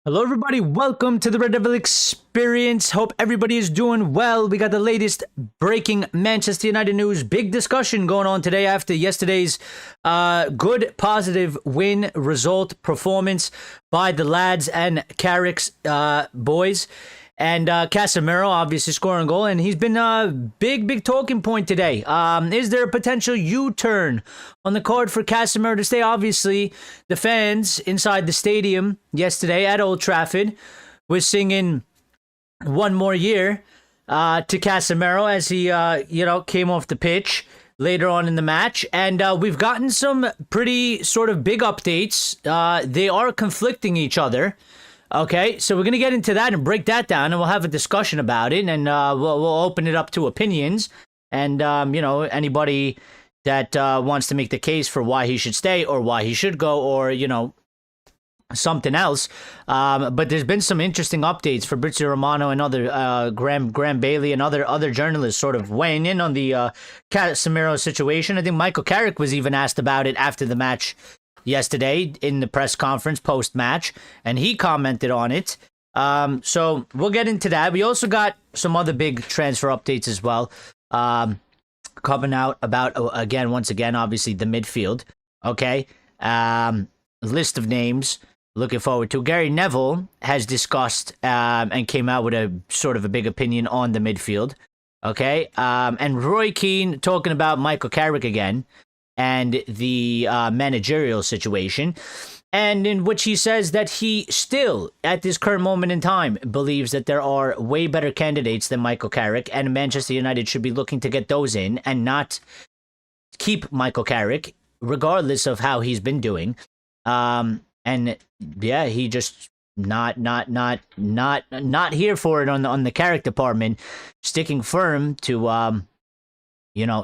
Hello, everybody. Welcome to the Red Devil Experience. Hope everybody is doing well. We got the latest breaking Manchester United news. Big discussion going on today after yesterday's good, positive win result performance by the lads and Carrick's boys. And Casemiro obviously scoring a goal, and he's been a big talking point today. Is there a potential U-turn on the card for Casemiro to stay? Obviously, the fans inside the stadium yesterday at Old Trafford was singing one more year to Casemiro as he came off the pitch later on in the match. And we've gotten some pretty sort of big updates. They are conflicting each other. Okay, so we're going to get into that and break that down, and we'll have a discussion about it, and we'll open it up to opinions, and, anybody that wants to make the case for why he should stay or why he should go or, something else. But there's been some interesting updates. Fabrizio Romano and other Graham Bailey and other journalists sort of weighing in on the Casemiro situation. I think Michael Carrick was even asked about it after the match yesterday in the press conference post-match, and he commented on it. So we'll get into that. We also got some other big transfer updates as well, coming out about, once again, obviously the midfield. Okay, list of names. Looking forward to. Gary Neville has discussed and came out with a sort of a big opinion on the midfield. Okay, and Roy Keane talking about Michael Carrick again and the managerial situation, and in which he says that he still, at this current moment in time, believes that there are way better candidates than Michael Carrick, and Manchester United should be looking to get those in and not keep Michael Carrick, regardless of how he's been doing. And yeah, he just not here for it on the Carrick department, sticking firm to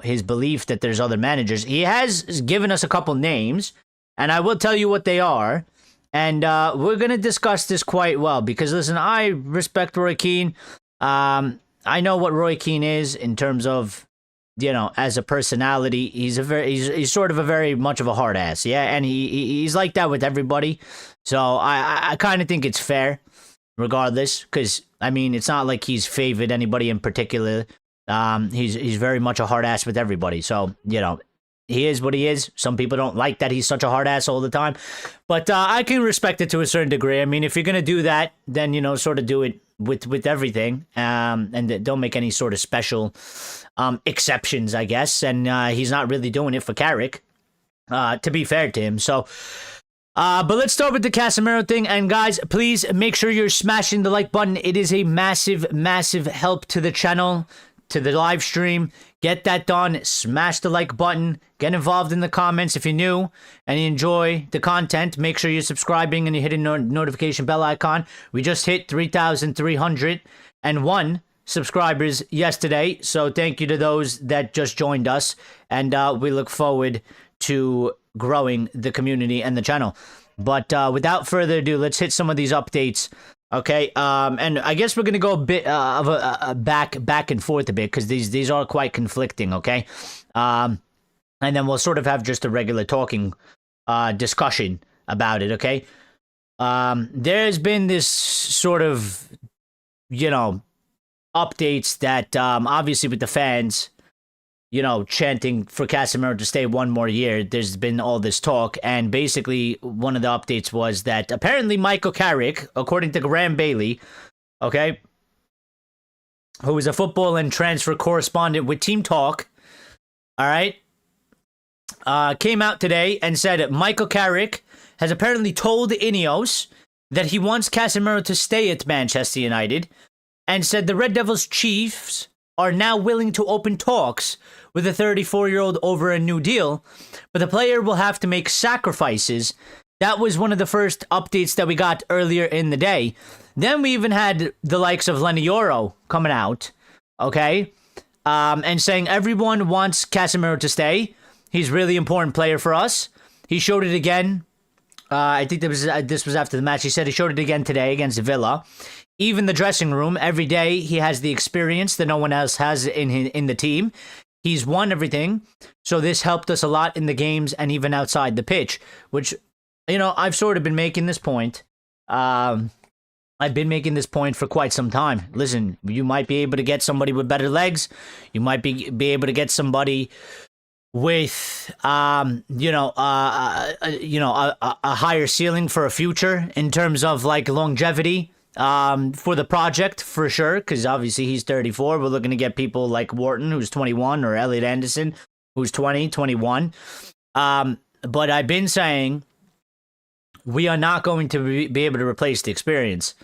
his belief that there's other managers. He has given us a couple names, and I will tell you what they are. And we're going to discuss this quite well because, listen, I respect Roy Keane. I know what Roy Keane is in terms of, as a personality. He's sort of a very much of a hard ass, yeah? And he's like that with everybody. So I kind of think it's fair, regardless, because, I mean, it's not like he's favored anybody in particular. He's very much a hard ass with everybody. So, he is what he is. Some people don't like that he's such a hard ass all the time. But I can respect it to a certain degree. I mean, if you're going to do that, then, sort of do it with everything. And don't make any sort of special exceptions, I guess. And he's not really doing it for Carrick, to be fair to him. So, but let's start with the Casemiro thing. And guys, please make sure you're smashing the like button. It is a massive help to the channel, to the live stream. Get that done. Smash the like button. Get involved in the comments if you're new and you enjoy the content. Make sure you're subscribing and you're hitting the notification bell icon. We just hit 3,301 subscribers yesterday, so thank you to those that just joined us, and we look forward to growing the community and the channel. But without further ado, let's hit some of these updates. Okay, and I guess we're gonna go a bit of a back and forth a bit because these are quite conflicting. Okay, and then we'll sort of have just a regular talking discussion about it. Okay, there's been this sort of updates that obviously with the fans chanting for Casemiro to stay one more year, there's been all this talk, and basically one of the updates was that apparently Michael Carrick, according to Graham Bailey, okay, who is a football and transfer correspondent with Team Talk, all right, came out today and said Michael Carrick has apparently told Ineos that he wants Casemiro to stay at Manchester United, and said the Red Devils Chiefs are now willing to open talks with a 34-year-old over a new deal, but the player will have to make sacrifices. That was one of the first updates that we got earlier in the day. Then we even had the likes of Lenny Yoro coming out, okay, and saying everyone wants Casemiro to stay. He's a really important player for us. He showed it again. I think this was after the match. He said he showed it again today against Villa. Even the dressing room, every day he has the experience that no one else has in the team. He's won everything, so this helped us a lot in the games and even outside the pitch, which, I've sort of been making this point I've been making this point for quite some time. Listen, you might be able to get somebody with better legs. You might be able to get somebody with, a higher ceiling for a future in terms of like longevity for the project, for sure. Because obviously he's 34. We're looking to get people like Wharton, who's 21, or Elliot Anderson, who's 20, 21. But I've been saying we are not going to be able to replace the experience.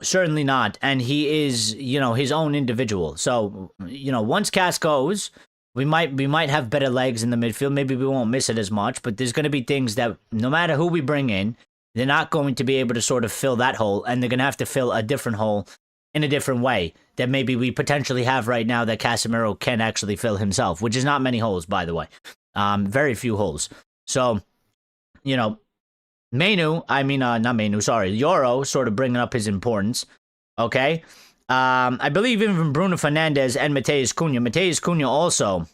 Certainly not. And he is, his own individual. So, once Cass goes, we might have better legs in the midfield. Maybe we won't miss it as much, but there's going to be things that no matter who we bring in, they're not going to be able to sort of fill that hole, and they're going to have to fill a different hole in a different way that maybe we potentially have right now that Casemiro can actually fill himself, which is not many holes, by the way. Very few holes. So, Euro sort of bringing up his importance, okay? I believe even Bruno Fernandes and Mateus Cunha also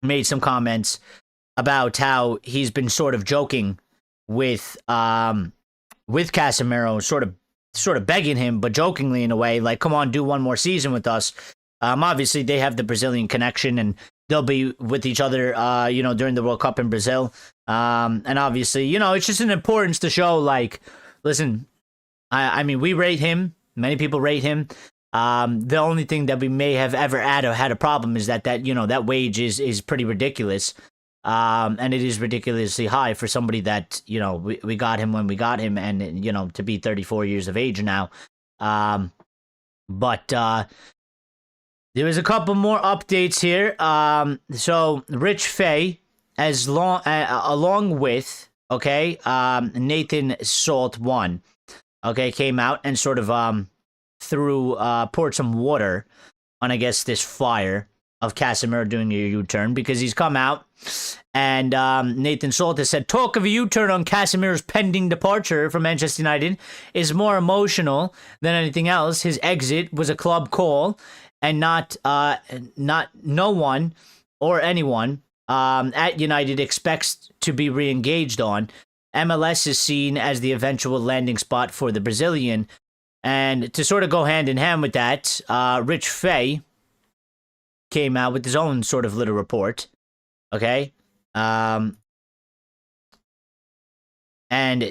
made some comments about how he's been sort of joking with Casemiro, sort of begging him, but jokingly in a way, like, come on, do one more season with us. Obviously, they have the Brazilian connection, and they'll be with each other, during the World Cup in Brazil. And obviously, it's just an importance to show, like, listen, I mean, we rate him. Many people rate him. The only thing that we may have ever had a problem is that that wage is pretty ridiculous. And it is ridiculously high for somebody that, we got him when we got him, and, to be 34 years of age now. But there was a couple more updates here. So Rich Fay, along with, Nathan Salt 1, came out and sort of poured some water on, I guess, this fire of Casemiro doing a U-turn, because he's come out and Nathan Salt has said, talk of a U-turn on Casemiro's pending departure from Manchester United is more emotional than anything else. His exit was a club call and not no one or anyone at United expects to be re-engaged on. MLS is seen as the eventual landing spot for the Brazilian. And to sort of go hand in hand with that, Rich Fay came out with his own sort of little report, and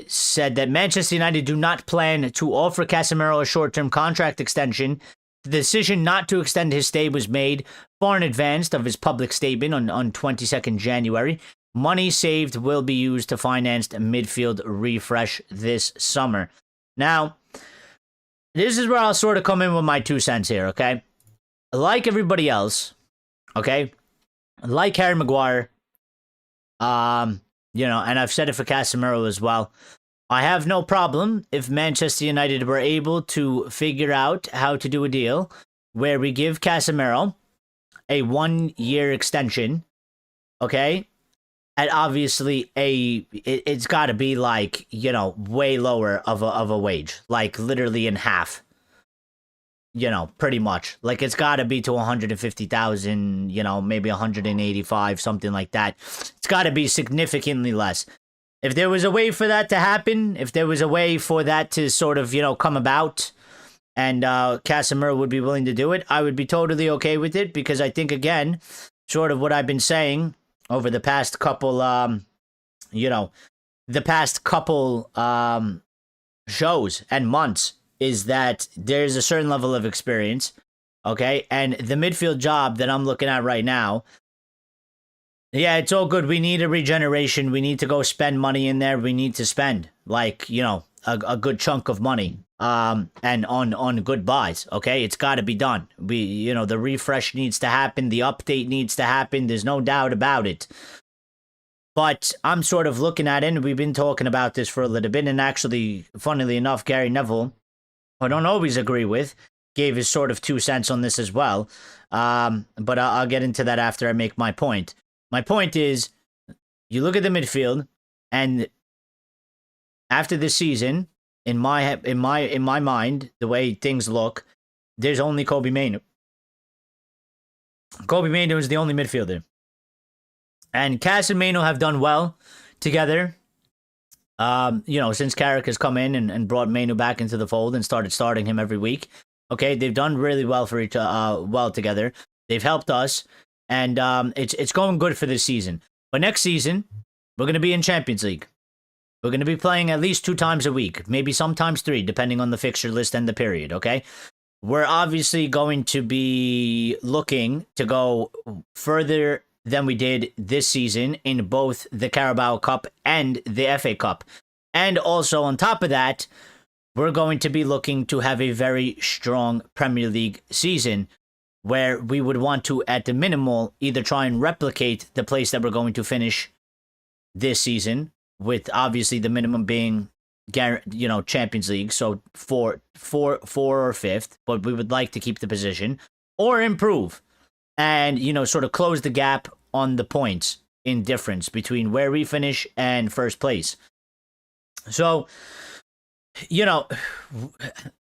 said that Manchester United do not plan to offer Casemiro a short-term contract extension. The decision not to extend his stay was made far in advance of his public statement on 22nd January. Money saved will be used to finance a midfield refresh this summer. Now, this is where I'll sort of come in with my 2 cents here, okay? Like everybody else, like Harry Maguire, and I've said it for Casemiro as well, I have no problem if Manchester United were able to figure out how to do a deal where we give Casemiro a 1-year extension, and obviously it's got to be like, way lower of a wage, like literally in half, pretty much. Like it's got to be to 150,000, maybe 185, something like that. It's got to be significantly less. If there was a way for that to happen, if there was a way for that to sort of, come about, and Casemiro would be willing to do it, I would be totally okay with it, because I think, again, sort of what I've been saying over the past couple, shows and months, is that there's a certain level of experience, and the midfield job that I'm looking at right now, yeah, it's all good. We need a regeneration. We need to go spend money in there. We need to spend, like, a good chunk of money, and on good buys, It's got to be done. The refresh needs to happen. The update needs to happen. There's no doubt about it. But I'm sort of looking at it, and we've been talking about this for a little bit, and actually, funnily enough, Gary Neville, who I don't always agree with, gave his sort of 2 cents on this as well. But I'll get into that after I make my point. My point is, you look at the midfield, and after this season, in my mind, the way things look, there's only Kobbie Mainoo. Kobbie Mainoo is the only midfielder. And Cass and Mainoo have done well together Since Carrick has come in and brought Manu back into the fold and started starting him every week. Okay, they've done really well for well together. They've helped us, and it's going good for this season. But next season, we're going to be in Champions League. We're going to be playing at least 2 times a week, maybe sometimes 3, depending on the fixture list and the period, okay? We're obviously going to be looking to go further than we did this season in both the Carabao Cup and the FA Cup. And also, on top of that, we're going to be looking to have a very strong Premier League season where we would want to, at the minimal, either try and replicate the place that we're going to finish this season, with obviously the minimum being, Champions League, so four or 5th, but we would like to keep the position, or improve and, sort of close the gap on the points in difference between where we finish and first place. So,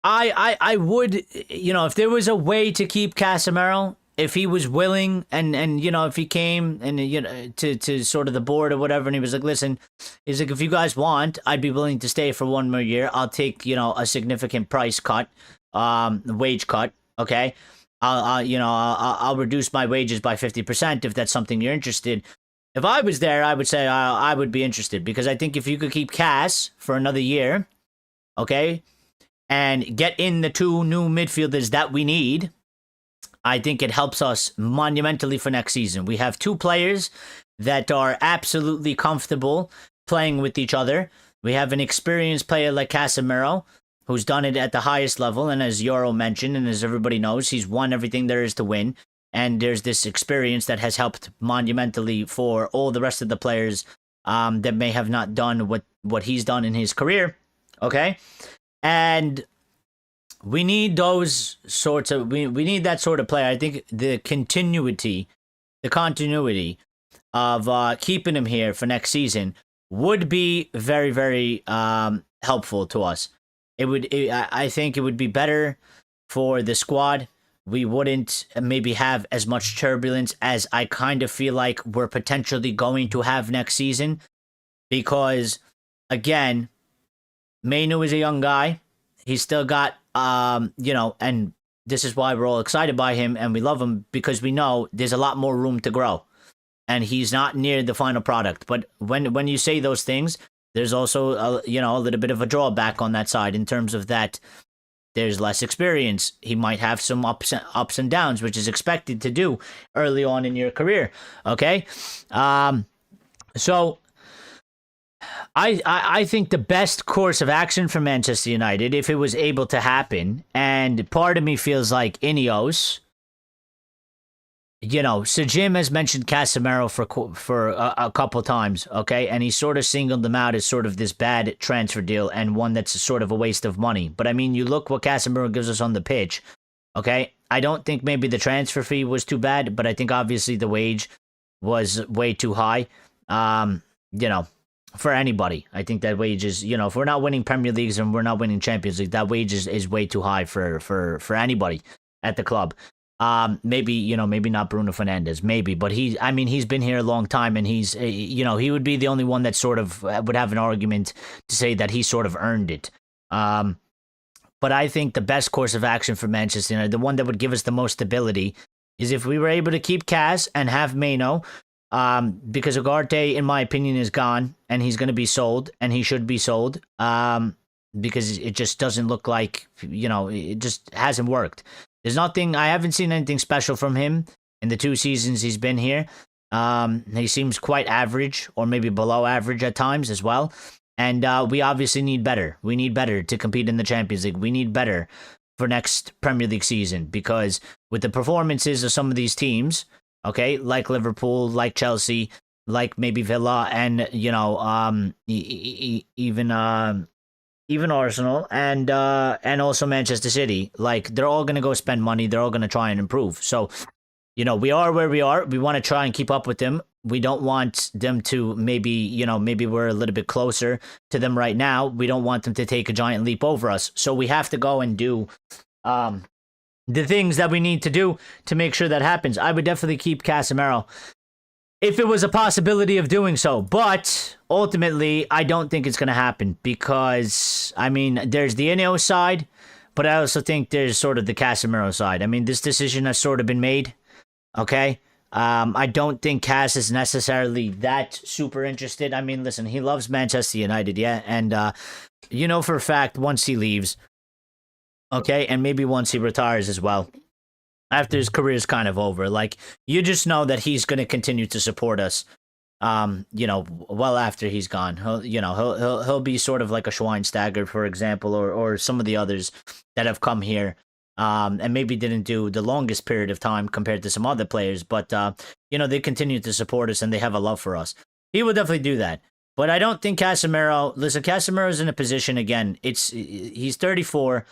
I would, if there was a way to keep Casemiro, if he was willing and if he came and, to sort of the board or whatever, and he was like, listen, he's like, if you guys want, I'd be willing to stay for 1 more year. I'll take, a significant price cut, wage cut. Okay. I'll reduce my wages by 50% if that's something you're interested. If I was there, I would say I would be interested, because I think if you could keep Cass for another year, okay, and get in the 2 new midfielders that we need, I think it helps us monumentally for next season. We have 2 players that are absolutely comfortable playing with each other. We have an experienced player like Casemiro, who's done it at the highest level, and as Yoro mentioned, and as everybody knows, he's won everything there is to win. And there's this experience that has helped monumentally for all the rest of the players that may have not done what he's done in his career. Okay? And we need those sorts of, we need that sort of player. I think the continuity of keeping him here for next season would be very, very helpful to us. I think it would be better for the squad. We wouldn't maybe have as much turbulence as I kind of feel like we're potentially going to have next season. Because, again, Manu is a young guy. He's still got, and this is why we're all excited by him and we love him, because we know there's a lot more room to grow. And he's not near the final product. But when you say those things, there's also, a little bit of a drawback on that side in terms of that there's less experience. He might have some ups and downs, which is expected to do early on in your career. Okay? So I think the best course of action for Manchester United, if it was able to happen, and part of me feels like Ineos, Sir Jim has mentioned Casemiro for a couple times, okay? And he sort of singled them out as sort of this bad transfer deal and one that's sort of a waste of money. But, I mean, you look what Casemiro gives us on the pitch, okay? I don't think maybe the transfer fee was too bad, but I think obviously the wage was way too high, for anybody. I think that wage is, if we're not winning Premier Leagues and we're not winning Champions League, that wage is way too high for anybody at the club. Maybe not Bruno Fernandes, maybe, but he's been here a long time, and he's, he would be the only one that sort of would have an argument to say that he sort of earned it. But I think the best course of action for Manchester United, the one that would give us the most stability, is if we were able to keep Cass and have Mano, because Ugarte, in my opinion, is gone, and he's going to be sold, and he should be sold, because it just doesn't look like, it just hasn't worked. I haven't seen anything special from him in the 2 seasons he's been here. He seems quite average, or maybe below average at times as well. And we obviously need better. We need better to compete in the Champions League. We need better for next Premier League season, because with the performances of some of these teams, okay, like Liverpool, like Chelsea, like maybe Villa, and, even Arsenal and also Manchester City, like, they're all going to go spend money. They're all going to try and improve. So, we are where we are. We want to try and keep up with them. We don't want them to maybe we're a little bit closer to them right now. We don't want them to take a giant leap over us. So we have to go and do the things that we need to do to make sure that happens. I would definitely keep Casemiro. if it was a possibility of doing so. But ultimately, I don't think it's going to happen because, I mean, there's the Ineos side, but I also think there's sort of the Casemiro side. I mean, this decision has sort of been made, okay? I don't think Cass is necessarily that super interested. I mean, listen, he loves Manchester United, yeah? And you know for a fact, once he leaves, okay, and maybe once he retires as well, after his career is kind of over, like, you just know that he's going to continue to support us, you know, well after he's gone. He'll be sort of like a Schweinsteiger, for example, or some of the others that have come here, and maybe didn't do the longest period of time compared to some other players, but, you know, they continue to support us and they have a love for us. He will definitely do that. But I don't think Casemiro, listen, Casemiro's in a position, again, he's 34,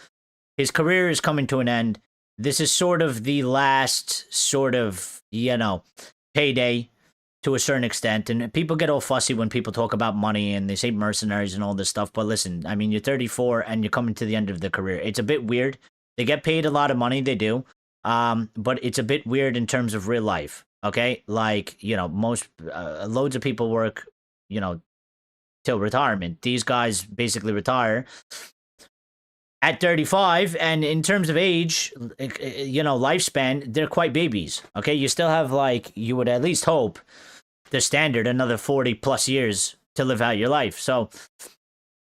his career is coming to an end. This is sort of the last sort of, you know, payday to a certain extent. And people get all fussy when people talk about money and they say mercenaries and all this stuff. But listen, I mean, you're 34 and you're coming to the end of the career. It's a bit weird. They get paid a lot of money, they do. But it's a bit weird in terms of real life, okay? Like, you know, loads of people work, you know, till retirement. These guys basically retire at 35, and in terms of age, you know, lifespan, they're quite babies, okay? You still have, like, you would at least hope, the standard, another 40 plus years to live out your life. So,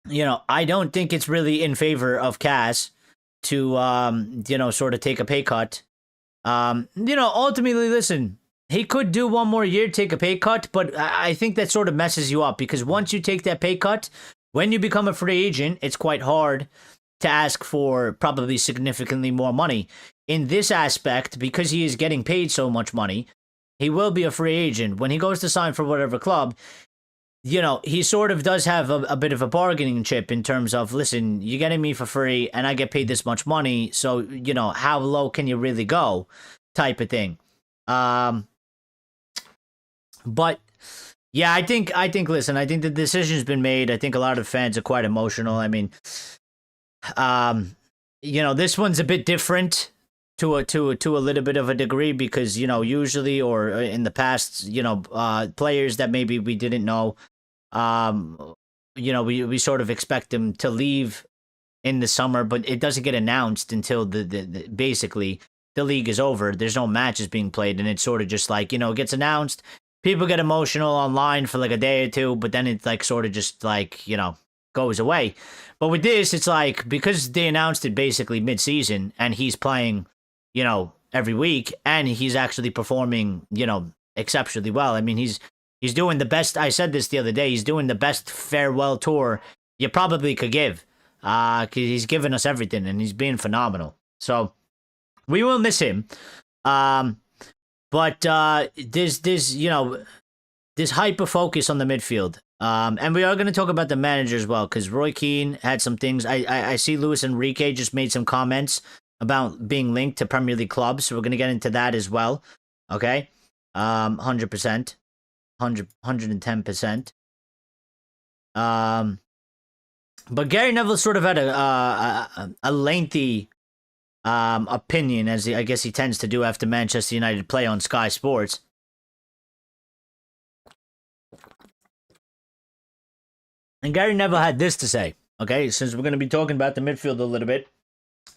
you know, I don't think it's really in favor of Cass to, you know, sort of take a pay cut. You know, ultimately, listen, he could do one more year, take a pay cut, but I think that sort of messes you up, because once you take that pay cut, when you become a free agent, it's quite hard to ask for probably significantly more money. In this aspect, because he is getting paid so much money, he will be a free agent. When he goes to sign for whatever club, you know, he sort of does have a bit of a bargaining chip in terms of, listen, you're getting me for free and I get paid this much money, so, you know, how low can you really go, type of thing. But yeah, I think listen, I think the decision's been made. I think a lot of fans are quite emotional. I mean, you know, this one's a bit different to a little bit of a degree, because, you know, usually, or in the past, you know, players that maybe we didn't know, you know, we sort of expect them to leave in the summer, but it doesn't get announced until the basically the league is over. There's no matches being played, and it's sort of just like, you know, it gets announced. People get emotional online for like a day or two, but then it's like sort of just like, you know, goes away. But with this, it's like, because they announced it basically mid-season, and he's playing, you know, every week, and he's actually performing, you know, exceptionally well. I mean, he's doing the best. I said this the other day. He's doing the best farewell tour you probably could give. 'Cause he's given us everything, and he's being phenomenal. So we will miss him. But there's you know, this hyper focus on the midfield. And we are going to talk about the manager as well, because Roy Keane had some things. I see Luis Enrique just made some comments about being linked to Premier League clubs, so we're going to get into that as well. Okay? 100%. 110%. But Gary Neville sort of had a lengthy opinion, as I guess he tends to do after Manchester United play on Sky Sports. And Gary Neville had this to say, okay, since we're going to be talking about the midfield a little bit.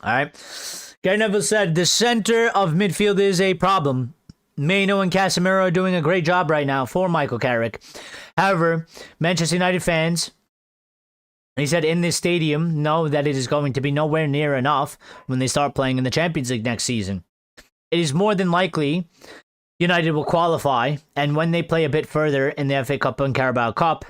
All right. Gary Neville said, the center of midfield is a problem. Maino and Casemiro are doing a great job right now for Michael Carrick. However, Manchester United fans, he said, in this stadium, know that it is going to be nowhere near enough when they start playing in the Champions League next season. It is more than likely United will qualify, and when they play a bit further in the FA Cup and Carabao Cup,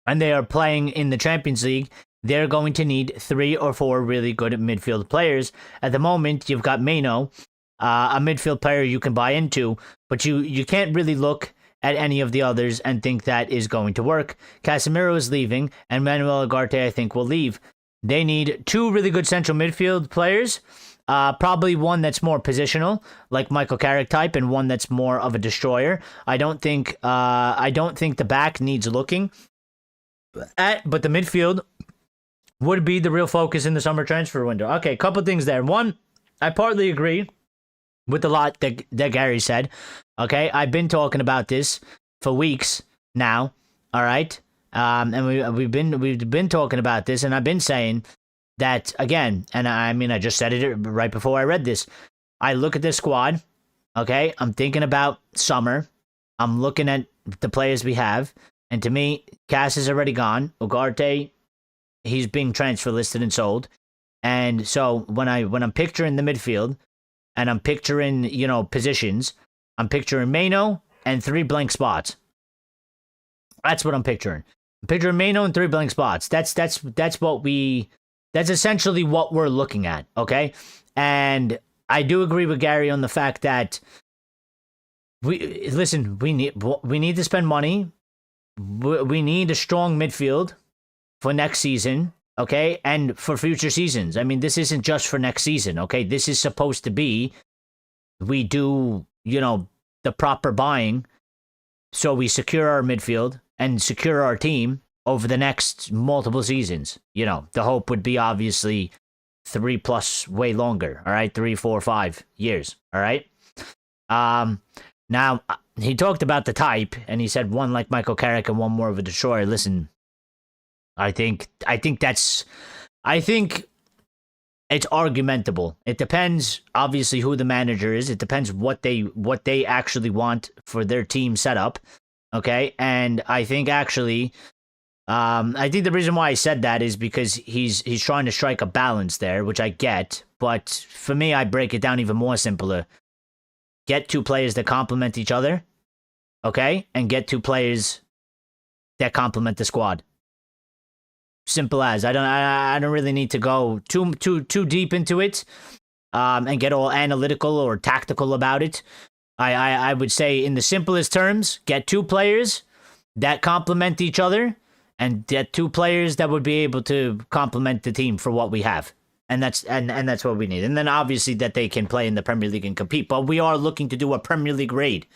and they are playing in the Champions League, they're going to need 3 or 4 really good midfield players. At the moment, you've got Maino, a midfield player you can buy into, but you can't really look at any of the others and think that is going to work. Casemiro is leaving, and Manuel Ugarte, I think, will leave. They need 2 really good central midfield players, probably one that's more positional, like Michael Carrick type, and one that's more of a destroyer. I don't think the back needs looking at, but the midfield would be the real focus in the summer transfer window. Okay, couple things there. One, I partly agree with a lot that Gary said. Okay, I've been talking about this for weeks now. All right, and we've been talking about this, and I've been saying that again. And I mean, I just said it right before I read this. I look at this squad. Okay, I'm thinking about summer. I'm looking at the players we have, and to me, Cass is already gone. Ugarte, he's being transfer listed and sold. And so when I'm picturing the midfield, and I'm picturing, positions, I'm picturing Mano and 3 blank spots. That's what I'm picturing. I'm picturing Mano and 3 blank spots. That's essentially what we're looking at, okay? And I do agree with Gary on the fact that we need to spend money. We need a strong midfield for next season. Okay, and for future seasons. I mean, this isn't just for next season, okay? This is supposed to be, we do, the proper buying so we secure our midfield and secure our team over the next multiple seasons. The hope would be obviously 3+ way longer, all right? 3, 4, 5 years, all right? Now, he talked about the type, and he said one like Michael Carrick and one more of a destroyer. Listen, I think it's argumentable. It depends, obviously, who the manager is. It depends what they actually want for their team setup. Okay, and I think actually, I think the reason why I said that is because he's trying to strike a balance there, which I get. But for me, I break it down even more simpler. Get 2 players that complement each other, okay, and get 2 players that complement the squad. Simple as. I don't really need to go too deep into it, and get all analytical or tactical about it. I would say in the simplest terms, get 2 players that complement each other, and get 2 players that would be able to complement the team for what we have. And that's what we need. And then obviously that they can play in the Premier League and compete. But we are looking to do a Premier League raid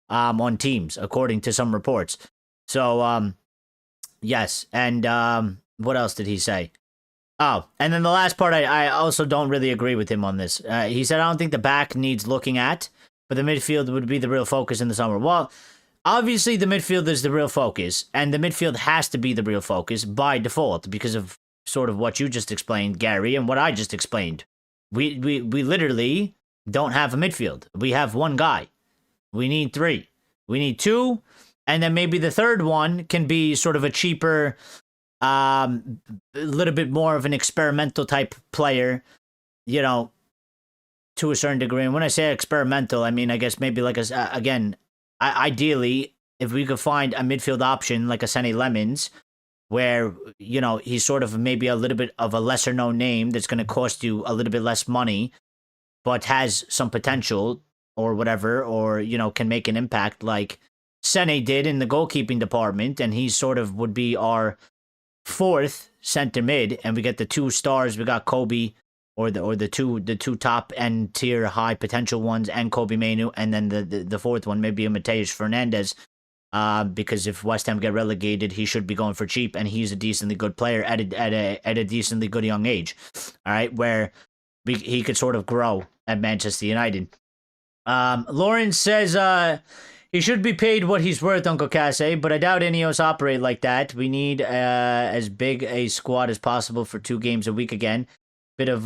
on teams, according to some reports. So yes, and what else did he say? Oh, and then the last part, I also don't really agree with him on this. He said, I don't think the back needs looking at, but the midfield would be the real focus in the summer. Well, obviously the midfield is the real focus, and the midfield has to be the real focus by default because of sort of what you just explained, Gary, and what I just explained. We literally don't have a midfield. We have 1 guy. We need 3. We need 2, and then maybe the third one can be sort of a cheaper, a little bit more of an experimental type player, to a certain degree. And when I say experimental, I mean, I guess maybe like ideally, if we could find a midfield option like a Senny Lemons, where, he's sort of maybe a little bit of a lesser known name that's going to cost you a little bit less money, but has some potential or whatever, or, can make an impact like Sene did in the goalkeeping department, and he sort of would be our 4th center mid, and we get the 2 stars. We got Kobe, or the two top end tier high potential ones, and Kobe Manu, and then the 4th one maybe a Mateus Fernandez, because if West Ham get relegated, he should be going for cheap, and he's a decently good player at a decently good young age, all right, where he could sort of grow at Manchester United. Lawrence says he should be paid what he's worth, Uncle Casse, but I doubt Ineos operate like that. We need as big a squad as possible for 2 games a week again. Bit of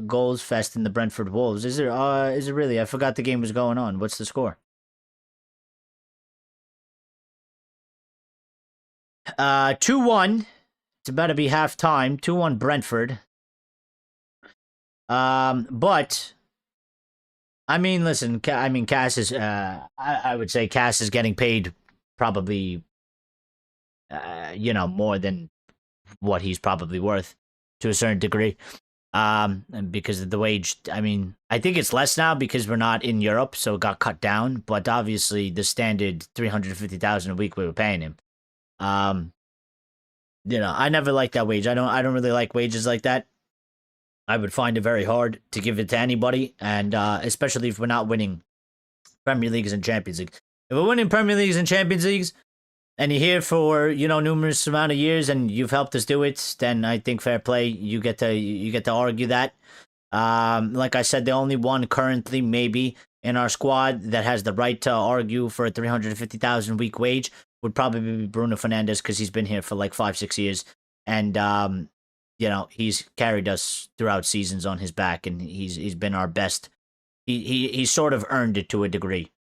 goals fest in the Brentford Wolves. Is it really? I forgot the game was going on. What's the score? 2-1. It's about to be half time. 2-1 Brentford. But I mean, listen, Cass is, I would say Cass is getting paid probably, more than what he's probably worth to a certain degree. And because of the wage, I mean, I think it's less now because we're not in Europe, so it got cut down. But obviously, the standard $350,000 a week we were paying him. I never liked that wage. I don't really like wages like that. I would find it very hard to give it to anybody, and especially if we're not winning Premier Leagues and Champions League. If we're winning Premier Leagues and Champions Leagues, and you're here for numerous amount of years, and you've helped us do it, then I think fair play. You get to argue that. Like I said, the only one currently maybe in our squad that has the right to argue for a 350,000 week wage would probably be Bruno Fernandes, because he's been here for like 5-6 years, and he's carried us throughout seasons on his back, and he's been our best. He's sort of earned it to a degree.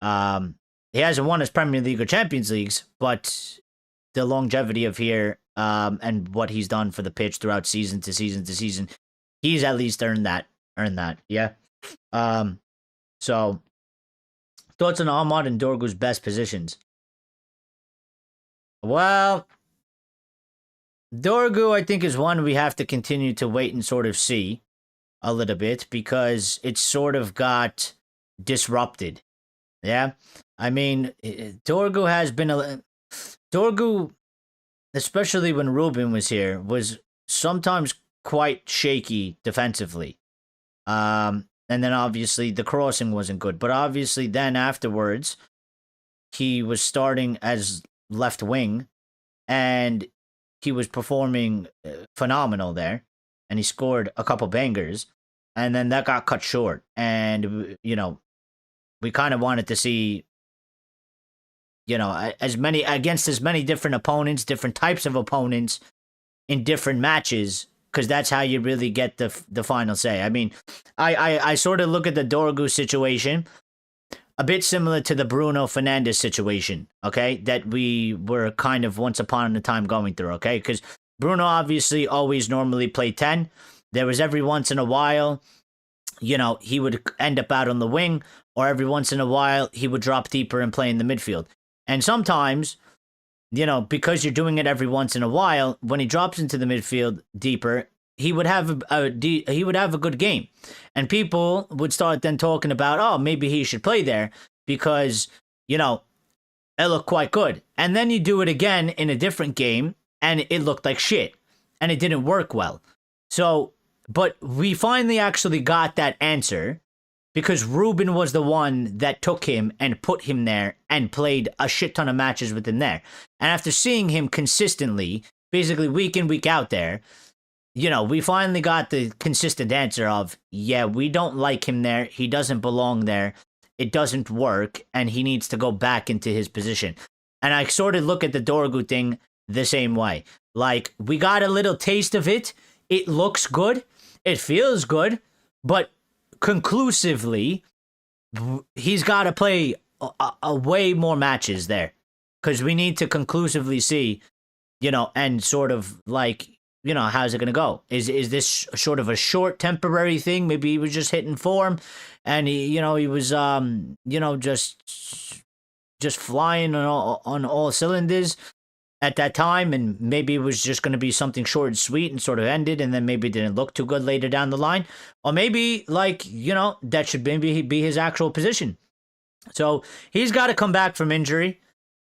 He hasn't won his Premier League or Champions Leagues, but the longevity of here and what he's done for the pitch throughout season to season to season, he's at least earned that. Yeah. So thoughts on Ahmad and Dorgu's best positions? Well, Dorgu, I think, is one we have to continue to wait and sort of see a little bit, because it sort of got disrupted. Yeah. I mean, Dorgu has been Dorgu, especially when Ruben was here, was sometimes quite shaky defensively. And then obviously the crossing wasn't good. But obviously then afterwards, he was starting as left wing, and he was performing phenomenal there. And he scored a couple bangers. And then that got cut short. And, we kind of wanted to see, as many different opponents, different types of opponents in different matches, because that's how you really get the final say. I mean, I sort of look at the Dorgu situation a bit similar to the Bruno Fernandes situation, okay, that we were kind of once upon a time going through, okay, because Bruno obviously always normally played 10. There was every once in a while, he would end up out on the wing, or every once in a while he would drop deeper and play in the midfield. And sometimes, because you're doing it every once in a while, when he drops into the midfield deeper, he would have a good game. And people would start then talking about, oh, maybe he should play there because, it looked quite good. And then you do it again in a different game and it looked like shit and it didn't work well. So, but we finally actually got that answer, because Ruben was the one that took him and put him there and played a shit ton of matches with him there. And after seeing him consistently, basically week in, week out there, we finally got the consistent answer of, yeah, we don't like him there. He doesn't belong there. It doesn't work. And he needs to go back into his position. And I sort of look at the Dorgu thing the same way. Like, we got a little taste of it. It looks good. It feels good. But conclusively, he's got to play a way more matches there, because we need to conclusively see, and sort of like, how's it going to go? Is this sort of a short temporary thing? Maybe he was just hitting form and he was, just flying on all cylinders at that time, and maybe it was just going to be something short and sweet and sort of ended, and then maybe it didn't look too good later down the line. Or maybe, like, that should maybe be his actual position. So he's got to come back from injury,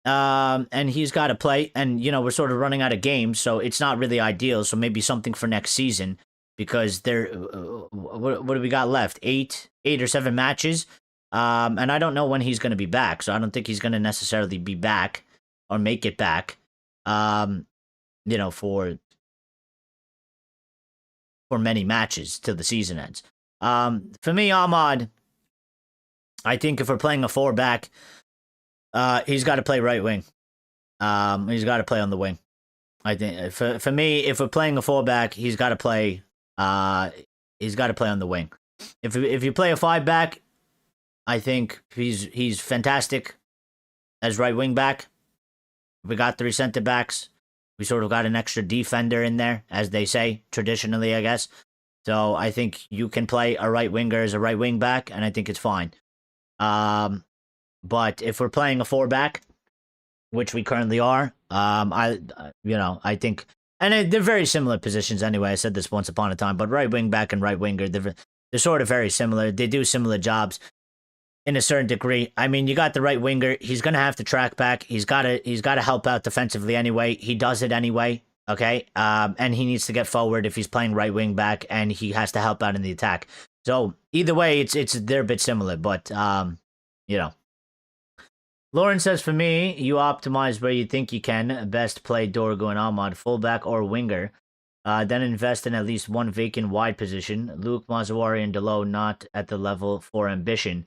and he's got to play, and, we're sort of running out of games, so it's not really ideal. So maybe something for next season, because what do we got left? 8 or 7 matches. And I don't know when he's going to be back, so I don't think he's going to necessarily be back or make it back. For many matches till the season ends. For me, Ahmad, I think if we're playing a 4-back, he's got to play right wing. He's got to play on the wing. I think for me, if we're playing a 4-back, he's got to play. He's got to play on the wing. If you play a 5-back, I think he's fantastic as right wing back. We got 3 center backs. We sort of got an extra defender in there, as they say, traditionally, I guess. So I think you can play a right winger as a right wing back, and I think it's fine. But if we're playing a 4-back, which we currently are, I think, and they're very similar positions anyway. I said this once upon a time, but right wing back and right winger, they're sort of very similar. They do similar jobs in a certain degree. I mean, you got the right winger. He's going to have to track back. He's got to help out defensively anyway. He does it anyway, okay? And he needs to get forward if he's playing right wing back, and he has to help out in the attack. So either way, they're a bit similar, but Lauren says, for me, you optimize where you think you can best play Dorgu and Ahmad, fullback or winger. Then invest in at least one vacant wide position. Luke, Mazzawari, and Delo not at the level for ambition.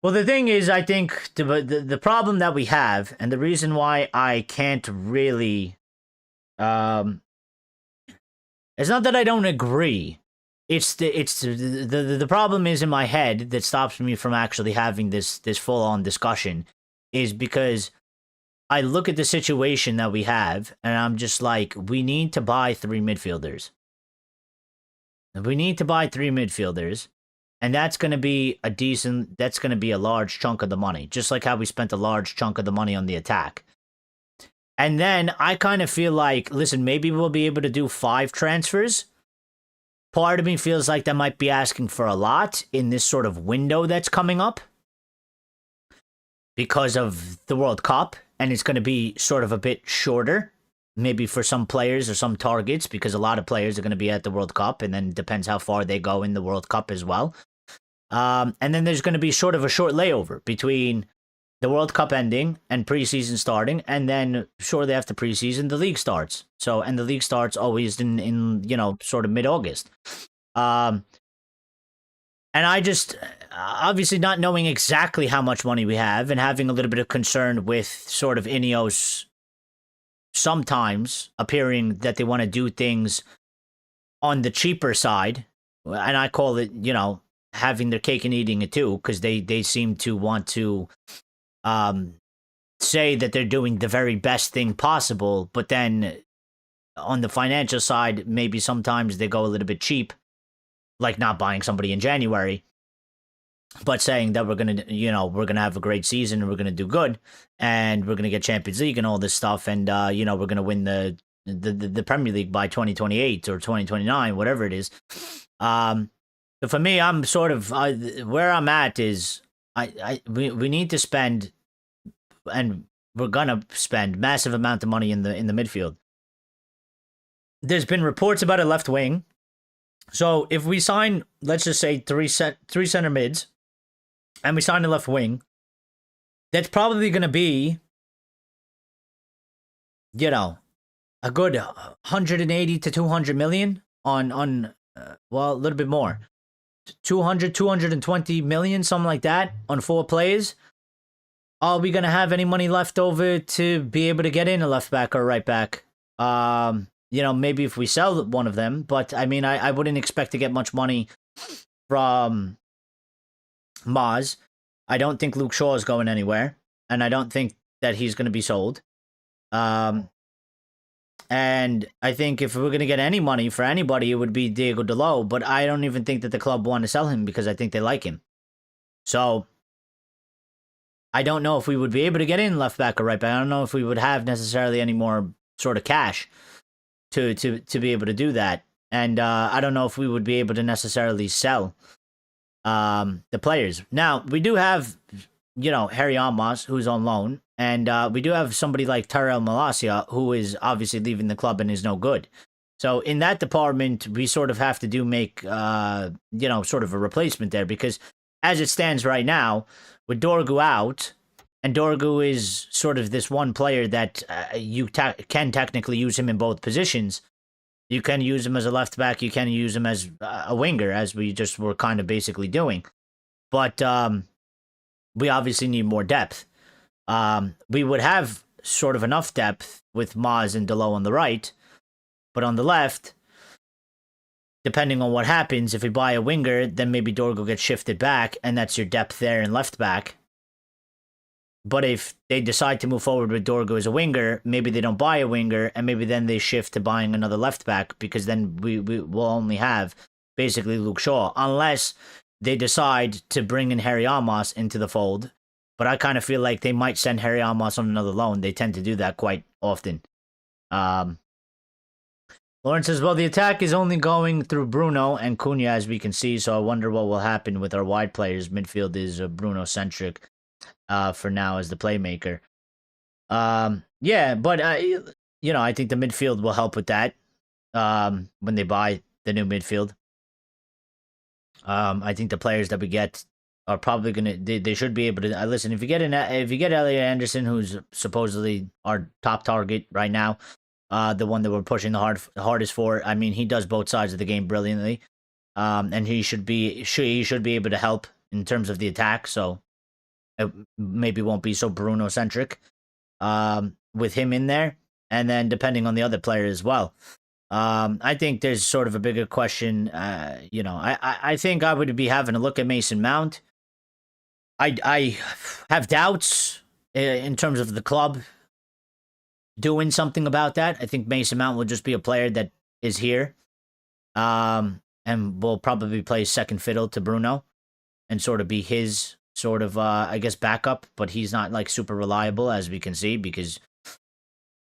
Well, the thing is, I think the problem that we have, and the reason why I can't really, it's not that I don't agree. The problem is in my head that stops me from actually having this full on discussion, is because I look at the situation that we have, and I'm just like, we need to buy 3 midfielders. We need to buy 3 midfielders. And that's going to be that's going to be a large chunk of the money, just like how we spent a large chunk of the money on the attack. And then I kind of feel like, listen, maybe we'll be able to do 5 transfers. Part of me feels like that might be asking for a lot in this sort of window that's coming up because of the World Cup, and it's going to be sort of a bit shorter. Maybe for some players or some targets, because a lot of players are going to be at the World Cup, and then it depends how far they go in the World Cup as well. And then there's going to be sort of a short layover between the World Cup ending and preseason starting, and then shortly after preseason, the league starts. So, and the league starts always in sort of mid-August. And I just, obviously not knowing exactly how much money we have, and having a little bit of concern with sort of Ineos sometimes appearing that they want to do things on the cheaper side, and I call it, having their cake and eating it too, because they seem to want to say that they're doing the very best thing possible, but then on the financial side, maybe sometimes they go a little bit cheap, like not buying somebody in January, but saying that we're gonna have a great season and we're gonna do good and we're gonna get Champions League and all this stuff, and we're gonna win the Premier League by 2028 or 2029, whatever it is. For me, I'm sort of where I'm at is we need to spend, and we're gonna spend massive amount of money in the midfield. There's been reports about a left wing, so if we sign, let's just say three center mids, and we sign a left wing, that's probably gonna be, a good 180 to 200 million on well, a little bit more. 220 million, something like that, on 4 players. Are we going to have any money left over to be able to get in a left back or a right back? Maybe if we sell one of them, but I mean, I wouldn't expect to get much money from Maz. I don't think Luke Shaw is going anywhere, and I don't think that he's going to be sold. And I think if we're going to get any money for anybody, it would be Diego Dalot, but I don't even think that the club want to sell him because I think they like him. So I don't know if we would be able to get in left back or right back. I don't know if we would have necessarily any more sort of cash to be able to do that. And I don't know if we would be able to necessarily sell the players. Now, we do have, Harry Amos, who's on loan. And we do have somebody like Tyrell Malacia, who is obviously leaving the club and is no good. So in that department, we sort of have to make, sort of a replacement there. Because as it stands right now, with Dorgu out, and Dorgu is sort of this one player that you can technically use him in both positions. You can use him as a left back. You can use him as a winger, as we just were kind of basically doing. But we obviously need more depth. We would have sort of enough depth with Maz and Dalot on the right, but on the left, depending on what happens, if we buy a winger, then maybe Dorgu gets shifted back, and that's your depth there in left back. But if they decide to move forward with Dorgu as a winger, maybe they don't buy a winger, and maybe then they shift to buying another left back, because then we will only have basically Luke Shaw, unless they decide to bring in Harry Amos into the fold. But I kind of feel like they might send Harry Amos on another loan. They tend to do that quite often. Lawrence says, well, the attack is only going through Bruno and Cunha, as we can see, so I wonder what will happen with our wide players. Midfield is Bruno-centric for now as the playmaker. Yeah, but, I think the midfield will help with that when they buy the new midfield. I think the players that we get are probably gonna. They should be able to listen. If you get Elliot Anderson, who's supposedly our top target right now, the one that we're pushing the hardest for. I mean, he does both sides of the game brilliantly, and he should be able to help in terms of the attack. So it maybe won't be so Bruno centric with him in there, and then depending on the other player as well. I think there's sort of a bigger question. I think I would be having a look at Mason Mount. I have doubts in terms of the club doing something about that. I think Mason Mount will just be a player that is here, and will probably play second fiddle to Bruno, and sort of be his sort of I guess backup. But he's not like super reliable, as we can see, because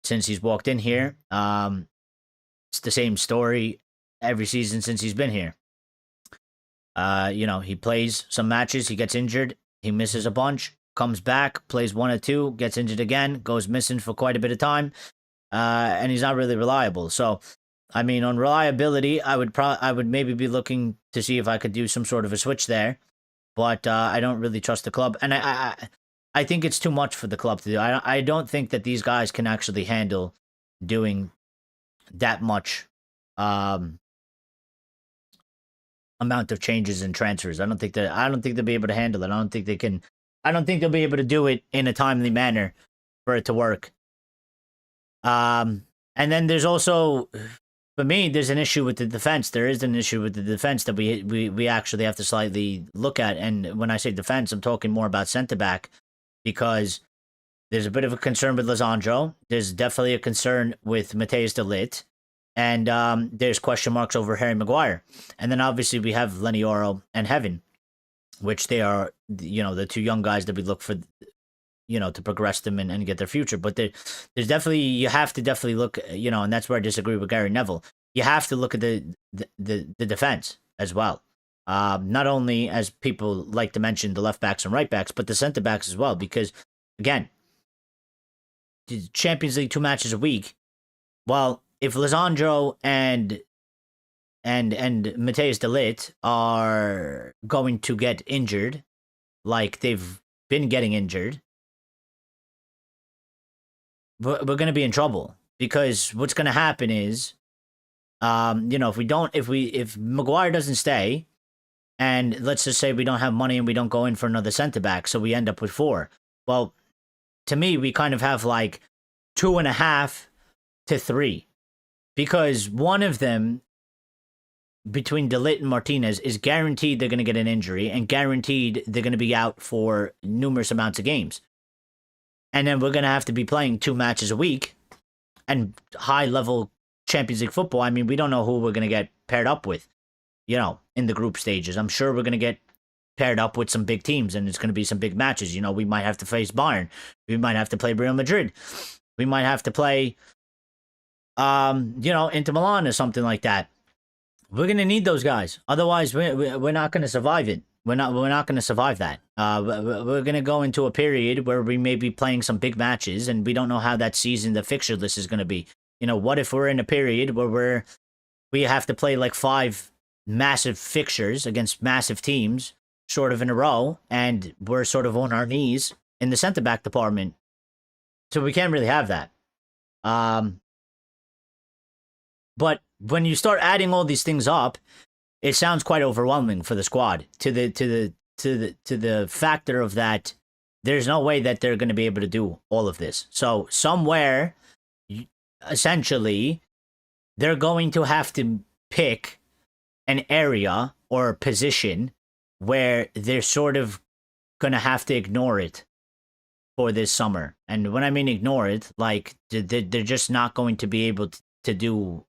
since he's walked in here, it's the same story every season since he's been here. He plays some matches, he gets injured, he misses a bunch, comes back, plays 1 or 2, gets injured again, goes missing for quite a bit of time, and he's not really reliable. So, I mean, on reliability, I would maybe be looking to see if I could do some sort of a switch there, but I don't really trust the club, and I think it's too much for the club to do. I don't think that these guys can actually handle doing that much amount of changes and transfers. I don't think they'll be able to handle it. I don't think they'll be able to do it in a timely manner for it to work. And then there's also, for me, there's an issue with the defense. There is an issue with the defense that we actually have to slightly look at. And when I say defense, I'm talking more about centre back, because there's a bit of a concern with Lisandro. There's definitely a concern with Matthijs de Ligt. And there's question marks over Harry Maguire. And then obviously we have Lenny Oro and Heaven, which they are, the 2 young guys that we look for, to progress them and get their future. But there's definitely, you have to definitely look, and that's where I disagree with Gary Neville. You have to look at the defense as well. Not only, as people like to mention, the left backs and right backs, but the centre backs as well. Because, again, Champions League 2 matches a week. Well, if Lisandro and Matthijs de Ligt are going to get injured, like they've been getting injured, we're going to be in trouble. Because what's going to happen is, if Maguire doesn't stay, and let's just say we don't have money and we don't go in for another centre back, so we end up with 4. Well, to me, we kind of have like 2.5 to 3, because one of them, between De Ligt and Martinez, is guaranteed they're going to get an injury, and guaranteed they're going to be out for numerous amounts of games. And then we're going to have to be playing 2 matches a week, and high-level Champions League football. I mean, we don't know who we're going to get paired up with, in the group stages. I'm sure we're going to get paired up with some big teams, and it's going to be some big matches. We might have to face Bayern. We might have to play Real Madrid. We might have to play, Inter Milan or something like that. We're going to need those guys. Otherwise, we're not going to survive it. We're not going to survive that. We're going to go into a period where we may be playing some big matches, and we don't know how that season, the fixture list is going to be. What if we're in a period where we have to play like 5 massive fixtures against massive teams sort of in a row, and we're sort of on our knees in the centre-back department. So we can't really have that. But when you start adding all these things up, it sounds quite overwhelming for the squad, to the factor of that there's no way that they're going to be able to do all of this. So somewhere, essentially, they're going to have to pick an area or a position where they're sort of going to have to ignore it for this summer. And when I mean ignore it, like they're just not going to be able to do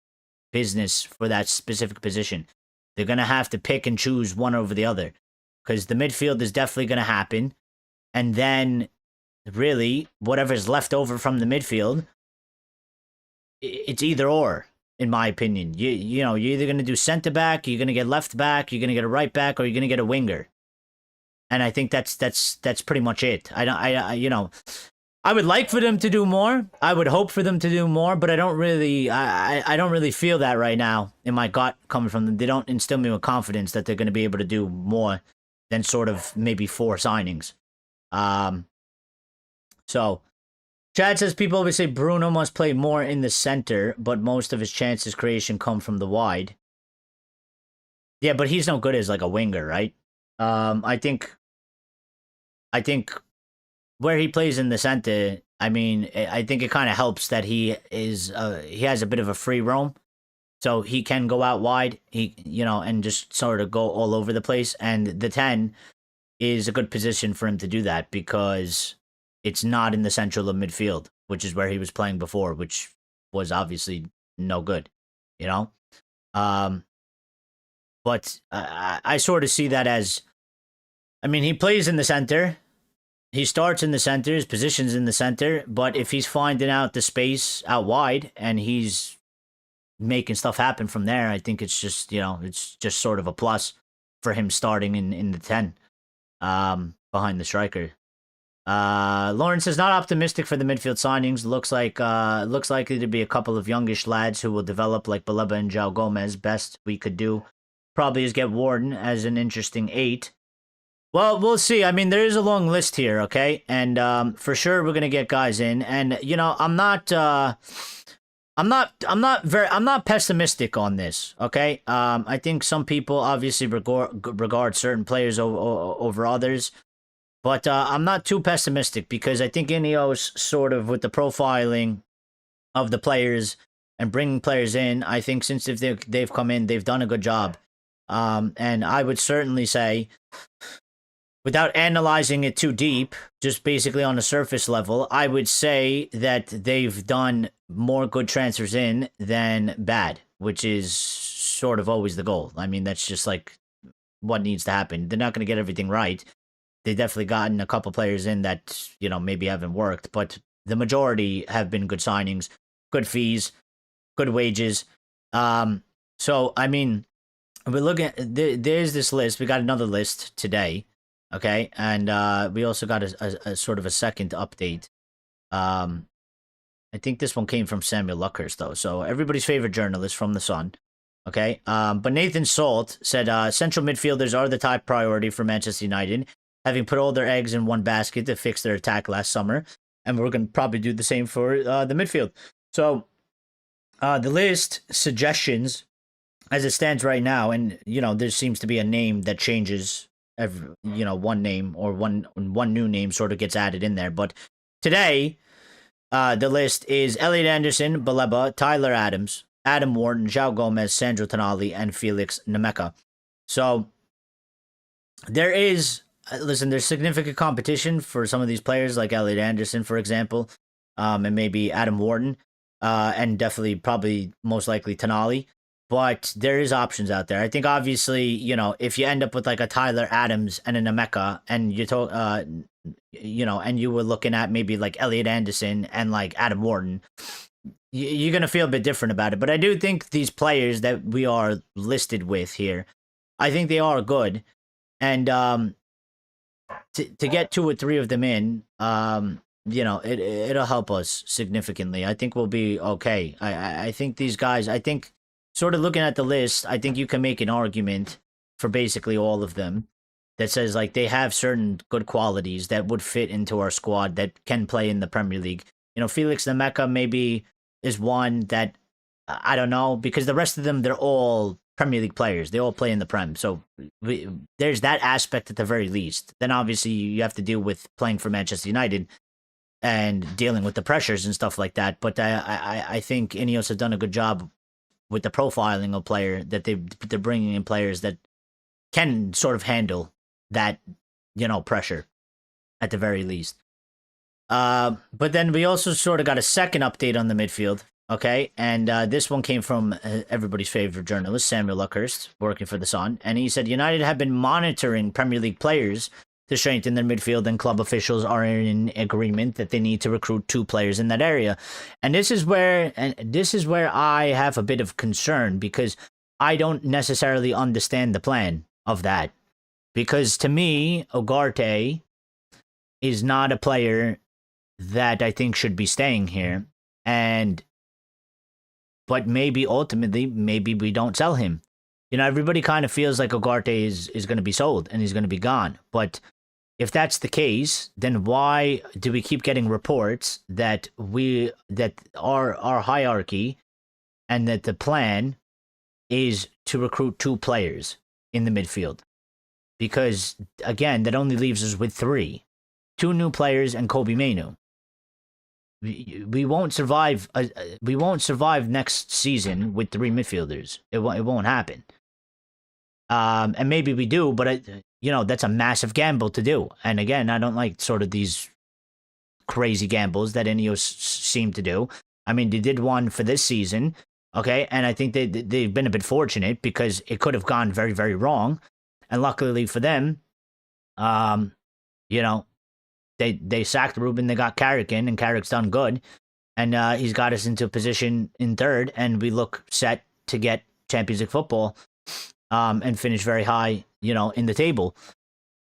business for that specific position. They're going to have to pick and choose one over the other, because the midfield is definitely going to happen. And then really whatever's left over from the midfield, it's either or, in my opinion. You're either going to do center back, you're going to get left back, you're going to get a right back, or you're going to get a winger. And I think that's pretty much it. I would like for them to do more. I would hope for them to do more, but I don't really feel that right now in my gut coming from them. They don't instill me with confidence that they're going to be able to do more than sort of maybe 4 signings. So Chad says people always say Bruno must play more in the center, but most of his chances creation come from the wide. Yeah, but he's no good as like a winger, right? I think where he plays in the center, I mean, I think it kind of helps that he has a bit of a free roam, so he can go out wide. And just sort of go all over the place. And the 10 is a good position for him to do that because it's not in the central of midfield, which is where he was playing before, which was obviously no good, you know. But I sort of see that as, I mean, he plays in the center. He starts in the center, his position's in the center, but if he's finding out the space out wide and he's making stuff happen from there, I think it's just, it's just sort of a plus for him starting in the 10 behind the striker. Lawrence is not optimistic for the midfield signings. Looks likely to be a couple of youngish lads who will develop like Baleba and João Gomez. Best we could do probably is get Warden as an interesting 8. Well, we'll see. I mean, there is a long list here, okay? And for sure we're gonna get guys in. And I'm not pessimistic on this, okay? I think some people obviously regard certain players over others, but I'm not too pessimistic because I think Ineos sort of with the profiling of the players and bringing players in, I think since they've come in, they've done a good job. And I would certainly say, without analyzing it too deep, just basically on a surface level, I would say that they've done more good transfers in than bad, which is sort of always the goal. I mean, that's just like what needs to happen. They're not going to get everything right. They definitely gotten a couple players in that, maybe haven't worked, but the majority have been good signings, good fees, good wages. So, I mean, we're looking at, there's this list. We got another list today. Okay, and we also got a sort of a second update. I think this one came from Samuel Luckhurst, though. So everybody's favorite journalist from The Sun. Okay, but Nathan Salt said central midfielders are the top priority for Manchester United, having put all their eggs in one basket to fix their attack last summer, and we're going to probably do the same for the midfield. So the list suggestions, as it stands right now, and there seems to be a name that changes. One name or one new name sort of gets added in there. But today, the list is Elliot Anderson, Baleba, Tyler Adams, Adam Wharton, João Gomez, Sandro Tonali, and Felix Nemeka. So there's significant competition for some of these players, like Elliot Anderson, for example, and maybe Adam Wharton, and definitely probably most likely Tonali. But there is options out there. I think obviously, if you end up with like a Tyler Adams and a Nemeka, and and you were looking at maybe like Elliot Anderson and like Adam Wharton, you're gonna feel a bit different about it. But I do think these players that we are listed with here, I think they are good, and to get 2 or 3 of them in, it'll help us significantly. I think we'll be okay. I think these guys. I think. Sort of looking at the list, I think you can make an argument for basically all of them that says like they have certain good qualities that would fit into our squad that can play in the Premier League. Felix Nemeka maybe is one that I don't know, because the rest of them, they're all Premier League players. They all play in the Prem. So there's that aspect at the very least. Then obviously you have to deal with playing for Manchester United and dealing with the pressures and stuff like that. But I think Ineos have done a good job with the profiling of player that they're bringing in players that can sort of handle that, pressure at the very least. But then we also sort of got a second update on the midfield. Okay. And this one came from everybody's favorite journalist, Samuel Luckhurst, working for The Sun. And he said, United have been monitoring Premier League players to strengthen their midfield, and club officials are in agreement that they need to recruit 2 players in that area. And this is where I have a bit of concern, because I don't necessarily understand the plan of that. Because to me, Ugarte is not a player that I think should be staying here. But maybe ultimately, maybe we don't sell him. Everybody kind of feels like Ugarte is going to be sold and he's going to be gone. But if that's the case, then why do we keep getting reports that our hierarchy and that the plan is to recruit 2 players in the midfield? Because again, that only leaves us with 3. 2 new players and Kobe Mainu. We won't survive. We won't survive next season with 3 midfielders. It won't happen. And maybe we do, but that's a massive gamble to do. And again, I don't like sort of these crazy gambles that Ineos seem to do. I mean, they did one for this season, okay, and I think they've been a bit fortunate because it could have gone very, very wrong. And luckily for them, they sacked Ruben, they got Carrick in, and Carrick's done good. And he's got us into a position in 3rd, and we look set to get Champions League football and finish very high, in the table.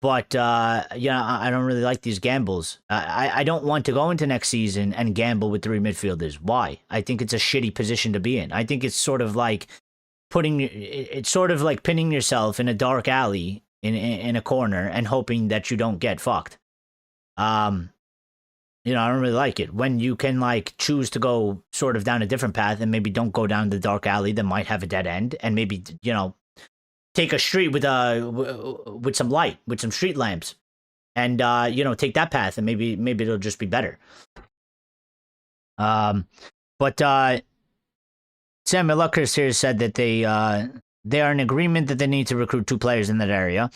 But, I don't really like these gambles. I don't want to go into next season and gamble with 3 midfielders. Why? I think it's a shitty position to be in. I think it's sort of like pinning yourself in a dark alley in a corner and hoping that you don't get fucked. I don't really like it when you can choose to go sort of down a different path and maybe don't go down the dark alley that might have a dead end, and maybe take a street with some light, with some street lamps, and take that path, and maybe it'll just be better. But Samuel Luckhurst here said that they are in agreement that they need to recruit 2 players in that area,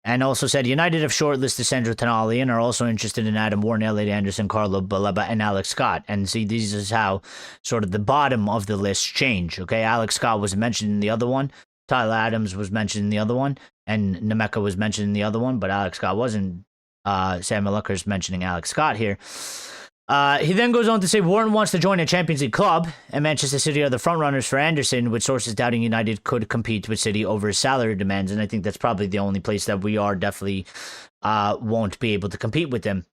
and also said United have shortlisted Sandro Tonali and are also interested in Adam Warren, Elliot Anderson, Carlo Baleba, and Alex Scott. And see, this is how sort of the bottom of the list change. Okay, Alex Scott was mentioned in the other one, Tyler Adams was mentioned in the other one, and Nemeka was mentioned in the other one, but Alex Scott wasn't. Samuel Luckhurst mentioning Alex Scott here. He then goes on to say Warren wants to join a Champions League club, and Manchester City are the frontrunners for Anderson, with sources doubting United could compete with City over his salary demands. And I think that's probably the only place that we are definitely won't be able to compete with them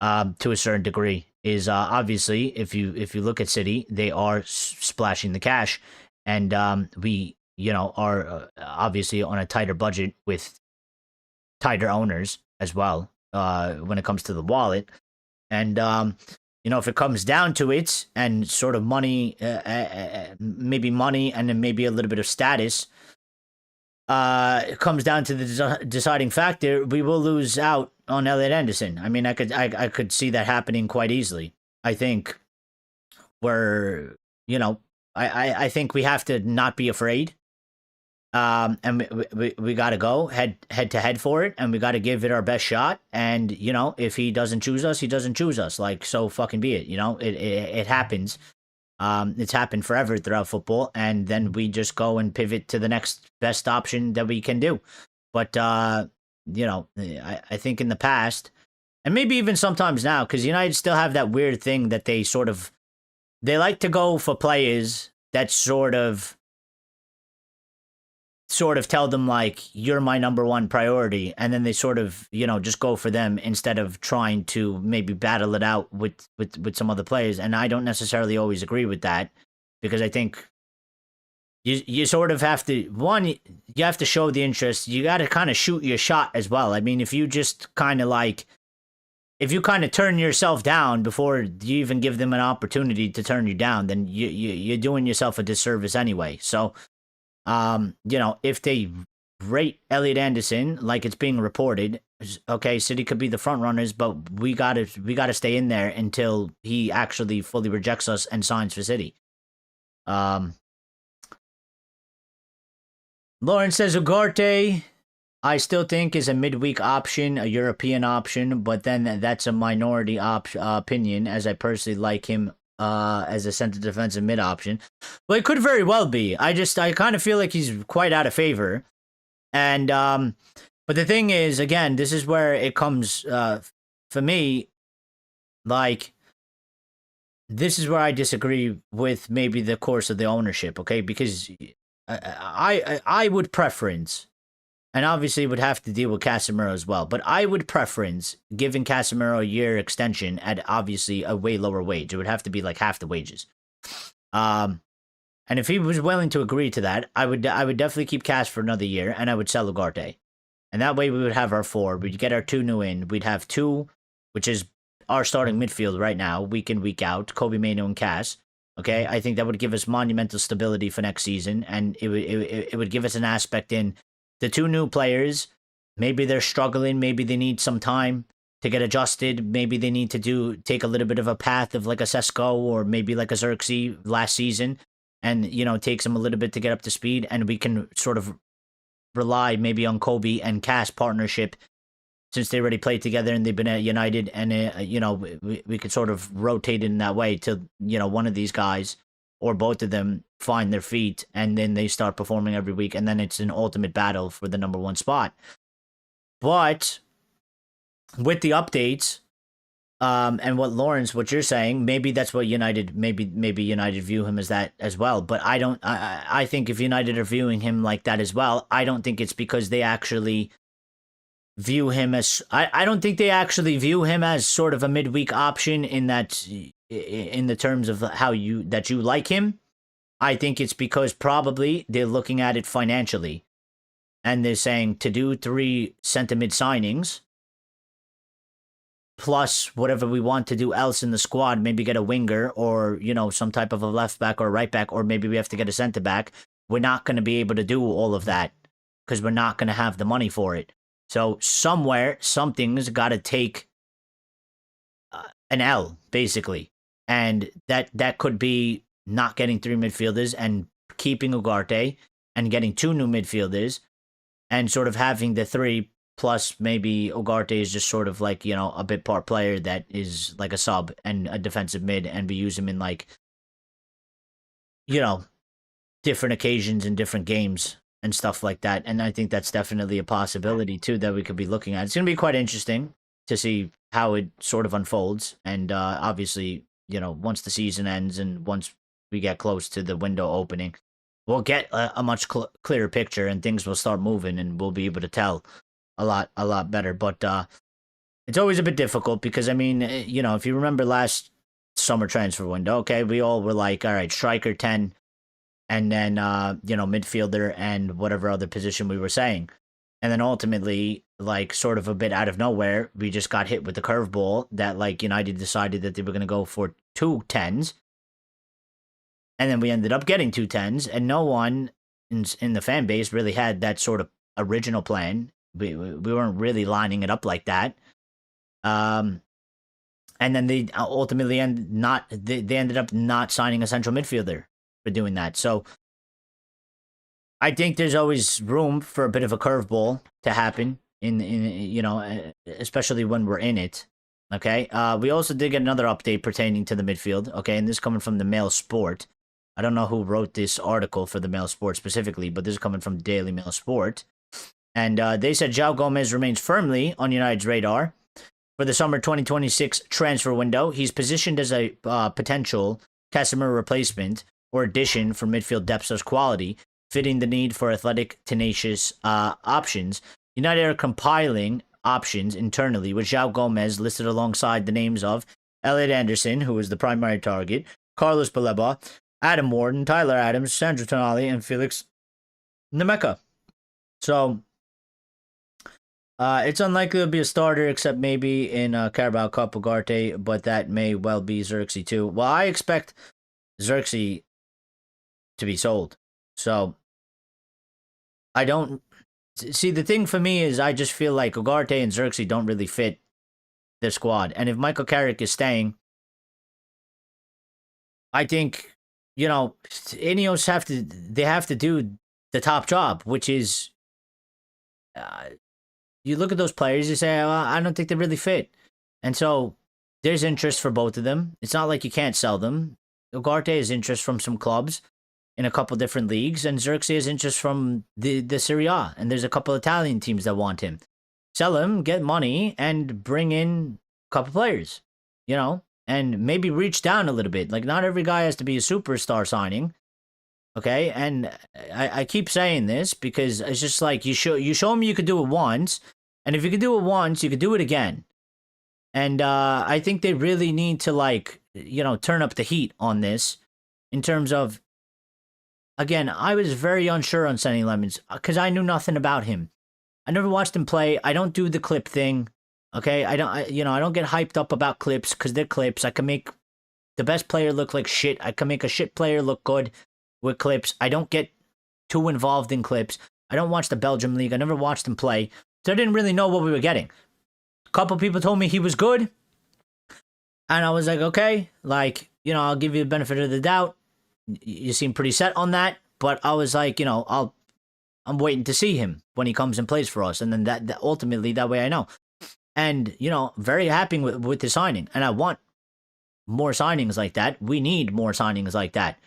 to a certain degree. Is obviously if you look at City, they are splashing the cash, and we are obviously on a tighter budget with tighter owners as well when it comes to the wallet. And, if it comes down to it and sort of money, maybe money and then maybe a little bit of status, it comes down to the deciding factor, we will lose out on Elliot Anderson. I mean, I could see that happening quite easily. I think I think we have to not be afraid. And we got to go head to head for it, and we got to give it our best shot. And if he doesn't choose us, he doesn't choose us. So fucking be it. It happens. It's happened forever throughout football, and then we just go and pivot to the next best option that we can do. But I think in the past, and maybe even sometimes now, because United still have that weird thing that they like to go for players that sort of tell them you're my number 1 priority, and then they sort of just go for them instead of trying to maybe battle it out with some other players. And I don't necessarily always agree with that, because I think you sort of have to, you have to show the interest. You got to kind of shoot your shot as well. I mean, if you just kind of if you kind of turn yourself down before you even give them an opportunity to turn you down, then you're doing yourself a disservice anyway. So if they rate Elliot Anderson like it's being reported, okay, City could be the front runners, but we gotta stay in there until he actually fully rejects us and signs for City. Lauren says Ugarte, I still think is a midweek option, a European option, but then that's a minority opinion, as I personally like him as a center defensive mid option. Well, it could very well be. I kind of feel like he's quite out of favor. And but the thing is, again, this is where it comes for me, this is where I disagree with maybe the course of the ownership, okay? Because I would preference, and obviously would have to deal with Casemiro as well, but I would preference giving Casemiro a year extension at obviously a way lower wage. It would have to be half the wages. And if he was willing to agree to that, I would definitely keep Cas for another year, and I would sell Ugarte. And that way we would have our 4. We'd get our 2 new in. We'd have 2, which is our starting midfield right now, week in, week out, Kobe Mainoo and Cass. Okay, I think that would give us monumental stability for next season, and it would give us an aspect in the 2 new players. Maybe they're struggling, maybe they need some time to get adjusted, maybe they need to take a little bit of a path of like a Sesko or maybe like a Xerxes last season, and takes them a little bit to get up to speed, and we can sort of rely maybe on Kobe and Cass partnership, since they already played together and they've been at United, and we could sort of rotate in that way till one of these guys or both of them find their feet, and then they start performing every week, and then it's an ultimate battle for the number 1 spot. But with the updates, and what you're saying, maybe that's what United, maybe United view him as that as well. But I think if United are viewing him like that as well, I don't think it's because they actually view him as, I don't think they actually view him as sort of a midweek option in the terms of how you like him. I think it's because probably they're looking at it financially, and they're saying to do 3 centre mid signings plus whatever we want to do else in the squad, maybe get a winger or some type of a left back or a right back, or maybe we have to get a centre back. We're not going to be able to do all of that because we're not going to have the money for it. So somewhere, something's got to take an L, basically. And that could be not getting 3 midfielders and keeping Ugarte and getting 2 new midfielders and sort of having the 3 plus maybe Ugarte is just sort of like, a bit part player that is like a sub and a defensive mid, and we use him in like, different occasions and different games and stuff like that. And I think that's definitely a possibility too that we could be looking at. It's going to be quite interesting to see how it sort of unfolds. And obviously, once the season ends and once we get close to the window opening, we'll get a much clearer picture, and things will start moving, and we'll be able to tell a lot better. But it's always a bit difficult because, I mean, if you remember last summer transfer window, okay, we all were like, all right, striker 10, and then, midfielder and whatever other position we were saying. And then ultimately, like, sort of a bit out of nowhere, we just got hit with the curveball that, like, United decided that they were going to go for 2 10s. And then we ended up getting 2 10s, and no one in the fan base really had that sort of original plan. We weren't really lining it up like that. And then they ultimately ended up not signing a central midfielder for doing that. So I think there's always room for a bit of a curveball to happen in especially when we're in it. Okay. We also did get another update pertaining to the midfield. Okay, and this coming from the Mail Sport. I don't know who wrote this article for the Mail Sport specifically, but this is coming from Daily Mail Sport. And they said João Gomez remains firmly on United's radar for the summer 2026 transfer window. He's positioned as a potential Casemiro replacement or addition for midfield depth as quality, fitting the need for athletic, tenacious options. United are compiling options internally, with João Gomez listed alongside the names of Elliot Anderson, who is the primary target, Carlos Baleba, Adam Warden, Tyler Adams, Sandro Tonali, and Felix Nemeka. So it's unlikely to be a starter, except maybe in Carabao Cup Ugarte, but that may well be Xerxes too. Well, I expect Xerxes to be sold. So I don't see, the thing for me is I just feel like Ugarte and Xerxes don't really fit the squad. And if Michael Carrick is staying, I think, Ineos have to do the top job, which is you look at those players, you say, well, I don't think they really fit. And so there's interest for both of them. It's not like you can't sell them. Ugarte has interest from some clubs in a couple different leagues, and Xerxes has interest from the Serie A, and there's a couple Italian teams that want him. Sell him, get money, and bring in a couple players, and maybe reach down a little bit. Like, not every guy has to be a superstar signing. Okay, and I keep saying this because it's just like you show me you could do it once, and if you could do it once, you could do it again. And I think they really need to turn up the heat on this in terms of, again, I was very unsure on Sonny Lemons because I knew nothing about him. I never watched him play. I don't do the clip thing. Okay, I don't get hyped up about clips because they're clips. I can make the best player look like shit. I can make a shit player look good with clips. I don't get too involved in clips. I don't watch the Belgium league. I never watched him play, so I didn't really know what we were getting. A couple people told me he was good, and I was like, okay, like, I'll give you the benefit of the doubt. You seem pretty set on that, but I was like, I'm waiting to see him when he comes and plays for us, and then that ultimately that way I know. And very happy with the signing, and I want more signings like that. We need more signings like that.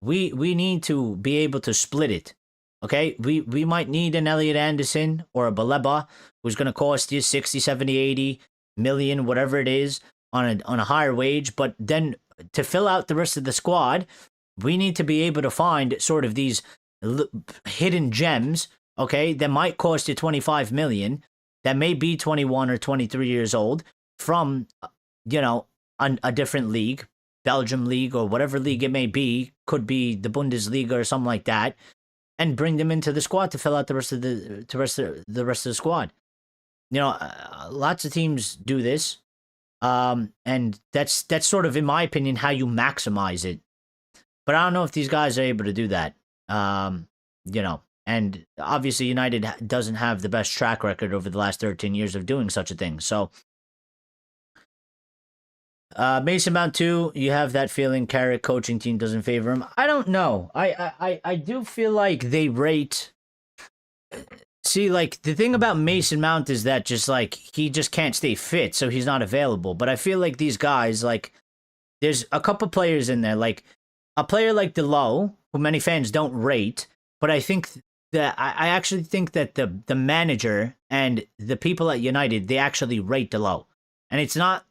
We need to be able to split it. Okay, we might need an Elliot Anderson or a Baleba who's going to cost you 60, 70, 80 million, whatever it is, on a higher wage. But then to fill out the rest of the squad, we need to be able to find sort of these hidden gems, okay, that might cost you 25 million, that may be 21 or 23 years old from, a different league, Belgium league or whatever league it may be, could be the Bundesliga or something like that, and bring them into the squad to fill out the rest of the squad. Lots of teams do this, and that's sort of, in my opinion, how you maximize it. But I don't know if these guys are able to do that. And obviously United doesn't have the best track record over the last 13 years of doing such a thing. So, Mason Mount too, you have that feeling Carrick coaching team doesn't favor him. I don't know. I do feel like they rate. See, like, the thing about Mason Mount is that just like he just can't stay fit, so he's not available. But I feel like these guys, like, there's a couple players in there, like a player like Delo, who many fans don't rate, but I think that I actually think that the manager and the people at United, they actually rate Delo, and it's not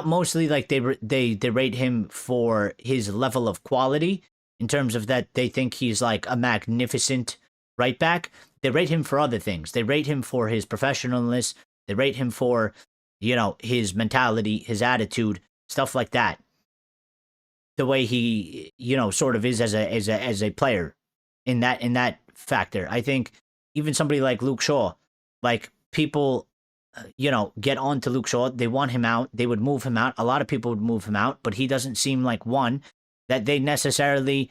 mostly like they rate him for his level of quality in terms of that they think he's like a magnificent right back. They rate him for other things. They rate him for his professionalness. They rate him for, his mentality, his attitude, stuff like that. The way he, sort of is as a player in that factor. I think even somebody like Luke Shaw, like, people, get on to Luke Shaw. They want him out. They would move him out. A lot of people would move him out, but he doesn't seem like one that they necessarily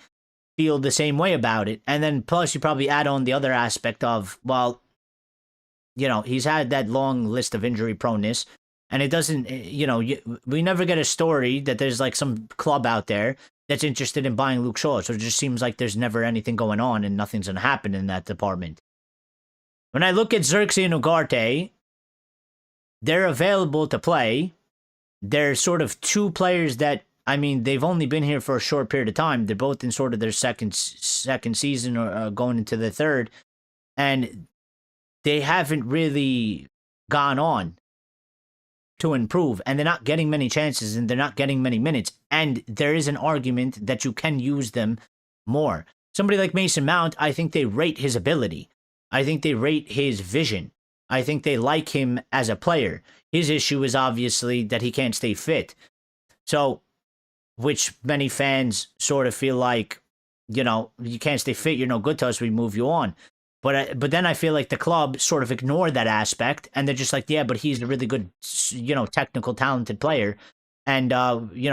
feel the same way about it. And then plus you probably add on the other aspect of, well, he's had that long list of injury proneness, and it doesn't, we never get a story that there's like some club out there that's interested in buying Luke Shaw. So it just seems like there's never anything going on and nothing's going to happen in that department. When I look at Xerxes and Ugarte, they're available to play. They're sort of two players that, I mean, they've only been here for a short period of time. They're both in sort of their second season or going into the third. And they haven't really gone on to improve. And they're not getting many chances and they're not getting many minutes. And there is an argument that you can use them more. Somebody like Mason Mount, I think they rate his ability. I think they rate his vision. I think they like him as a player. His issue is obviously that he can't stay fit. So, which many fans sort of feel like, you can't stay fit, you're no good to us, we move you on. But then I feel like the club sort of ignored that aspect, and they're just like, yeah, but he's a really good, technical, talented player, and,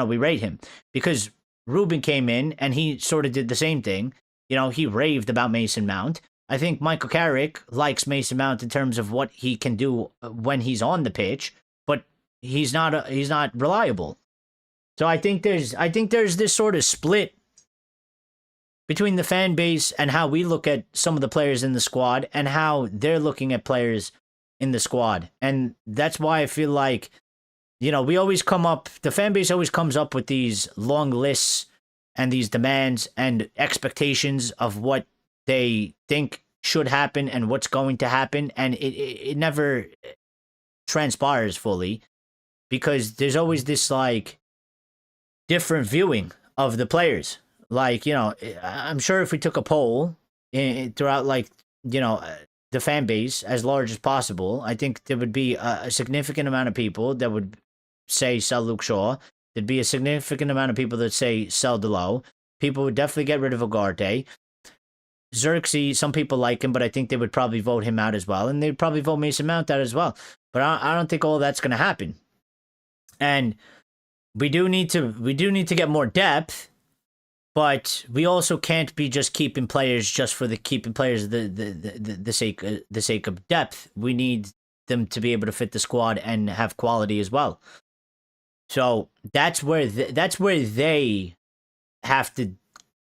we rate him. Because Ruben came in, and he sort of did the same thing. He raved about Mason Mount. I think Michael Carrick likes Mason Mount in terms of what he can do when he's on the pitch, but he's not reliable. So I think there's this sort of split between the fan base and how we look at some of the players in the squad and how they're looking at players in the squad. And that's why I feel like, we always the fan base always comes up with these long lists and these demands and expectations of what they think should happen and what's going to happen. And it never transpires fully because there's always this like different viewing of the players. Like, I'm sure if we took a poll throughout, like, the fan base as large as possible, I think there would be a significant amount of people that would say sell Luke Shaw. There'd be a significant amount of people that say sell Delo. People would definitely get rid of Ugarte. Xerxes, some people like him, but I think they would probably vote him out as well, and they'd probably vote Mason Mount out as well. But I don't think all that's going to happen. And we do need to get more depth, but we also can't be just keeping players just for the keeping players the sake of depth. We need them to be able to fit the squad and have quality as well. So that's where they have to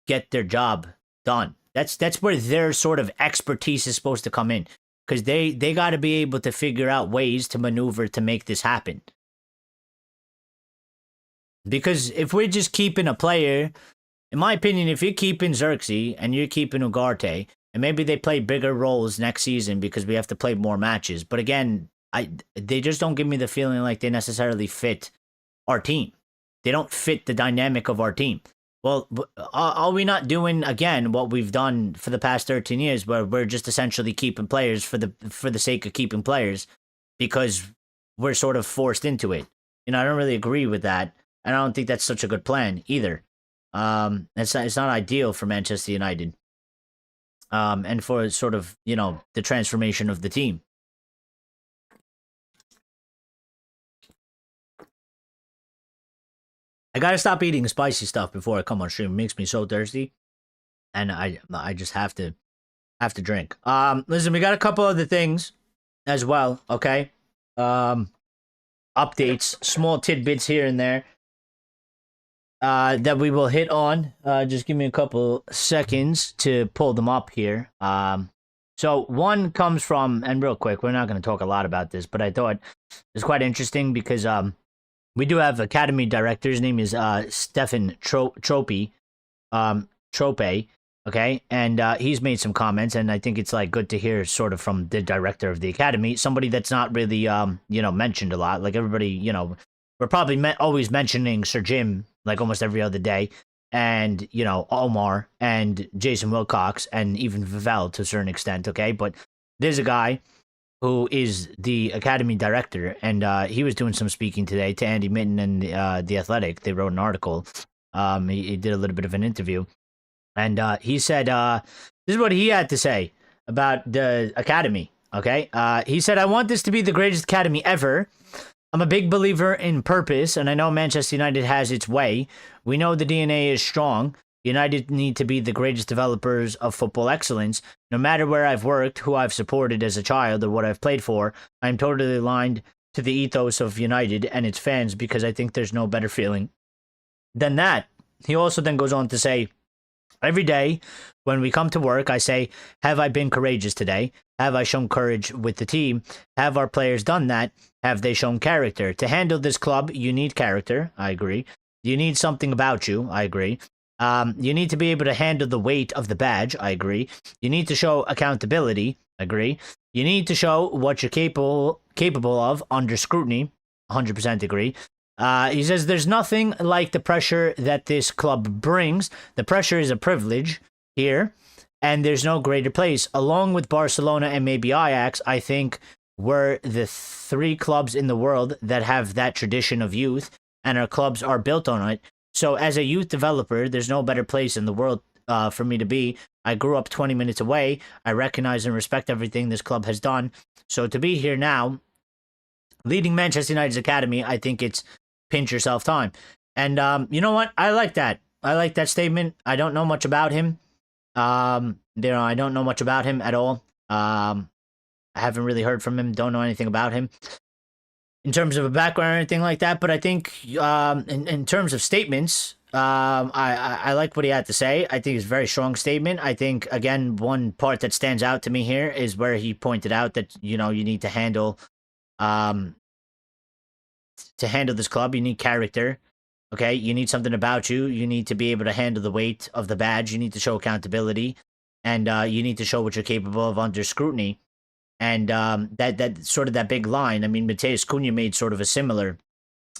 get their job done. That's where their sort of expertise is supposed to come in, because they got to be able to figure out ways to maneuver to make this happen. Because if we're just keeping a player, in my opinion, if you're keeping Xerxes and you're keeping Ugarte, and maybe they play bigger roles next season because we have to play more matches, but again, they just don't give me the feeling like they necessarily fit our team. They don't fit the dynamic of our team. Well, are we not doing, again, what we've done for the past 13 years, where we're just essentially keeping players for the sake of keeping players because we're sort of forced into it? You know, I don't really agree with that, and I don't think that's such a good plan either. It's not ideal for Manchester United, and for sort of, you know, the transformation of the team. I gotta stop eating spicy stuff before I come on stream. It makes me so thirsty, and I just have to drink. Listen, we got a couple other things as well. Okay, updates, small tidbits here and there, that we will hit on. Just give me a couple seconds to pull them up here. So one comes from, and real quick, we're not going to talk a lot about this, but I thought it's quite interesting because we do have academy director. His name is Stefan Trope, okay, and he's made some comments, and I think it's like good to hear sort of from the director of the academy, somebody that's not really you know, mentioned a lot. Like everybody, you know, we're probably always mentioning Sir Jim like almost every other day, and, you know, Omar and Jason Wilcox and even Vivell to a certain extent, okay? But there's a guy who is the academy director, and he was doing some speaking today to Andy Mitten and The Athletic. They wrote an article. He did a little bit of an interview, and he said, this is what he had to say about the academy, okay? He said, "I want this to be the greatest academy ever. I'm a big believer in purpose, and I know Manchester United has its way. We know the DNA is strong. United need to be the greatest developers of football excellence. No matter where I've worked, who I've supported as a child, or what I've played for, I'm totally aligned to the ethos of United and its fans, because I think there's no better feeling than that." He also then goes on to say, "Every day when we come to work, I say, have I been courageous today? Have I shown courage with the team? Have our players done that? Have they shown character? To handle this club, you need character." I agree. "You need something about you." I agree. "You need to be able to handle the weight of the badge." I agree. "You need to show accountability." I agree. "You need to show what you're capable of under scrutiny." 100% agree. He says, "There's nothing like the pressure that this club brings. The pressure is a privilege here, and there's no greater place. Along with Barcelona and maybe Ajax, I think we're the three clubs in the world that have that tradition of youth, and our clubs are built on it. So as a youth developer, there's no better place in the world for me to be. I grew up 20 minutes away. I recognize and respect everything this club has done. So to be here now, leading Manchester United's academy, I think it's pinch yourself time." And you know what? I like that. I like that statement. I don't know much about him. You know, I don't know much about him at all. I haven't really heard from him. Don't know anything about him in terms of a background or anything like that. But I think in terms of statements, I like what he had to say. I think it's a very strong statement. I think, again, one part that stands out to me here is where he pointed out that, you know, you need to handle this club, you need character. Okay, you need something about you. You need to be able to handle the weight of the badge. You need to show accountability, and you need to show what you're capable of under scrutiny. And that sort of that big line. I mean, Mateus Cunha made sort of a similar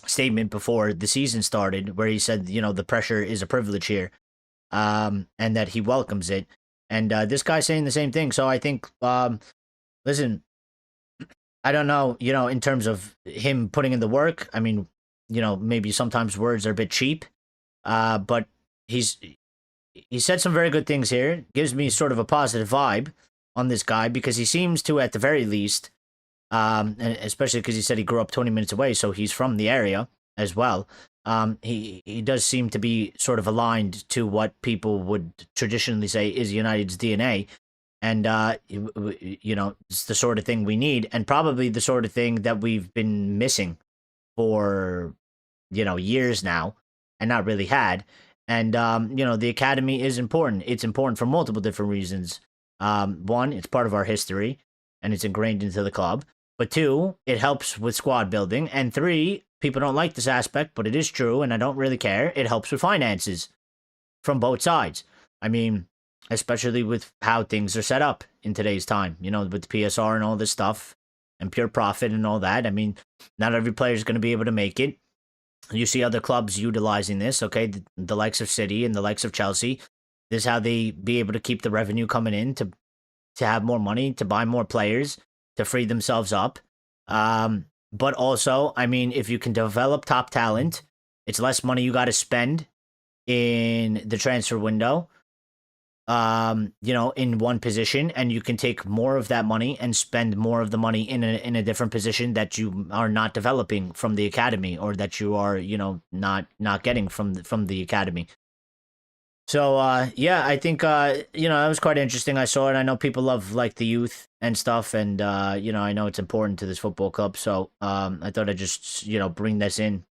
statement before the season started, where he said, you know, the pressure is a privilege here, and that he welcomes it. And this guy's saying the same thing. So I think, listen, I don't know, you know, in terms of him putting in the work. I mean, you know, maybe sometimes words are a bit cheap, but he's he said some very good things here. Gives me sort of a positive vibe on this guy because he seems to, at the very least, and especially because he said he grew up 20 minutes away, so he's from the area as well. He does seem to be sort of aligned to what people would traditionally say is United's DNA. And, it's the sort of thing we need, and probably the sort of thing that we've been missing for, years now and not really had. And, the academy is important. It's important for multiple different reasons. One, it's part of our history and it's ingrained into the club. But two, it helps with squad building. And three, people don't like this aspect, but it is true, and I don't really care. It helps with finances from both sides. I mean, especially with how things are set up in today's time, with PSR and all this stuff and pure profit and all that. I mean, not every player is going to be able to make it. You see other clubs utilizing this, okay? The likes of City and the likes of Chelsea. This is how they be able to keep the revenue coming in to have more money, to buy more players, to free themselves up. But also, I mean, if you can develop top talent, it's less money you got to spend in the transfer window. In one position, and you can take more of that money and spend more of the money in a different position that you are not developing from the academy, or that you are, not getting from the academy. So, I think, that was quite interesting. I saw it. I know people love, like, the youth and stuff, and, I know it's important to this football club, so, I thought I'd just, bring this in.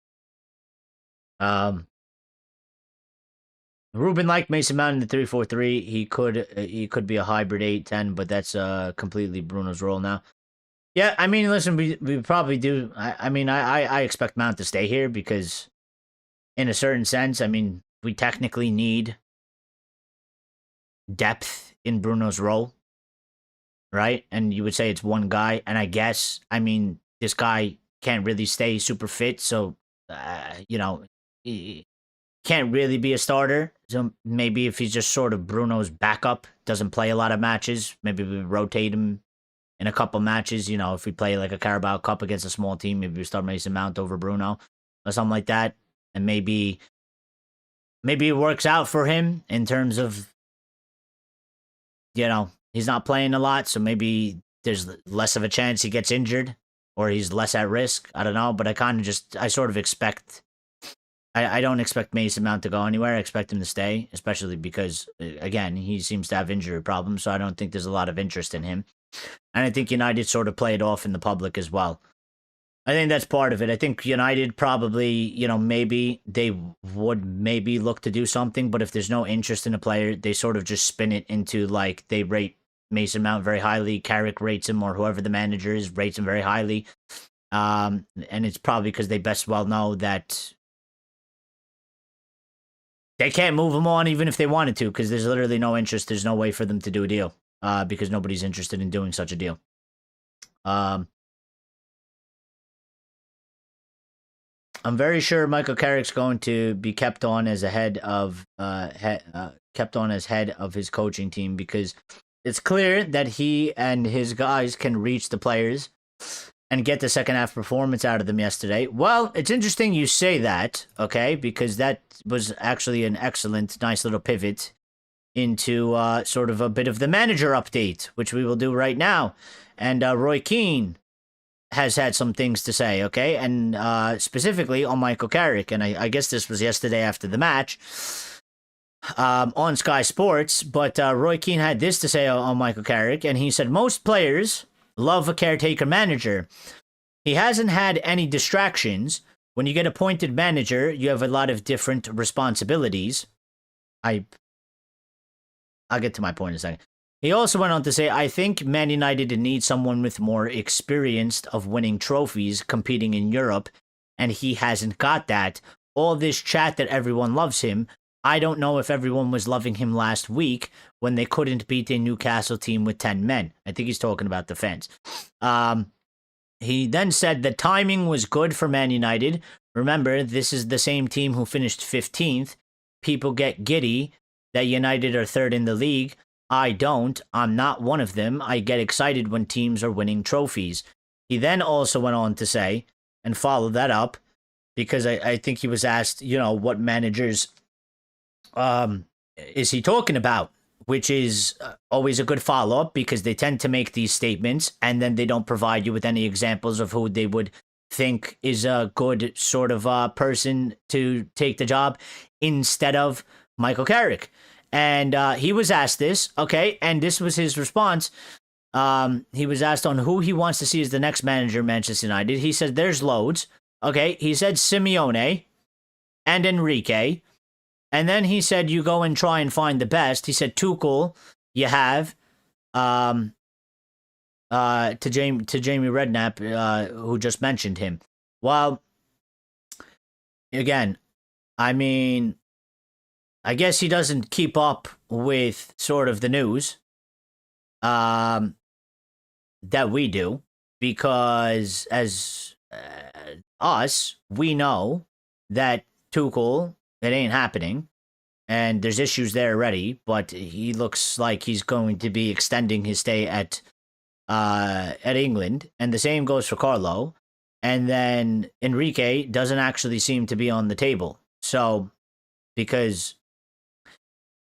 Ruben liked Mason Mount in the 3-4-3. He could be a hybrid 8-10, but that's completely Bruno's role now. Yeah, I mean, listen, we probably do. I expect Mount to stay here because, in a certain sense, I mean, we technically need depth in Bruno's role, right? And you would say it's one guy, and I guess, I mean, this guy can't really stay super fit, so, he can't really be a starter. So maybe if he's just sort of Bruno's backup, doesn't play a lot of matches, maybe we rotate him in a couple matches. If we play like a Carabao Cup against a small team, maybe we start Mason Mount over Bruno or something like that. And maybe it works out for him in terms of, he's not playing a lot, so maybe there's less of a chance he gets injured or he's less at risk. I don't know, but I sort of expect... I don't expect Mason Mount to go anywhere. I expect him to stay, especially because, again, he seems to have injury problems, so I don't think there's a lot of interest in him. And I think United sort of play it off in the public as well. I think that's part of it. I think United probably, maybe they would maybe look to do something, but if there's no interest in a player, they sort of just spin it into, like, they rate Mason Mount very highly, Carrick rates him, or whoever the manager is rates him very highly. And it's probably because they best well know that they can't move him on even if they wanted to, because there's literally no interest. There's no way for them to do a deal, because nobody's interested in doing such a deal. I'm very sure Michael Carrick's going to be kept on as a head of his coaching team, because it's clear that he and his guys can reach the players and get the second half performance out of them yesterday. Well, it's interesting you say that, okay, because that was actually an excellent, nice little pivot into sort of a bit of the manager update, which we will do right now. And Roy Keane has had some things to say, okay, and specifically on Michael Carrick. And I guess this was yesterday after the match on Sky Sports, but Roy Keane had this to say on Michael Carrick, and he said, most players love a caretaker manager. He hasn't had any distractions. When you get appointed manager, you have a lot of different responsibilities. I'll get to my point in a second. He also went on to say, I think Man United needs someone with more experience of winning trophies, competing in Europe, and he hasn't got that. All this chat that everyone loves him, I don't know if everyone was loving him last week when they couldn't beat a Newcastle team with 10 men. I think he's talking about the fans. He then said the timing was good for Man United. Remember, this is the same team who finished 15th. People get giddy that United are third in the league. I don't. I'm not one of them. I get excited when teams are winning trophies. He then also went on to say, and followed that up, because I think he was asked, what managers is he talking about? Which is always a good follow-up because they tend to make these statements and then they don't provide you with any examples of who they would think is a good sort of person to take the job instead of Michael Carrick. And he was asked this, okay, and this was his response. He was asked on who he wants to see as the next manager of Manchester United. He said there's loads. Okay, he said Simeone and Enrique. And then he said you go and try and find the best. He said Tuchel, you have to Jamie Redknapp, who just mentioned him. Well, again, I mean, I guess he doesn't keep up with sort of the news that we do, because as us, we know that Tuchel, it ain't happening, and there's issues there already, but he looks like he's going to be extending his stay at England, and the same goes for Carlo. And then Enrique doesn't actually seem to be on the table. So, because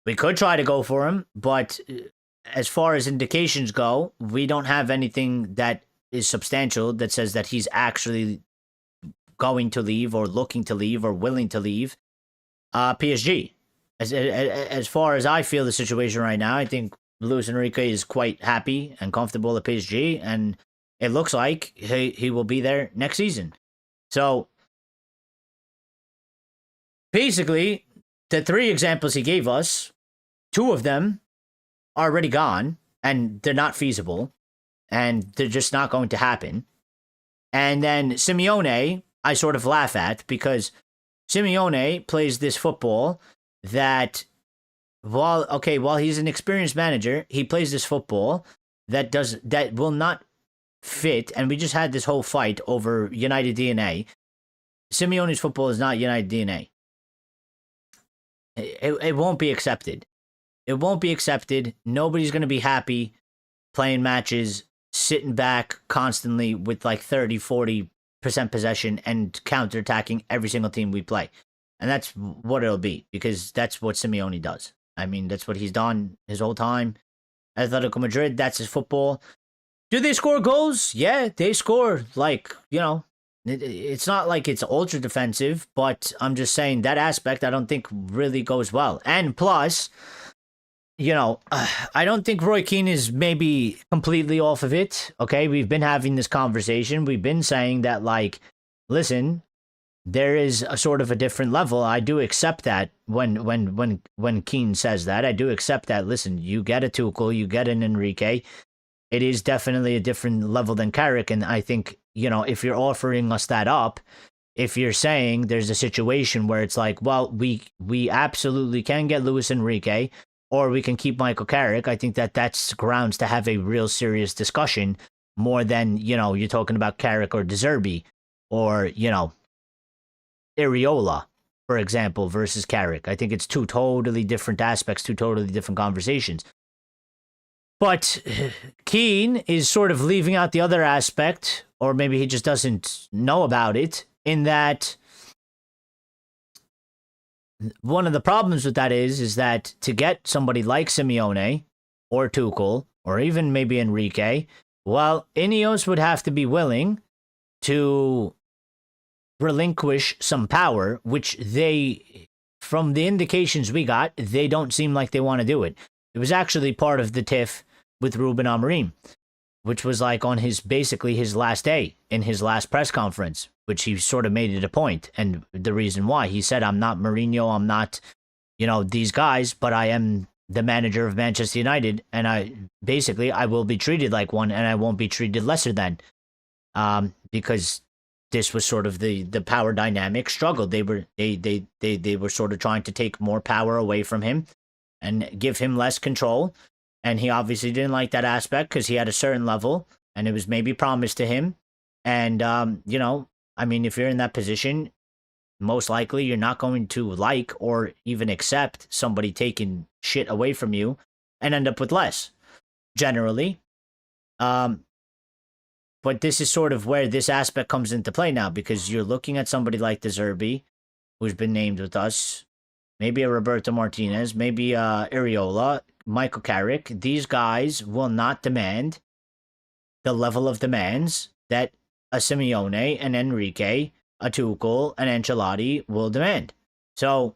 we could try to go for him, but as far as indications go, we don't have anything that is substantial that says that he's actually going to leave or looking to leave or willing to leave PSG. As far as I feel the situation right now, I think Luis Enrique is quite happy and comfortable at PSG, and it looks like he will be there next season. So, basically, the three examples he gave us, two of them are already gone, and they're not feasible, and they're just not going to happen. And then Simeone, I sort of laugh at, because Simeone plays this football that, while he's an experienced manager, he plays this football that will not fit, and we just had this whole fight over United DNA. Simeone's football is not United DNA. It won't be accepted. It won't be accepted. Nobody's going to be happy playing matches, sitting back constantly with like 30-40% possession and counterattacking every single team we play. And that's what it'll be, because that's what Simeone does. I mean, that's what he's done his whole time. Atletico Madrid, that's his football. Do they score goals? Yeah, they score. Like, it's not like it's ultra defensive, but I'm just saying that aspect I don't think really goes well. And plus, I don't think Roy Keane is maybe completely off of it. Okay, we've been having this conversation. We've been saying that, like, listen, there is a sort of a different level. I do accept that when Keane says that. I do accept that. Listen, you get a Tuchel, you get an Enrique. It is definitely a different level than Carrick, and I think, if you're offering us that up, if you're saying there's a situation where it's like, well, we absolutely can get Luis Enrique, or we can keep Michael Carrick, I think that's grounds to have a real serious discussion, more than, you're talking about Carrick or De Zerbi, or, Areola, for example, versus Carrick. I think it's two totally different aspects, two totally different conversations. But Keane is sort of leaving out the other aspect, or maybe he just doesn't know about it, in that one of the problems with that is that to get somebody like Simeone or Tuchel, or even maybe Enrique, well, Ineos would have to be willing to relinquish some power, which they, from the indications we got, they don't seem like they want to do it. It was actually part of the tiff with Ruben Amorim, which was like on basically his last day in his last press conference, which he sort of made it a point. And the reason why, he said, I'm not Mourinho, I'm not, these guys, but I am the manager of Manchester United, and I will be treated like one, and I won't be treated lesser than, because this was sort of the power dynamic struggle. They were sort of trying to take more power away from him and give him less control. And he obviously didn't like that aspect, because he had a certain level and it was maybe promised to him. And, if you're in that position, most likely you're not going to like or even accept somebody taking shit away from you and end up with less, generally. But this is sort of where this aspect comes into play now, because you're looking at somebody like De Zerbi, who's been named with us, maybe a Roberto Martinez, maybe Iriola, Michael Carrick. These guys will not demand the level of demands that a Simeone, an Enrique, a Tuchel, an Ancelotti will demand. So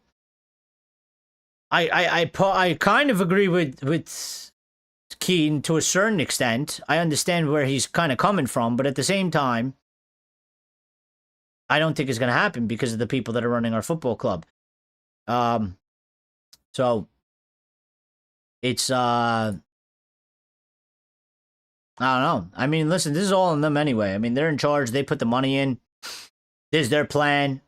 I kind of agree with Keane to a certain extent. I understand where he's kind of coming from, but at the same time, I don't think it's going to happen because of the people that are running our football club. So it's I don't know. I mean, listen, this is all on them anyway. I mean, they're in charge. They put the money in. This is their plan.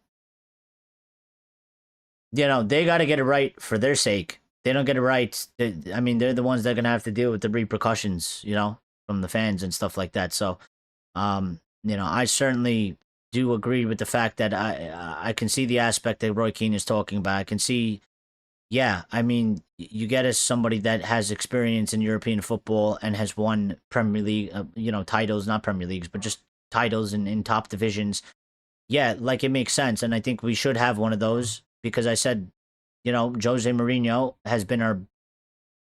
You know, they got to get it right for their sake. They don't get it right. I mean, they're the ones that are going to have to deal with the repercussions, you know, from the fans and stuff like that. So, you know, I certainly do agree with the fact that I can see the aspect that Roy Keane is talking about. I can see, yeah, I mean, you get as somebody that has experience in European football and has won Premier League, you know, titles, not Premier Leagues, but just titles in top divisions. Yeah, like it makes sense. And I think we should have one of those because I said, you know, Jose Mourinho has been our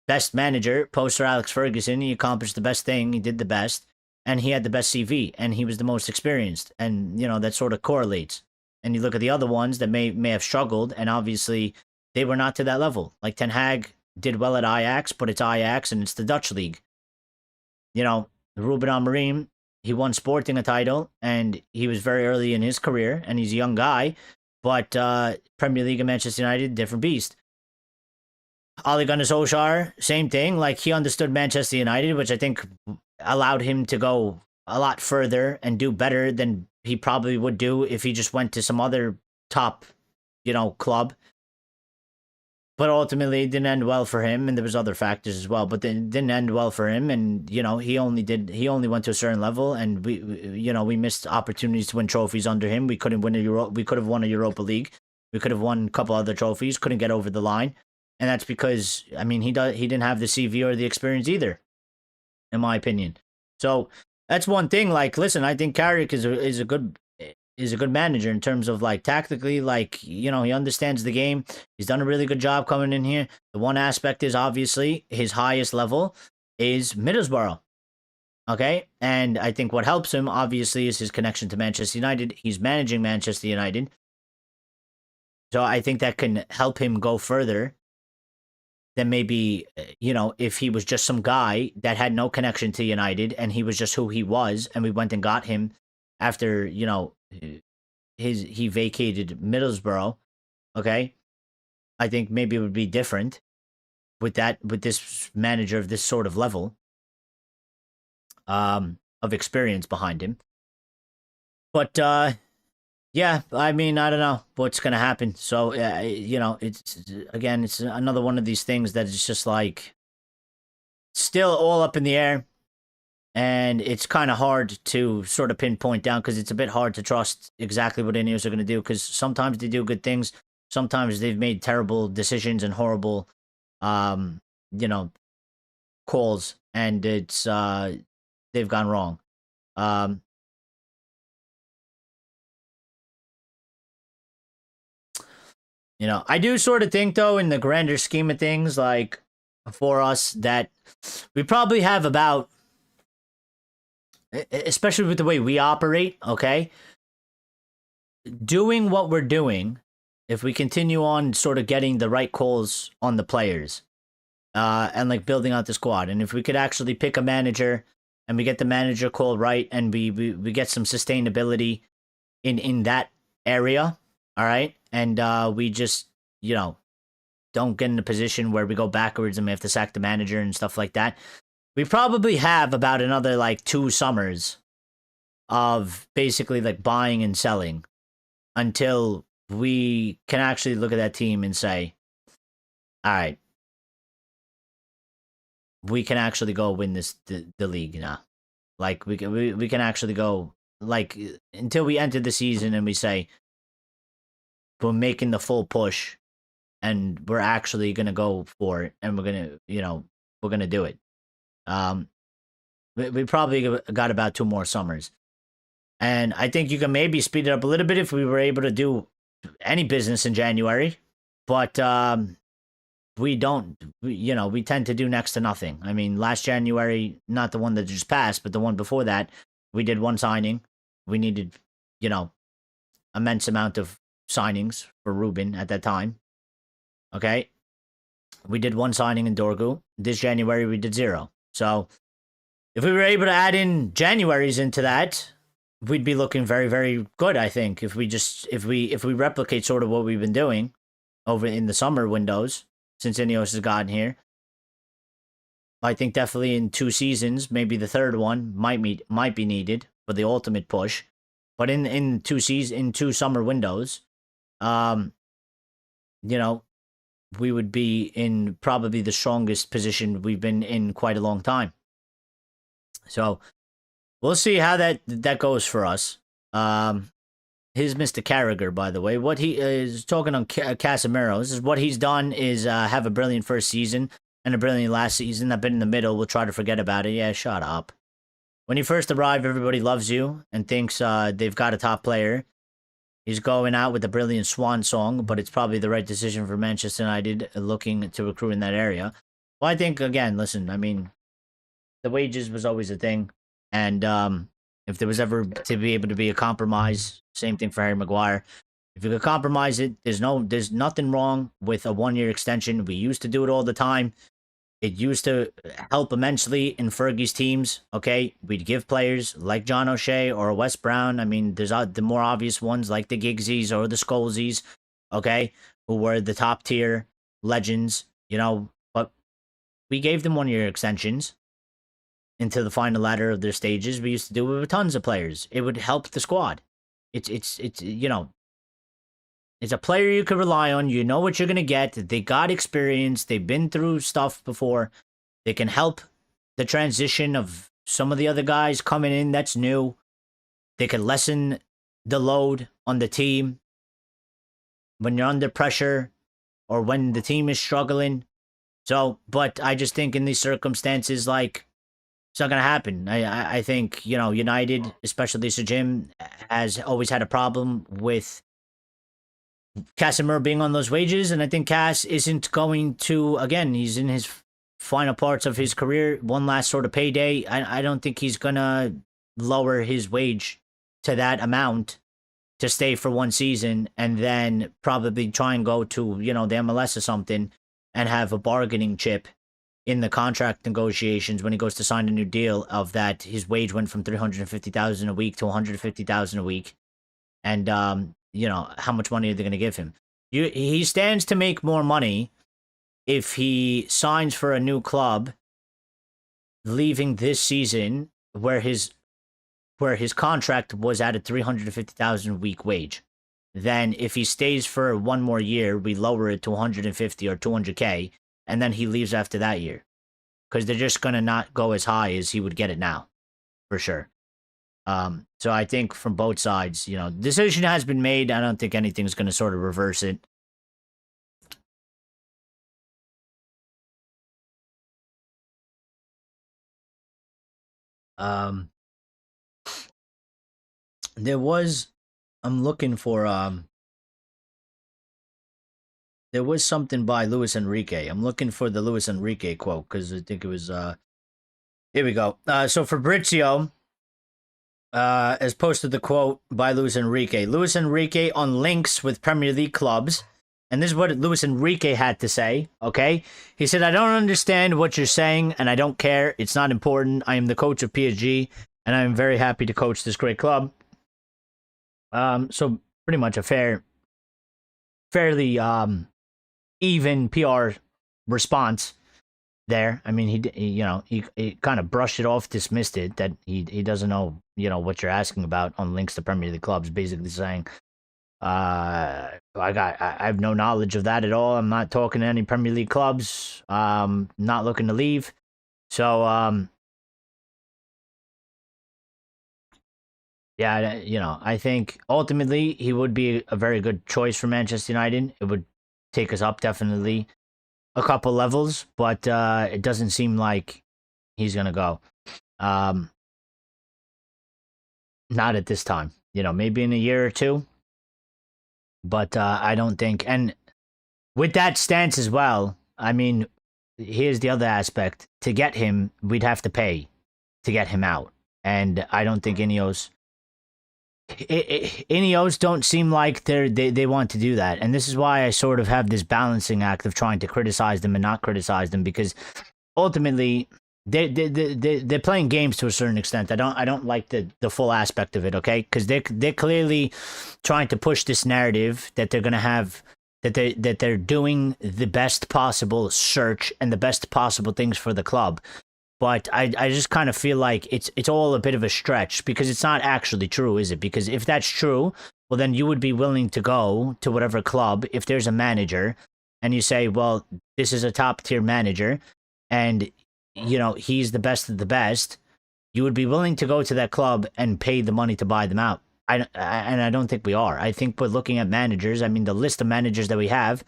best manager post Sir Alex Ferguson. He accomplished the best thing. He did the best. And he had the best CV. And he was the most experienced. And, you know, that sort of correlates. And you look at the other ones that may have struggled. And obviously, they were not to that level. Like Ten Hag did well at Ajax, but it's Ajax and it's the Dutch league. You know, Ruben Amorim, he won Sporting a title. And he was very early in his career. And he's a young guy. But Premier League and Manchester United, different beast. Ole Gunnar Solskjaer, same thing. Like, he understood Manchester United, which I think allowed him to go a lot further and do better than he probably would do if he just went to some other top, you know, club. But ultimately, it didn't end well for him, and there was other factors as well. But it didn't end well for him, and you know, he only went to a certain level, and we missed opportunities to win trophies under him. We couldn't win we could have won a Europa League. We could have won a couple other trophies. Couldn't get over the line, and that's because I mean he didn't have the CV or the experience either, in my opinion. So that's one thing. Like, listen, I think Carrick is a good manager in terms of like tactically, like, you know, he understands the game. He's done a really good job coming in here. The one aspect is obviously his highest level is Middlesbrough. Okay. And I think what helps him obviously is his connection to Manchester United. He's managing Manchester United. So I think that can help him go further than maybe, you know, if he was just some guy that had no connection to United and he was just who he was and we went and got him after, you know, he vacated Middlesbrough. Okay, I think maybe it would be different with this manager of this sort of level of experience behind him. But yeah, I mean, I don't know what's gonna happen. So you know, it's another one of these things that is just like still all up in the air. And it's kind of hard to sort of pinpoint down because it's a bit hard to trust exactly what Ineos are going to do because sometimes they do good things. Sometimes they've made terrible decisions and horrible, you know, calls. And it's, they've gone wrong. You know, I do sort of think, though, in the grander scheme of things, like for us, that we probably have about, especially with the way we operate, okay? Doing what we're doing, if we continue on sort of getting the right calls on the players, and like building out the squad, and if we could actually pick a manager and we get the manager call right and we get some sustainability in that area, all right? And we just, you know, don't get in a position where we go backwards and we have to sack the manager and stuff like that. We probably have about another like 2 summers of basically like buying and selling until we can actually look at that team and say, all right, we can actually go win the league now. Like we can actually go, like, until we enter the season and we say we're making the full push and we're actually going to go for it and we're going to, you know, we're going to do it. We probably got about 2 more summers. And I think you can maybe speed it up a little bit if we were able to do any business in January. but we don't, we tend to do next to nothing. I mean, last January, not the one that just passed, but the one before that, we did one signing. We needed, immense amount of signings for Ruben at that time. Okay. We did one signing in Dorgu. This January, we did 0. So if we were able to add in Januaries into that, we'd be looking very, very good, I think. If we replicate sort of what we've been doing over in the summer windows since Ineos has gotten here, I think definitely in 2 seasons, maybe the third one might be needed for the ultimate push. But in 2 summer windows, we would be in probably the strongest position we've been in quite a long time. So we'll see how that goes for us. Here's Mr. Carrick, by the way. What he is talking on Casemiro. This is what he's done is have a brilliant first season and a brilliant last season. I've been in the middle. We'll try to forget about it. Yeah, shut up. When you first arrive, everybody loves you and thinks they've got a top player. He's going out with a brilliant swan song, but it's probably the right decision for Manchester United looking to recruit in that area. Well, I think, again, listen, I mean, the wages was always a thing. And if there was ever to be able to be a compromise, same thing for Harry Maguire. If you could compromise it, there's nothing wrong with a 1-year extension. We used to do it all the time. It used to help immensely in Fergie's teams, okay? We'd give players like John O'Shea or Wes Brown. I mean, there's the more obvious ones like the Giggsies or the Scholesies, okay? Who were the top tier legends, but we gave them 1-year extensions into the final ladder of their stages. We used to do it with tons of players. It would help the squad. It's a player you can rely on. You know what you're going to get. They got experience. They've been through stuff before. They can help the transition of some of the other guys coming in that's new. They can lessen the load on the team when you're under pressure or when the team is struggling. So, but I just think in these circumstances, like, it's not going to happen. I think, United, especially Sir Jim, has always had a problem with Casemiro being on those wages, and I think Cass isn't going to, again, he's in his final parts of his career, one last sort of payday. I don't think he's going to lower his wage to that amount to stay for 1 season and then probably try and go to, the MLS or something and have a bargaining chip in the contract negotiations when he goes to sign a new deal of that his wage went from $350,000 a week to $150,000 a week. And, how much money are they going to give him? He stands to make more money if he signs for a new club, leaving this season where his contract was at a $350,000 a week wage. Then if he stays for 1 more year, we lower it to 150 or 200K, and then he leaves after that year. Because they're just going to not go as high as he would get it now, for sure. So I think from both sides, decision has been made. I don't think anything's going to sort of reverse it. I'm looking for, there was something by Luis Enrique. I'm looking for the Luis Enrique quote because I think it was, here we go. So Fabrizio has posted the quote by Luis Enrique. Luis Enrique on links with Premier League clubs. And this is what Luis Enrique had to say, okay? He said, I don't understand what you're saying, and I don't care. It's not important. I am the coach of PSG, and I am very happy to coach this great club. So pretty much a fairly even PR response there. I mean, he kind of brushed it off, dismissed it, that he doesn't know, what you're asking about on links to Premier League clubs, basically saying, I have no knowledge of that at all. I'm not talking to any Premier League clubs. Not looking to leave. So, yeah, I think ultimately he would be a very good choice for Manchester United. It would take us up definitely a couple levels, but it doesn't seem like he's going to go. Not at this time. Maybe in a year or two. But I don't think, and with that stance as well, I mean, here's the other aspect. To get him, we'd have to pay to get him out. And I don't think Ineos don't seem like they want to do that. And this is why I sort of have this balancing act of trying to criticize them and not criticize them, because ultimately they're playing games to a certain extent. I don't like the full aspect of it, okay? Because they're clearly trying to push this narrative that they're gonna have that they're doing the best possible search and the best possible things for the club. But I just kind of feel like it's all a bit of a stretch, because it's not actually true, is it? Because if that's true, well, then you would be willing to go to whatever club if there's a manager and you say, well, this is a top tier manager and, you know, he's the best of the best. You would be willing to go to that club and pay the money to buy them out. And I don't think we are. I think we're looking at managers. I mean, the list of managers that we have,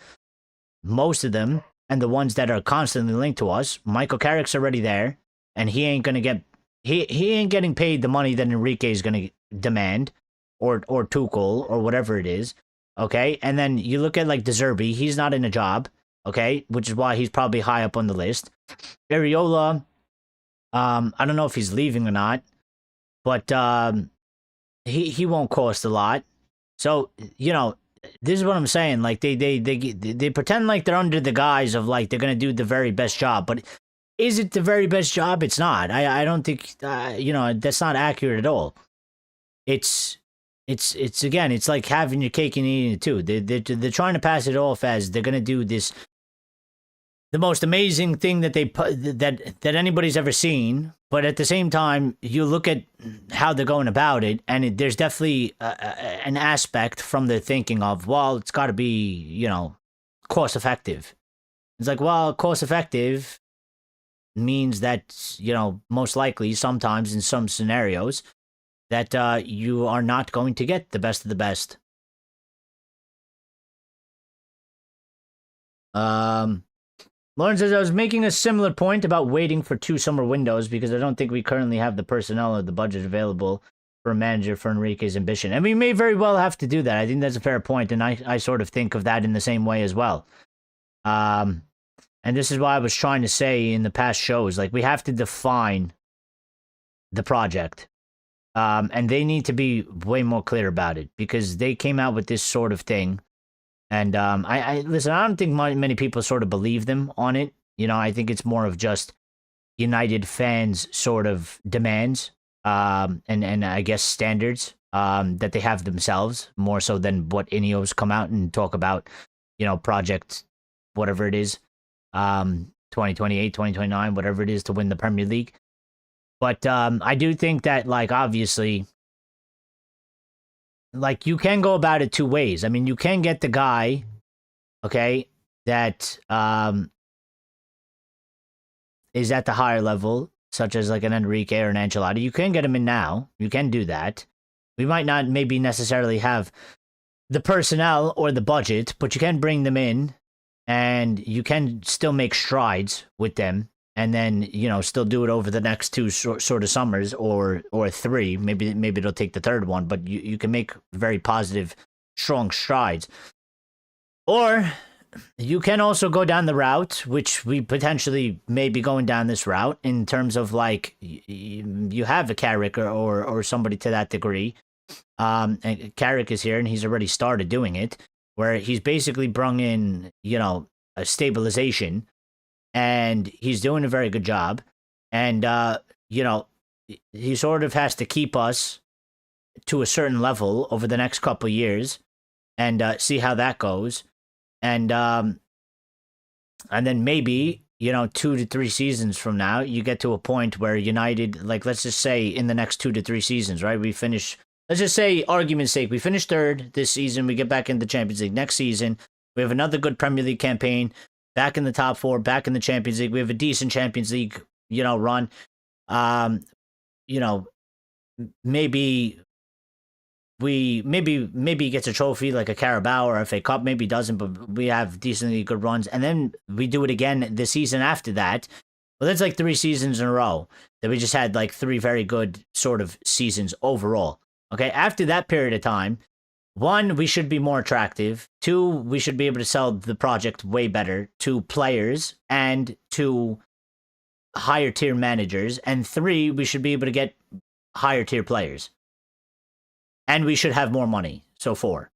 most of them, and the ones that are constantly linked to us, Michael Carrick's already there, and he ain't gonna get he ain't getting paid the money that Enrique is gonna demand, or Tuchel or whatever it is. Okay, and then you look at like De Zerbi, he's not in a job. Okay, which is why he's probably high up on the list. Ariola, I don't know if he's leaving or not, but he won't cost a lot. So, you know, this is what I'm saying. Like they pretend like they're under the guise of like they're gonna do the very best job, but is it the very best job? It's not. I don't think you know, that's not accurate at all. It's again, it's like having your cake and eating it too. They're trying to pass it off as they're gonna do this, the most amazing thing that that anybody's ever seen. But at the same time, you look at how they're going about it, and there's definitely an aspect from their thinking of, well, it's got to be, you know, cost effective. It's like, well, cost effective means that, you know, most likely, sometimes in some scenarios, that you are not going to get the best of the best. Lauren says, I was making a similar point about waiting for 2 summer windows because I don't think we currently have the personnel or the budget available for a manager for Enrique's ambition. And we may very well have to do that. I think that's a fair point, and I sort of think of that in the same way as well. And this is why I was trying to say in the past shows, like, we have to define the project. And they need to be way more clear about it, because they came out with this sort of thing. And I listen, I don't think many people sort of believe them on it. You know, I think it's more of just United fans' sort of demands and I guess standards that they have themselves, more so than what Ineos come out and talk about, you know, project, whatever it is, 2028, 2029, whatever it is, to win the Premier League. But I do think that, like, obviously, like, you can go about it 2 ways. I mean, you can get the guy, okay, that is at the higher level, such as like an Enrique or an Ancelotti. You can get him in now. You can do that. We might not maybe necessarily have the personnel or the budget, but you can bring them in, and you can still make strides with them. And then, you know, still do it over the next 2 sort of summers, or 3. Maybe it'll take the 3rd one, but you can make very positive, strong strides. Or you can also go down the route, which we potentially may be going down this route, in terms of, like, you have a Carrick or somebody to that degree. And Carrick is here, and he's already started doing it, where he's basically brung in, you know, a stabilization. And he's doing a very good job. And, you know, he sort of has to keep us to a certain level over the next couple of years and see how that goes. And then maybe, you know, 2 to 3 seasons from now, you get to a point where United, like, let's just say in the next 2 to 3 seasons, right? We finish, let's just say, argument's sake, we finish 3rd this season. We get back in the Champions League next season. We have another good Premier League campaign. Back in the top 4, back in the Champions League. We have a decent Champions League, you know, run. You know, maybe he gets a trophy like a Carabao or a FA Cup. Maybe he doesn't, but we have decently good runs. And then we do it again the season after that. Well, that's like 3 seasons in a row that we just had like 3 very good sort of seasons overall. Okay, after that period of time, one, we should be more attractive. Two, we should be able to sell the project way better to players and to higher tier managers. And three, we should be able to get higher tier players. And we should have more money. So four,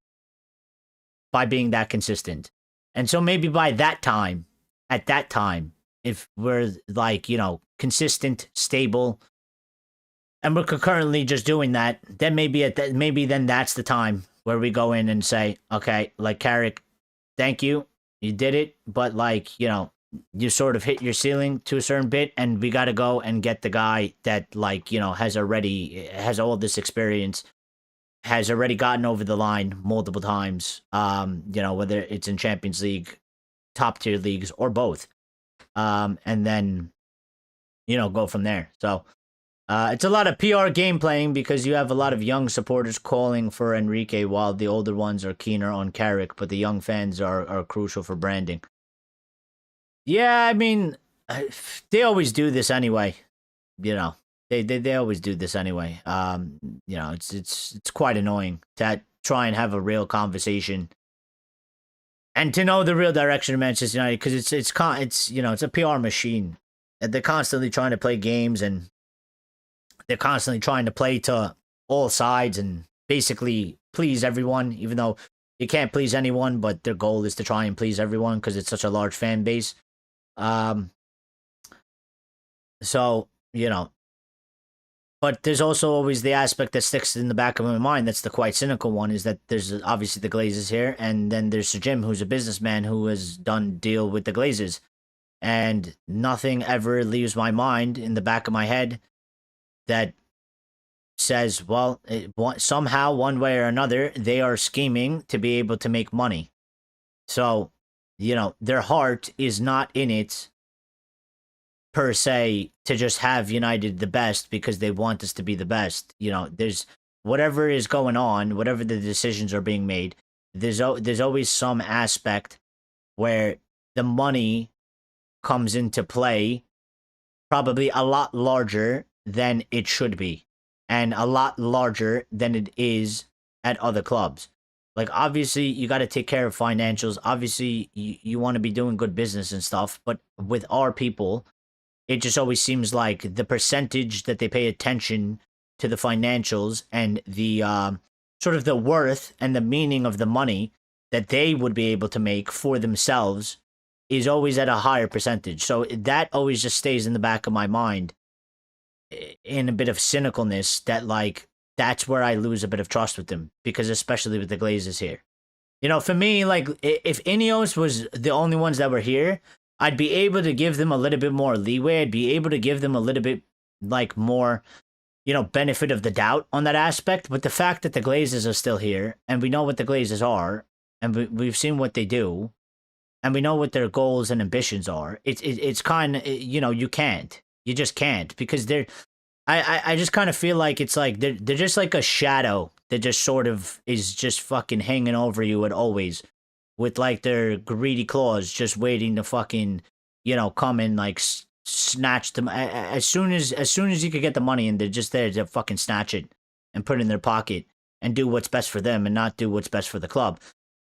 by being that consistent. And so maybe by that time, at that time, if we're like, consistent, stable, and we're concurrently just doing that, then maybe then that's the time where we go in and say, okay, like, Carrick, thank you, you did it, but like, you sort of hit your ceiling to a certain bit, and we got to go and get the guy that, like, has all this experience, has already gotten over the line multiple times, whether it's in Champions League, top tier leagues, or both, and then go from there. So it's a lot of PR game playing, because you have a lot of young supporters calling for Enrique, while the older ones are keener on Carrick, but the young fans are crucial for branding. Yeah, I mean, they always do this anyway. They always do this anyway. It's quite annoying to try and have a real conversation and to know the real direction of Manchester United, because it's a PR machine. And they're constantly trying to play games, and they're constantly trying to play to all sides and basically please everyone, even though you can't please anyone, but their goal is to try and please everyone because it's such a large fan base. But there's also always the aspect that sticks in the back of my mind. That's the quite cynical one, is that there's obviously the Glazers here, and then there's Sir Jim, who's a businessman who has done deal with the Glazers. And nothing ever leaves my mind in the back of my head that says, well, somehow, one way or another, they are scheming to be able to make money. So, their heart is not in it, per se, to just have United the best because they want us to be the best. There's whatever is going on, whatever the decisions are being made, there's always some aspect where the money comes into play, probably a lot larger than it should be, and a lot larger than it is at other clubs. Like, obviously, you got to take care of financials. Obviously, you want to be doing good business and stuff. But with our people, it just always seems like the percentage that they pay attention to the financials and the sort of the worth and the meaning of the money that they would be able to make for themselves is always at a higher percentage. So that always just stays in the back of my mind in a bit of cynicalness, that, like, that's where I lose a bit of trust with them, because especially with the Glazers here. For me, like, if Ineos was the only ones that were here, I'd be able to give them a little bit more leeway. I'd be able to give them a little bit, like, more, benefit of the doubt on that aspect. But the fact that the Glazers are still here, and we know what the Glazers are, and we've seen what they do, and we know what their goals and ambitions are, it's kind of, you just can't, because I just kind of feel like it's like they're just like a shadow that just sort of is just fucking hanging over you at always, with like their greedy claws just waiting to fucking, come and like snatch them as soon as you could get the money, and they're just there to fucking snatch it and put it in their pocket and do what's best for them and not do what's best for the club,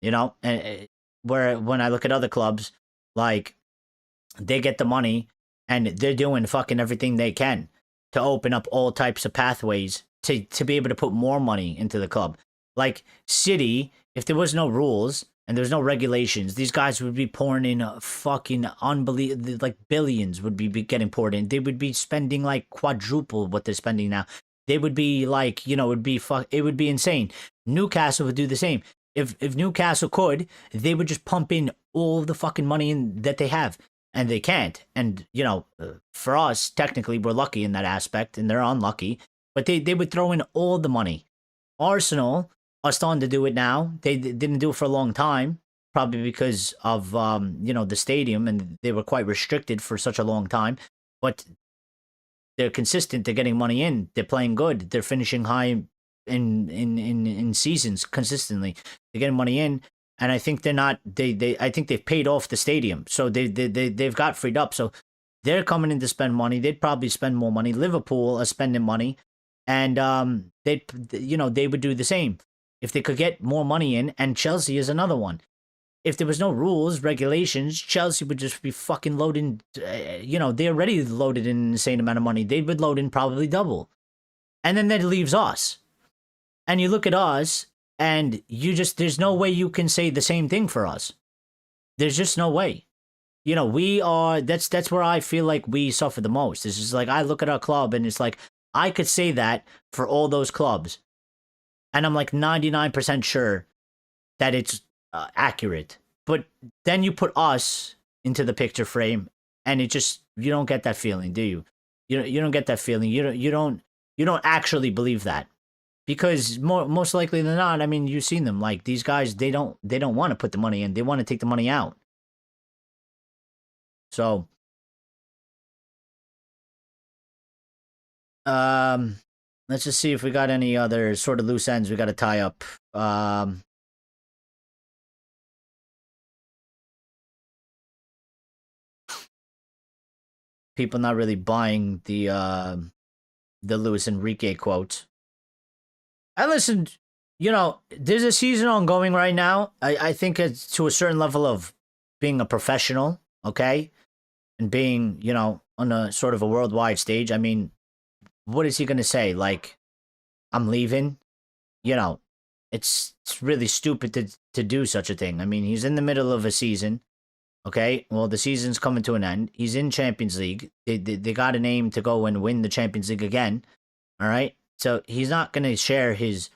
and where when I look at other clubs, like, they get the money and they're doing fucking everything they can to open up all types of pathways to be able to put more money into the club. Like City, if there was no rules and there was no regulations, these guys would be pouring in fucking unbelievable, like, billions would be getting poured in. They would be spending like quadruple what they're spending now. They would be like, it would be insane. Newcastle would do the same. If Newcastle could, they would just pump in all the fucking money that they have. And they can't. And, for us, technically, we're lucky in that aspect, and they're unlucky. But they would throw in all the money. Arsenal are starting to do it now. They didn't do it for a long time, probably because of, the stadium, and they were quite restricted for such a long time. But they're consistent. They're getting money in. They're playing good. They're finishing high in seasons consistently. They're getting money in. And I think they're not. I think they've paid off the stadium, so they've got freed up. So they're coming in to spend money. They'd probably spend more money. Liverpool are spending money, and they would do the same. if they could get more money in, and Chelsea is another one. If there was no rules, regulations, Chelsea would just be fucking loading. They already loaded in an insane amount of money. They would load in probably double. And then that leaves us. And you look at us, and there's no way you can say the same thing for us. There's just no way. We are, that's where I feel like we suffer the most. It's just like, I look at our club, and it's like, I could say that for all those clubs. And I'm like 99% sure that it's accurate. But then you put us into the picture frame, and you don't get that feeling, do you? You don't get that feeling. You don't actually believe that, because most likely than not, I mean, you've seen them. Like, these guys, they don't want to put the money in. They want to take the money out. So, let's just see if we got any other sort of loose ends we got to tie up. People not really buying the Luis Enrique quote. I listened, there's a season ongoing right now. I think it's to a certain level of being a professional, okay? And being, on a sort of a worldwide stage. I mean, what is he going to say? Like, I'm leaving? It's really stupid to do such a thing. I mean, he's in the middle of a season. Okay, well, the season's coming to an end. He's in Champions League. They got an aim to go and win the Champions League again. All right, so he's not going to share his,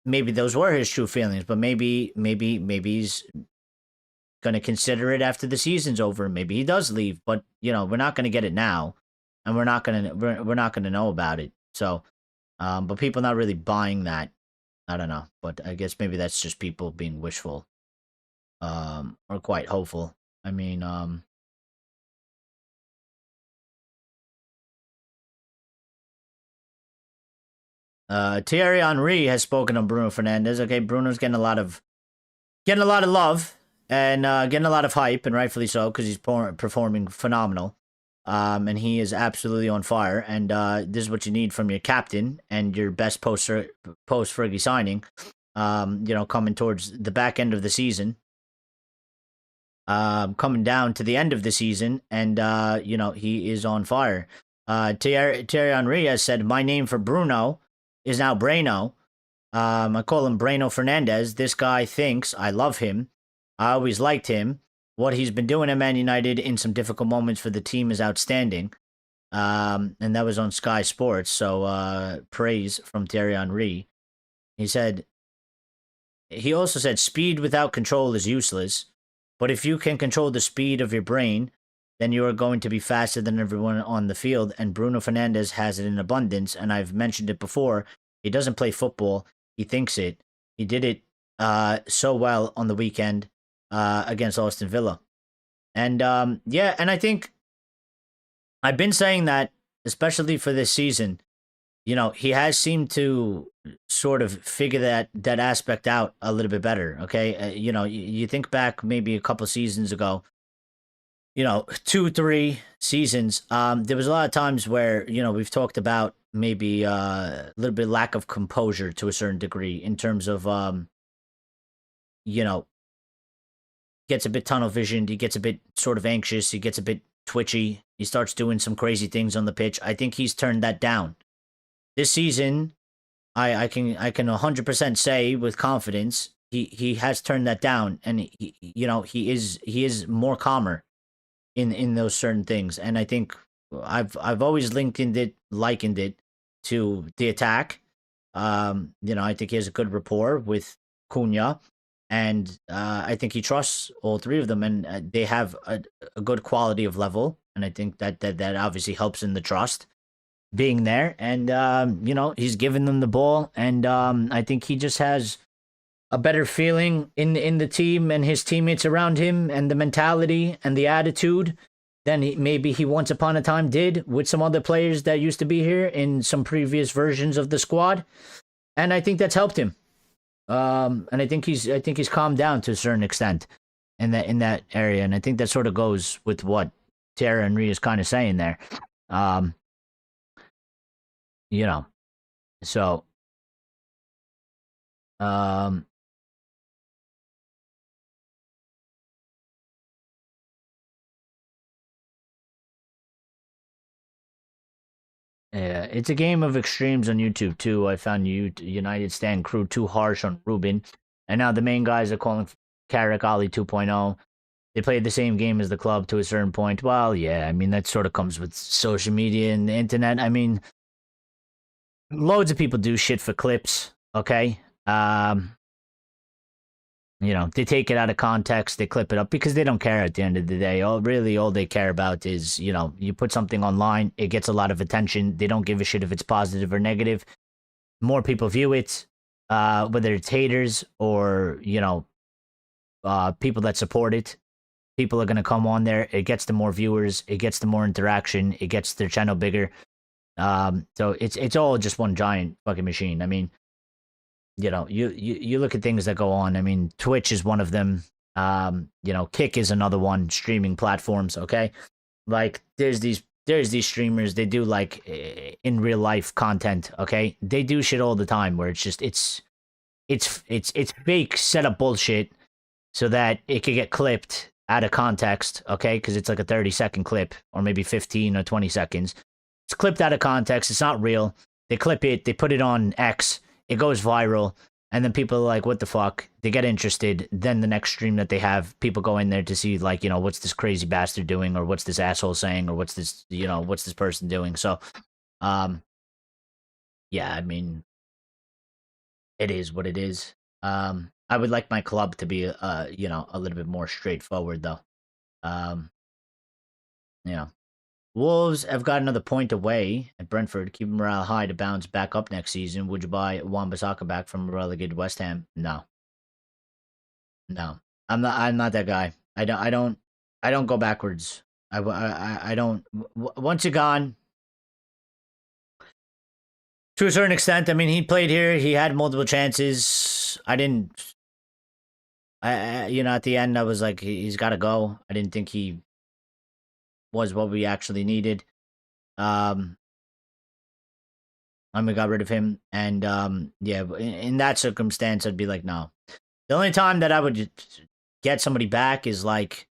maybe those were his true feelings, but maybe he's going to consider it after the season's over. Maybe he does leave, but we're not going to get it now, and we're not going to know about it. So, but people not really buying that. I don't know, but I guess maybe that's just people being wishful. Or quite hopeful. I mean, Thierry Henry has spoken on Bruno Fernandes. Okay, Bruno's getting a lot of love, and getting a lot of hype, and rightfully so, because he's performing phenomenal. And he is absolutely on fire. And this is what you need from your captain and your best post Fergie signing. Coming towards the back end of the season. Coming down to the end of the season, and he is on fire. Thierry Henry has said, "My name for Bruno is now Breno. I call him Breno Fernandes. This guy thinks I love him. I always liked him. What he's been doing at Man United in some difficult moments for the team is outstanding." And that was on Sky Sports. So praise from Thierry Henry. He also said, "Speed without control is useless. But if you can control the speed of your brain, then you are going to be faster than everyone on the field. And Bruno Fernandes has it in abundance. And I've mentioned it before. He doesn't play football. He thinks it. He did it so well on the weekend against Aston Villa." And and I think I've been saying that, especially for this season, he has seemed to sort of figure that aspect out a little bit better. Okay, you think back maybe a couple seasons ago, 2-3 seasons. There was a lot of times where we've talked about maybe a little bit lack of composure to a certain degree in terms of gets a bit tunnel visioned. He gets a bit sort of anxious. He gets a bit twitchy. He starts doing some crazy things on the pitch. I think he's turned that down. This season, I can 100% say with confidence he has turned that down, and he is more calmer in those certain things. And I think I've always likened it to the attack. I think he has a good rapport with Cunha, and I think he trusts all three of them, and they have a good quality of level, and I think that obviously helps in the trust being there. And he's giving them the ball, and I think he just has a better feeling in the team and his teammates around him, and the mentality and the attitude than maybe he once upon a time did with some other players that used to be here in some previous versions of the squad. And I think that's helped him. And I think he's calmed down to a certain extent in that area, and I think that sort of goes with what Thierry Henry is kind of saying there. So Um, yeah, it's a game of extremes on YouTube too. I found United stand crew too harsh on Ruben, and now the main guys are calling Carrick Ali 2.0. They played the same game as the club to a certain point. Well, yeah, I mean that sort of comes with social media and the internet. I mean, loads of people do shit for clips. Okay, they take it out of context, they clip it up because they don't care at the end of the day. All they care about is, you put something online, it gets a lot of attention. They don't give a shit if it's positive or negative. More people view it, whether it's haters or, people that support it. People are going to come on there. It gets them more viewers. It gets them more interaction. It gets their channel bigger. So it's all just one giant fucking machine. I mean, you look at things that go on. I mean, Twitch is one of them. Kick is another one. Streaming platforms. Okay, like there's these streamers. They do like in real life content. Okay, they do shit all the time where it's fake setup bullshit so that it could get clipped out of context. Okay, because it's like a 30-second clip or maybe 15 or 20 seconds. It's clipped out of context. It's not real. They clip it. They put it on X. It goes viral, and then people are like, what the fuck? They get interested. Then the next stream that they have, people go in there to see, like, what's this crazy bastard doing, or what's this asshole saying, or what's this person doing? So, yeah, I mean, it is what it is. I would like my club to be, a little bit more straightforward, though. Yeah. Wolves have got another point away at Brentford, keeping morale high to bounce back up next season. Would you buy Wan-Bissaka back from relegated West Ham? No, no, I'm not that guy. I don't go backwards. I don't. Once you're gone, to a certain extent. I mean, he played here. He had multiple chances. I didn't. At the end, I was like, he's got to go. I didn't think he was what we actually needed. And we got rid of him. And yeah, in that circumstance, I'd be like, no. The only time that I would get somebody back is like,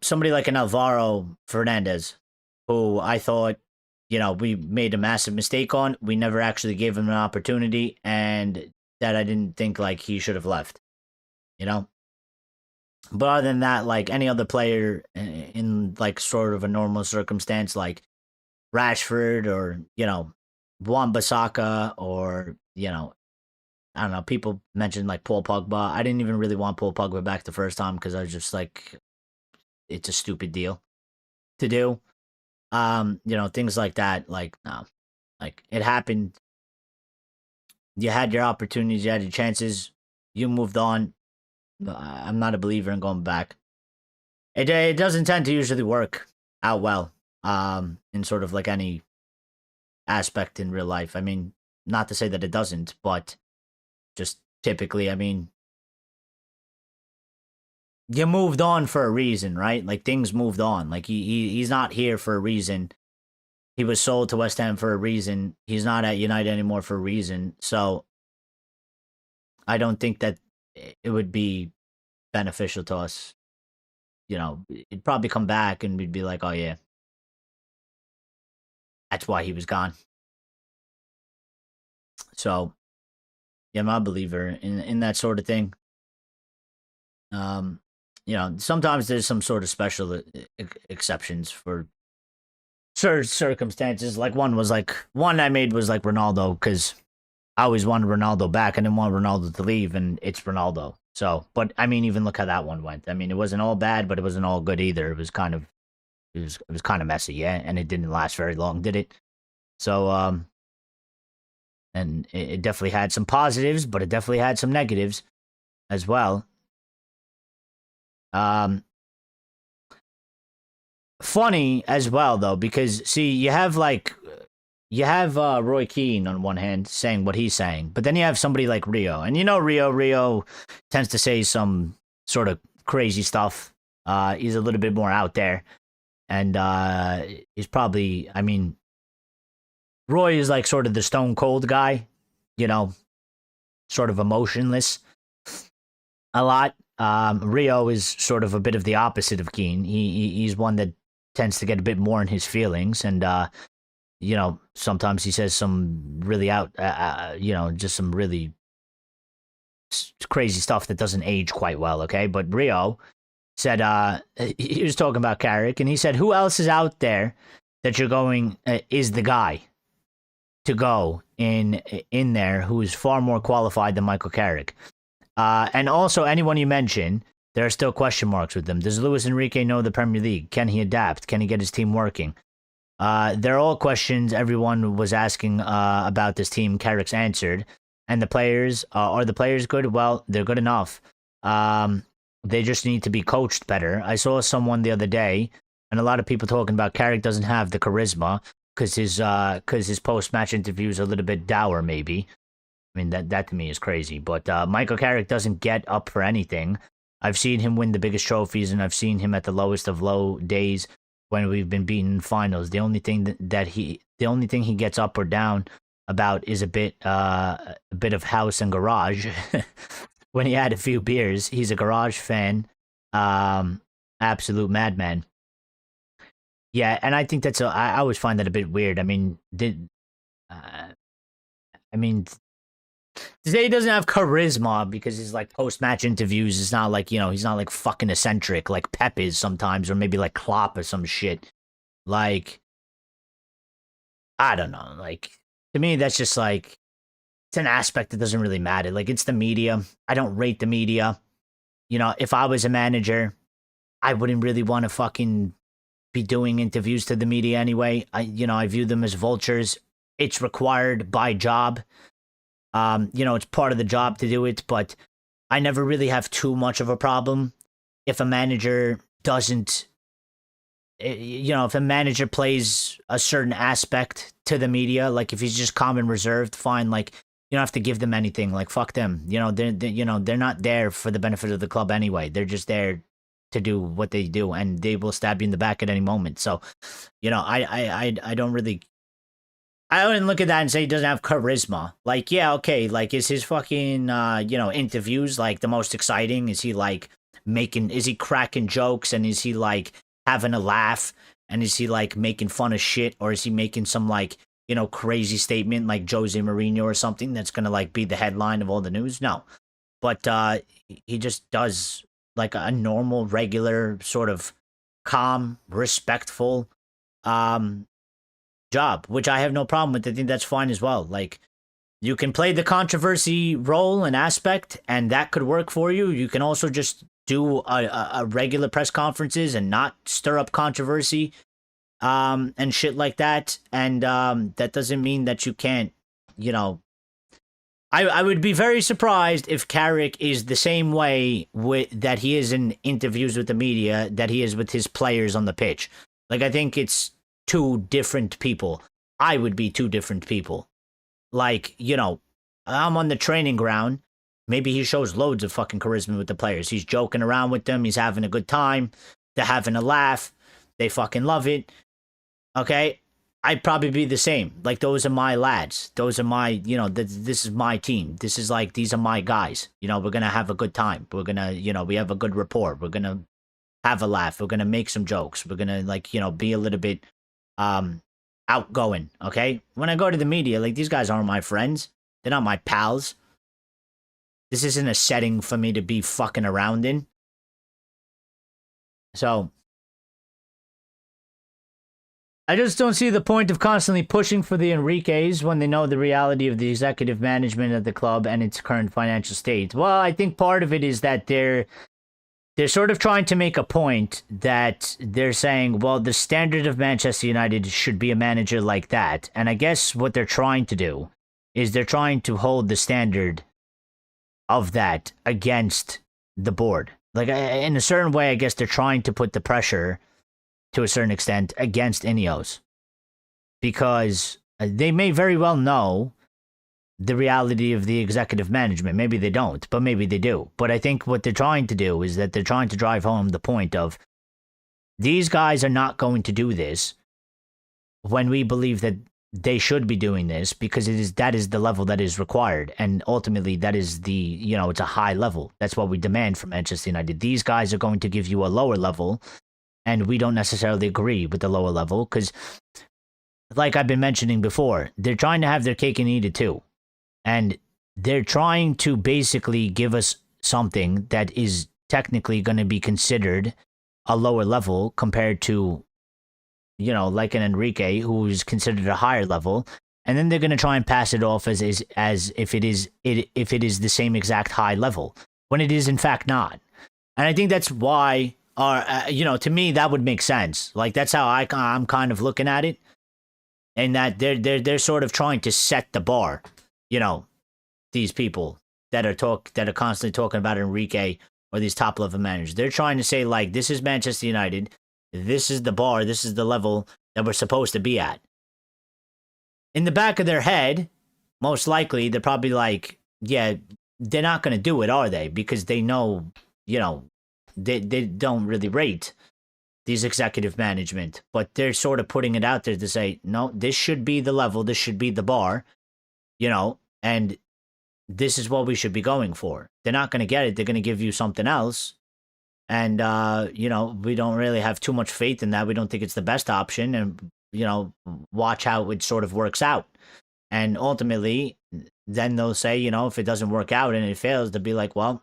somebody like an Alvaro Fernandez, who I thought, we made a massive mistake on. We never actually gave him an opportunity, and that I didn't think like he should have left. But other than that, like any other player in like sort of a normal circumstance, like Rashford or, Wan-Bissaka or, I don't know, people mentioned like Paul Pogba. I didn't even really want Paul Pogba back the first time because I was just like, it's a stupid deal to do. Things like that, like, no. Like, it happened. You had your opportunities, you had your chances, you moved on. I'm not a believer in going back. It doesn't tend to usually work out well, in sort of like any aspect in real life. I mean, not to say that it doesn't, but just typically, I mean, you moved on for a reason, right? Like things moved on. Like he's not here for a reason. He was sold to West Ham for a reason. He's not at United anymore for a reason. So I don't think that it would be beneficial to us. It'd probably come back and we'd be like, oh yeah, that's why he was gone. So yeah, I'm a believer in that sort of thing. Sometimes there's some sort of special exceptions for certain circumstances. Like one I made was like Ronaldo, because I always wanted Ronaldo back. I didn't want Ronaldo to leave, and it's Ronaldo. So, but I mean, even look how that one went. I mean, it wasn't all bad, but it wasn't all good either. It was kind of messy, yeah, and it didn't last very long, did it? So, and it definitely had some positives, but it definitely had some negatives as well. Funny as well though, because see, you have Roy Keane on one hand saying what he's saying, but then you have somebody like Rio, and Rio tends to say some sort of crazy stuff. He's a little bit more out there, and he's probably, I mean, Roy is like sort of the stone cold guy, sort of emotionless a lot. Rio is sort of a bit of the opposite of Keane. He's one that tends to get a bit more in his feelings, and sometimes he says some really just some really crazy stuff that doesn't age quite well. Okay, but Rio said he was talking about Carrick, and he said, "Who else is out there that you're going is the guy to go in there who is far more qualified than Michael Carrick?" And also, anyone you mention, there are still question marks with them. Does Luis Enrique know the Premier League? Can he adapt? Can he get his team working? They're all questions everyone was asking about this team. Carrick's answered. And the players, are the players good? Well, they're good enough. They just need to be coached better. I saw someone the other day, and a lot of people talking about Carrick doesn't have the charisma because his post-match interviews are a little bit dour, maybe. I mean, that to me is crazy. But Michael Carrick doesn't get up for anything. I've seen him win the biggest trophies, and I've seen him at the lowest of low days when we've been beaten in finals. The only thing the only thing he gets up or down about is a bit of house and garage. When he had a few beers, he's a garage fan, absolute madman. Yeah, and I think I always find that a bit weird. I mean, to say he doesn't have charisma because his like post-match interviews is not like, he's not like fucking eccentric like Pep is sometimes, or maybe like Klopp or some shit. Like, I don't know. Like, to me, that's just like, it's an aspect that doesn't really matter. Like, it's the media. I don't rate the media. If I was a manager, I wouldn't really want to fucking be doing interviews to the media anyway. I view them as vultures. It's required by job. It's part of the job to do it, but I never really have too much of a problem if a manager doesn't, if a manager plays a certain aspect to the media, like if he's just calm and reserved, fine. Like, you don't have to give them anything. Like, fuck them. They're not there for the benefit of the club anyway. They're just there to do what they do, and they will stab you in the back at any moment. So, I don't really. I wouldn't look at that and say he doesn't have charisma. Like, yeah, okay. Like, is his fucking, interviews like the most exciting? Is he like is he cracking jokes, and is he like having a laugh, and is he like making fun of shit, or is he making some like, crazy statement like Jose Mourinho or something that's gonna like be the headline of all the news? No. But he just does like a normal, regular, sort of calm, respectful, job, which I have no problem with. I think that's fine as well. Like, you can play the controversy role and aspect, and that could work for you. You can also just do a regular press conferences and not stir up controversy and shit like that. And that doesn't mean that you can't, I would be very surprised if Carrick is the same way that he is in interviews with the media that he is with his players on the pitch. Like, I think it's two different people. I would be two different people. Like, I'm on the training ground. Maybe he shows loads of fucking charisma with the players. He's joking around with them. He's having a good time. They're having a laugh. They fucking love it. Okay? I'd probably be the same. Like, those are my lads. Those are my, this is my team. This is like, these are my guys. We're going to have a good time. We're going to, we have a good rapport. We're going to have a laugh. We're going to make some jokes. We're going to, like, be a little bit outgoing, okay? When I go to the media, like, these guys aren't my friends. They're not my pals. This isn't a setting for me to be fucking around in. So, I just don't see the point of constantly pushing for the Enriques when they know the reality of the executive management of the club and its current financial state. Well, I think part of it is that they're sort of trying to make a point that they're saying, well, the standard of Manchester United should be a manager like that. And I guess what they're trying to do is they're trying to hold the standard of that against the board. Like, in a certain way, I guess they're trying to put the pressure, to a certain extent, against Ineos. Because they may very well know the reality of the executive management. Maybe they don't, but maybe they do. But I think what they're trying to do is that they're trying to drive home the point of, these guys are not going to do this when we believe that they should be doing this because that is the level that is required, and ultimately that is it's a high level. That's what we demand from Manchester United. These guys are going to give you a lower level, and we don't necessarily agree with the lower level because, like I've been mentioning before, they're trying to have their cake and eat it too, and they're trying to basically give us something that is technically going to be considered a lower level compared to, like an Enrique, who is considered a higher level, and then they're going to try and pass it off as if it is the same exact high level when it is in fact not. And I think that's why, to me, that would make sense. Like, that's how I'm kind of looking at it, and that they're sort of trying to set the bar. These people that are constantly talking about Enrique or these top level managers, they're trying to say, like, this is Manchester United. This is the bar. This is the level that we're supposed to be at. In the back of their head, most likely, they're probably like, yeah, they're not going to do it, are they? Because they know, they don't really rate these executive management. But they're sort of putting it out there to say, no, this should be the level. This should be the bar, and this is what we should be going for. They're not going to get it. They're going to give you something else. And, we don't really have too much faith in that. We don't think it's the best option. And, watch how it sort of works out. And ultimately, then they'll say, if it doesn't work out and it fails, they'll be like, well,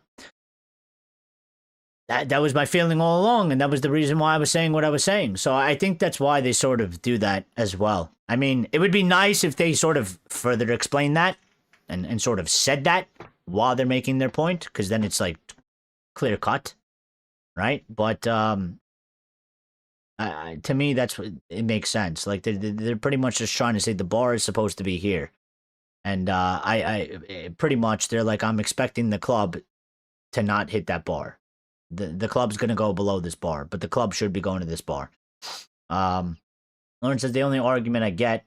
that was my feeling all along. And that was the reason why I was saying what I was saying. So I think that's why they sort of do that as well. I mean, it would be nice if they sort of further explain that and sort of said that while they're making their point, because then it's like clear cut. Right, but to me, that's what it makes sense. Like they're pretty much just trying to say the bar is supposed to be here, and I pretty much they're like, I'm expecting the club to not hit that bar. The club's gonna go below this bar, but the club should be going to this bar. Lauren says the only argument I get,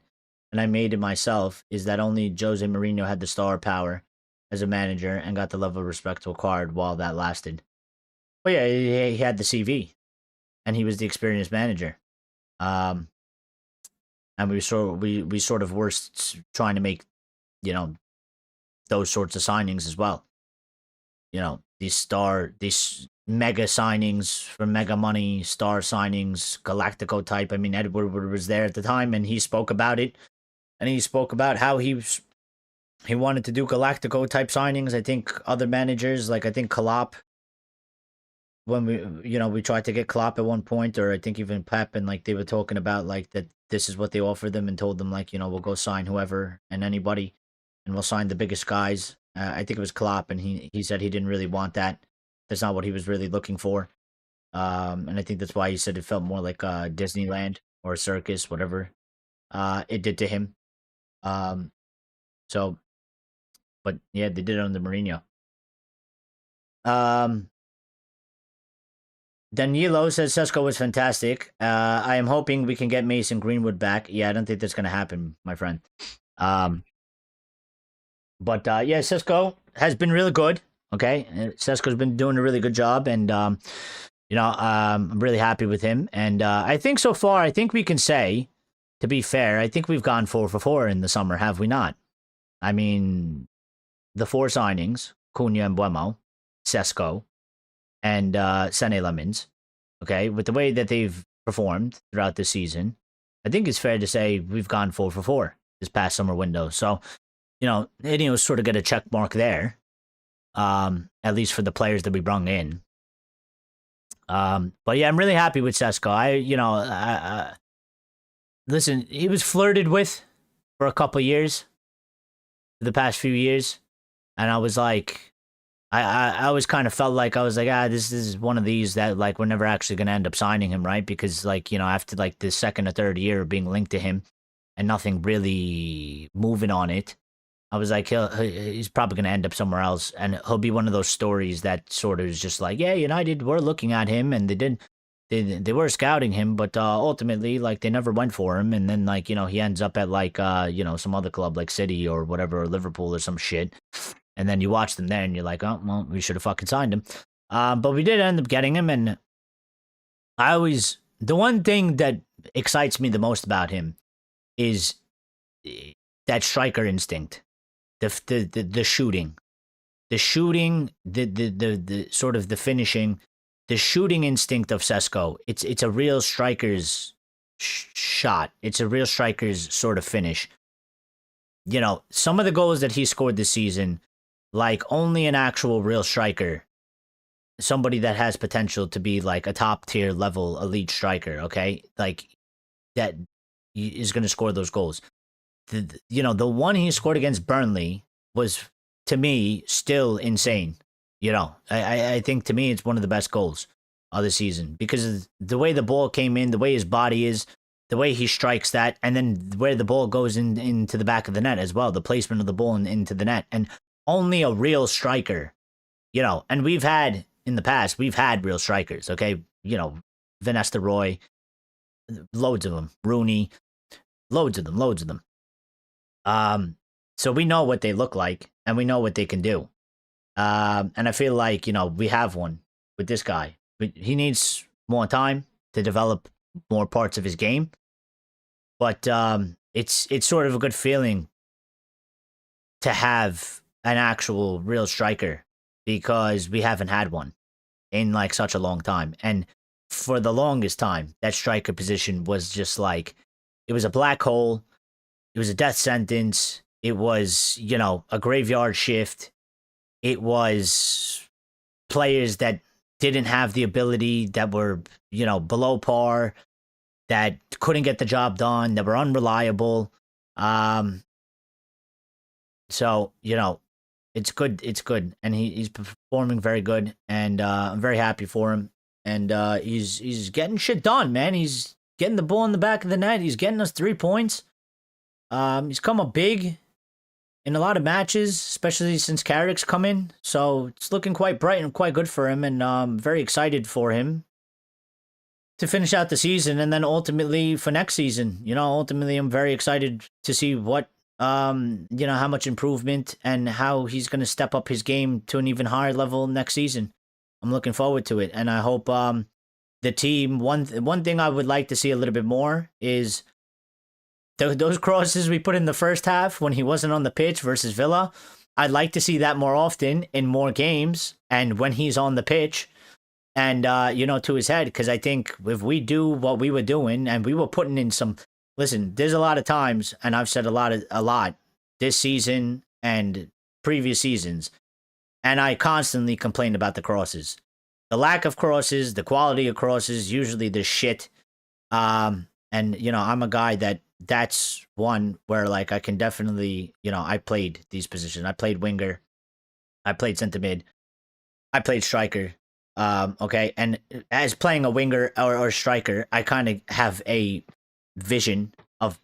and I made it myself, is that only Jose Mourinho had the star power as a manager and got the level of respect required while that lasted. Well, yeah, he had the CV, and he was the experienced manager, and we sort of were trying to make, those sorts of signings as well. These mega signings for mega money, star signings, Galactico type. I mean, Ed Woodward was there at the time, and he spoke about it, and he spoke about how he wanted to do Galactico type signings. I think other managers, like I think Klopp, when we tried to get Klopp at one point, or I think even Pep, and like they were talking about like that this is what they offered them and told them like, we'll go sign whoever and anybody, and we'll sign the biggest guys. I think it was Klopp, and he said he didn't really want that. That's not what he was really looking for. And I think that's why he said it felt more like Disneyland or a circus, whatever it did to him. So, but yeah, they did it under Mourinho. Danilo says Sesko was fantastic. I am hoping we can get Mason Greenwood back. Yeah, I don't think that's going to happen, my friend. But yeah, Sesko has been really good. Okay, Sesko's been doing a really good job, and I'm really happy with him. And I think so far, I think we can say, to be fair, I think we've gone 4 for 4 in the summer, have we not? I mean, the 4 signings: Cunha and Buemo, Sesko, and Sané Lemons. Okay, with the way that they've performed throughout the season, I think it's fair to say we've gone 4 for 4 this past summer window. So, sort of get a check mark there, at least for the players that we brung in. But yeah, I'm really happy with Sesko. Listen, he was flirted with for a couple of years, the past few years, and I was like, I always kind of felt like I was like, this is one of these that like we're never actually going to end up signing him, right? Because like, after like the second or third year of being linked to him and nothing really moving on it, I was like, he's probably going to end up somewhere else, and he'll be one of those stories that sort of is just like, yeah, United were looking at him and they were scouting him, but ultimately like they never went for him, and then like he ends up at like some other club like City or whatever, or Liverpool or some shit. And then you watch them there, and you're like, oh, well, we should have fucking signed him. But we did end up getting him, and the one thing that excites me the most about him is that striker instinct, the shooting, the sort of the finishing, the shooting instinct of Sesko. It's a real striker's shot. It's a real striker's sort of finish. You know, some of the goals that he scored this season, like only an actual real striker, somebody that has potential to be like a top tier level elite striker, okay? Like that is going to score those goals. The one he scored against Burnley was, to me, still insane. You know, I think to me it's one of the best goals of the season because of the way the ball came in, the way his body is, the way he strikes that, and then where the ball goes into the back of the net as well, the placement of the ball into the net. And only a real striker, you know, and we've had, in the past, we've had real strikers, okay? You know, Van Nistelrooy, loads of them, Rooney, loads of them. So we know what they look like, and we know what they can do. And I feel like, you know, we have one with this guy. He needs more time to develop more parts of his game. But it's sort of a good feeling to have an actual real striker because we haven't had one in like such a long time. And for the longest time, that striker position was just like, it was a black hole. It was a death sentence. It was, you know, a graveyard shift. It was players that didn't have the ability, that were, you know, below par, that couldn't get the job done, that were unreliable. So, you know, it's good. It's good. And he's performing very good. And I'm very happy for him. And he's getting shit done, man. He's getting the ball in the back of the net. He's getting us 3 points. He's come up big in a lot of matches, especially since Carrick's come in. So it's looking quite bright and quite good for him. And I'm very excited for him to finish out the season and then ultimately for next season. You know, ultimately I'm very excited to see what, you know, how much improvement and how he's going to step up his game to an even higher level next season. I'm looking forward to it. And I hope the team, one thing I would like to see a little bit more is those crosses we put in the first half when he wasn't on the pitch versus Villa. I'd like to see that more often in more games and when he's on the pitch and, you know, to his head. Because I think if we do what we were doing and we were putting in some... Listen, there's a lot of times, and I've said a lot this season and previous seasons, and I constantly complain about the crosses. The lack of crosses, the quality of crosses, usually the shit. And, you know, I'm a guy that's one where, like, I can definitely, you know, I played these positions. I played winger. I played center mid. I played striker. Okay, and as playing a winger or striker, I kind of have a vision of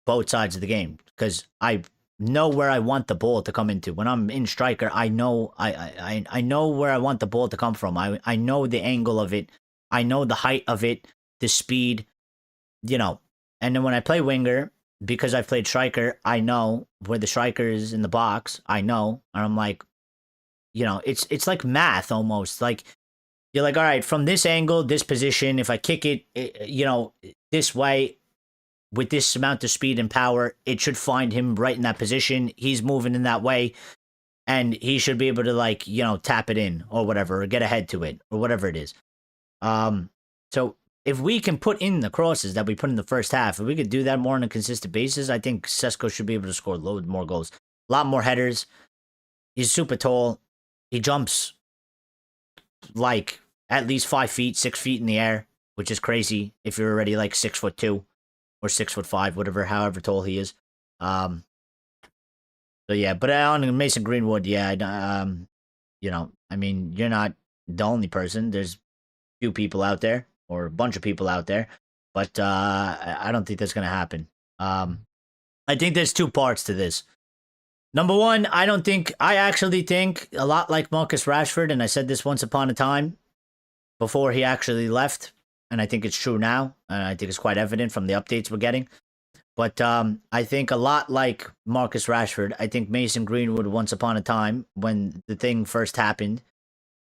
both sides of the game because I know where I want the ball to come into. When I'm in striker, I know I know where I want the ball to come from. I know the angle of it. I know the height of it, the speed, you know. And then when I play winger, because I've played striker, I know where the striker is in the box. I know, and I'm like, you know, it's like math almost. Like you're like, all right, from this angle, this position, if I kick it, you know, this way, with this amount of speed and power, it should find him right in that position. He's moving in that way, and he should be able to, like, you know, tap it in or whatever, or get ahead to it or whatever it is. So if we can put in the crosses that we put in the first half, if we could do that more on a consistent basis, I think Sesko should be able to score loads more goals, a lot more headers. He's super tall. He jumps like at least 5 feet, 6 feet in the air, which is crazy if you're already like 6'2". Or 6'5", whatever, however tall he is. So yeah, but on Mason Greenwood, yeah, you know, I mean, you're not the only person. There's a few people out there, or a bunch of people out there, but I don't think that's gonna happen. I think there's two parts to this. Number one, I actually think a lot like Marcus Rashford, and I said this once upon a time before he actually left. And I think it's true now. And I think it's quite evident from the updates we're getting. But I think a lot like Marcus Rashford, I think Mason Greenwood once upon a time when the thing first happened,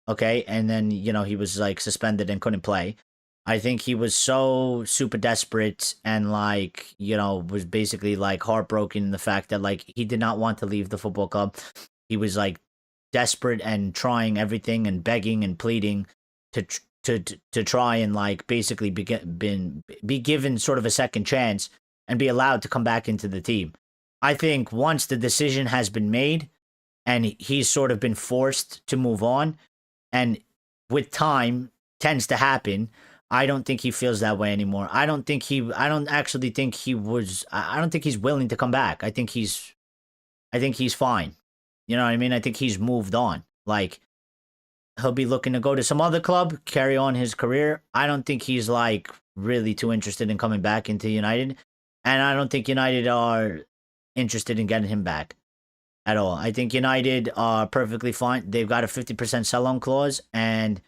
okay, and then, you know, he was like suspended and couldn't play. I think he was so super desperate and like, was basically like heartbroken in the fact that like he did not want to leave the football club. He was like desperate and trying everything and begging and pleading to try and like basically be given sort of a second chance and be allowed to come back into the team. I think once the decision has been made and he's sort of been forced to move on, and with time tends to happen, I don't think he feels that way anymore. I don't actually think I don't think he's willing to come back. I think he's fine. You know what I mean? I think he's moved on. Like, he'll be looking to go to some other club, carry on his career. I don't think he's like really too interested in coming back into United. And I don't think United are interested in getting him back at all. I think United are perfectly fine. They've got a 50% sell-on clause, and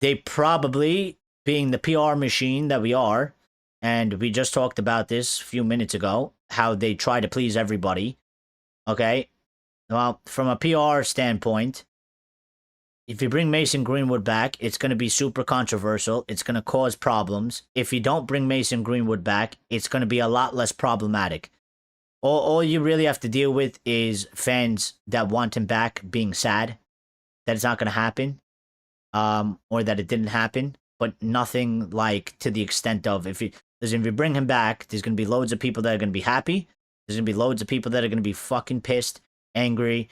they probably, being the PR machine that we are, and we just talked about this a few minutes ago, how they try to please everybody. Okay? Well, from a PR standpoint, if you bring Mason Greenwood back, it's going to be super controversial. It's going to cause problems. If you don't bring Mason Greenwood back, it's going to be a lot less problematic. All you really have to deal with is fans that want him back being sad that it's not going to happen, or that it didn't happen, but nothing like to the extent of if you bring him back, there's going to be loads of people that are going to be happy. There's going to be loads of people that are going to be fucking pissed, angry.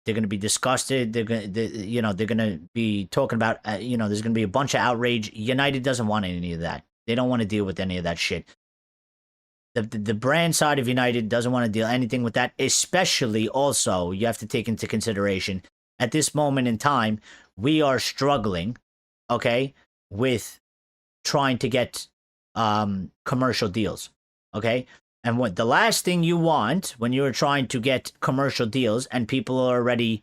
They're going to be disgusted. They're going to be talking about, there's going to be a bunch of outrage. United doesn't want any of that. They don't want to deal with any of that shit. The brand side of United doesn't want to deal anything with that, especially also, you have to take into consideration, at this moment in time, we are struggling, okay, with trying to get commercial deals, okay? And what the last thing you want when you're trying to get commercial deals and people are already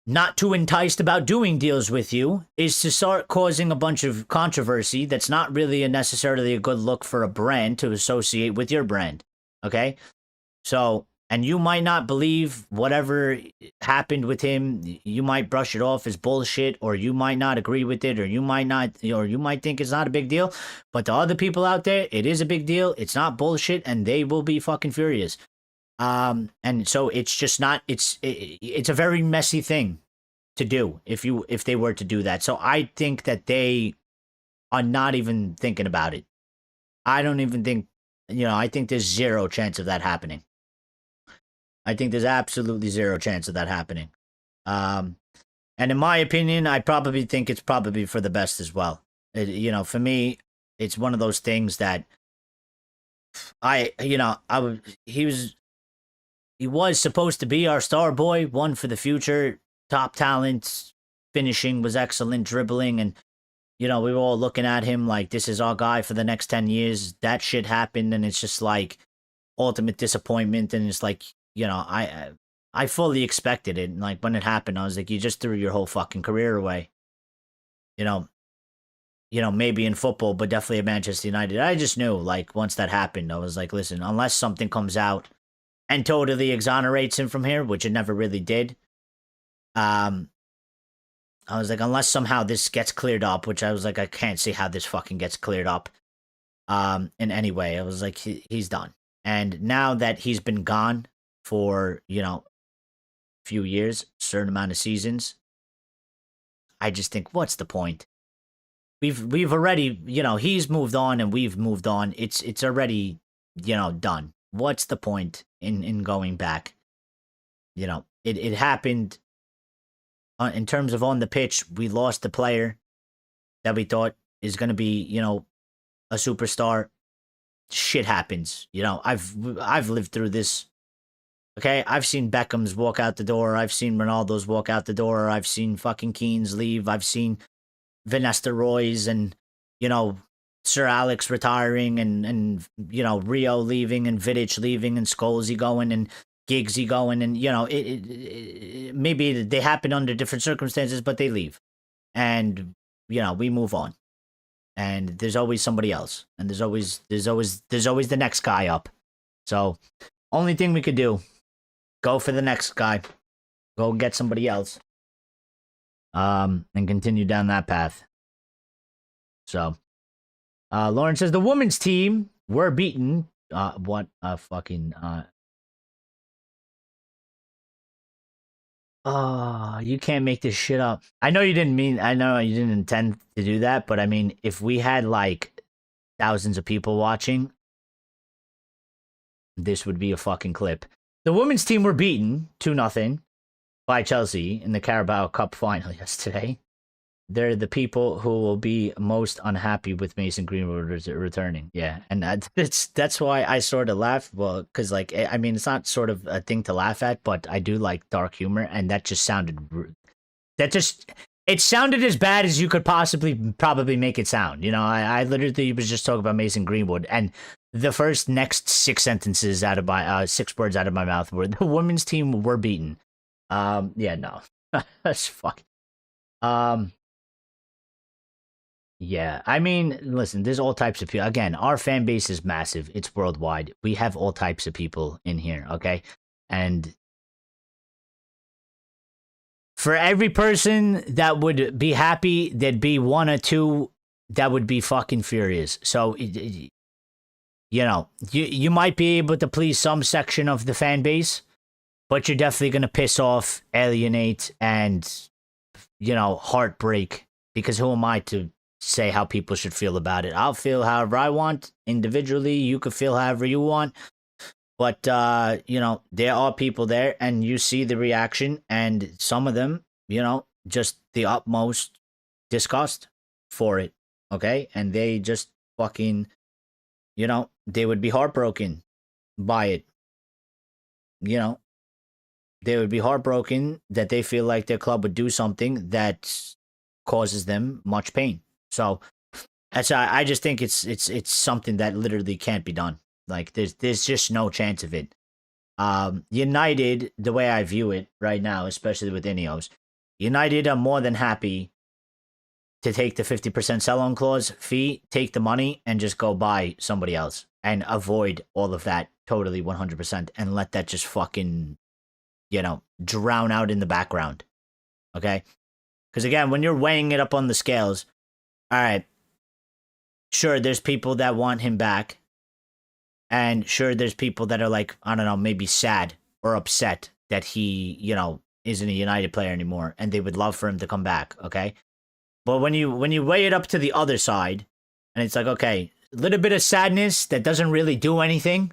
not too enticed about doing deals with you is to start causing a bunch of controversy that's not really necessarily a good look for a brand to associate with your brand, okay? So, and you might not believe whatever happened with him. You might brush it off as bullshit, or you might not agree with it, or you might think it's not a big deal. But to other people out there, it is a big deal. It's not bullshit, and they will be fucking furious. And so it's just not. It's a very messy thing to do if they were to do that. So I think that they are not even thinking about it. I don't even think. I think there's zero chance of that happening. I think there's absolutely zero chance of that happening. And in my opinion, I probably think it's probably for the best as well. For me, it's one of those things that he was supposed to be our star boy, one for the future, top talent, finishing was excellent, dribbling, and we were all looking at him like this is our guy for the next 10 years. That shit happened, and it's just like ultimate disappointment, and it's like, I fully expected it. And like when it happened, I was like, you just threw your whole fucking career away. Maybe in football, but definitely at Manchester United. I just knew, like, once that happened, I was like, listen, unless something comes out and totally exonerates him from here, which it never really did. I was like, unless somehow this gets cleared up, which I was like, I can't see how this fucking gets cleared up. In any way, I was like, he's done. And now that he's been gone for, a few years, certain amount of seasons, I just think, what's the point? We've already, he's moved on and we've moved on. It's already, done. What's the point in going back? It happened in terms of on the pitch. We lost the player that we thought is going to be, a superstar. Shit happens. I've lived through this. Okay, I've seen Beckham's walk out the door. I've seen Ronaldo's walk out the door. I've seen fucking Keane's leave. I've seen Van Nistelrooy's and, Sir Alex retiring and Rio leaving and Vidic leaving and Scholesy going and Giggsy going. And, maybe they happen under different circumstances, but they leave. And, we move on. And there's always somebody else. And there's always the next guy up. So, only thing we could do, go for the next guy. Go get somebody else. And continue down that path. So, Lauren says the women's team were beaten. What a fucking oh, you can't make this shit up. I know you didn't intend to do that, but I mean, if we had like thousands of people watching, this would be a fucking clip. The women's team were beaten 2-0 by Chelsea in the Carabao Cup final yesterday. They're the people who will be most unhappy with Mason Greenwood returning. Yeah, and that's why I sort of laugh. Well, because like I mean, it's not sort of a thing to laugh at, but I do like dark humor, and that just sounded it sounded as bad as you could probably make it sound. You know, I literally was just talking about Mason Greenwood, and the first next 6 sentences out of my 6 words out of my mouth were the women's team were beaten. Yeah, no, that's fuck. Yeah, I mean, listen, there's all types of people. Again, our fan base is massive. It's worldwide. We have all types of people in here, okay? And for every person that would be happy, there'd be 1 or 2 that would be fucking furious. So, you know, you might be able to please some section of the fan base, but you're definitely going to piss off, alienate, and, you know, heartbreak. Because who am I to say how people should feel about it? I'll feel however I want individually. You could feel however you want. But, you know, there are people there and you see the reaction, and some of them, you know, just the utmost disgust for it. Okay. And they just fucking, you know, they would be heartbroken by it. You know, they would be heartbroken that they feel like their club would do something that causes them much pain. So that's I just think it's something that literally can't be done. Like there's just no chance of it. United, the way I view it right now, especially with Ineos, United are more than happy to take the 50% sell-on clause fee, take the money, and just go buy somebody else and avoid all of that totally 100% and let that just fucking, you know, drown out in the background. Okay? Because again, when you're weighing it up on the scales, all right, sure, there's people that want him back. And sure, there's people that are like, I don't know, maybe sad or upset that he, you know, isn't a United player anymore. And they would love for him to come back, okay? But when you weigh it up to the other side, and it's like, okay, a little bit of sadness that doesn't really do anything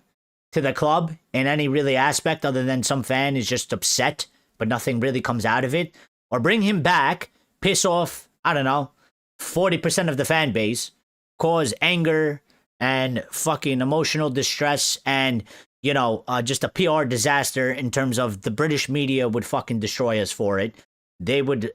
to the club in any really aspect other than some fan is just upset, but nothing really comes out of it. Or bring him back, piss off, I don't know, 40% of the fan base, cause anger and fucking emotional distress and, you know, just a PR disaster in terms of the British media would fucking destroy us for it. They would,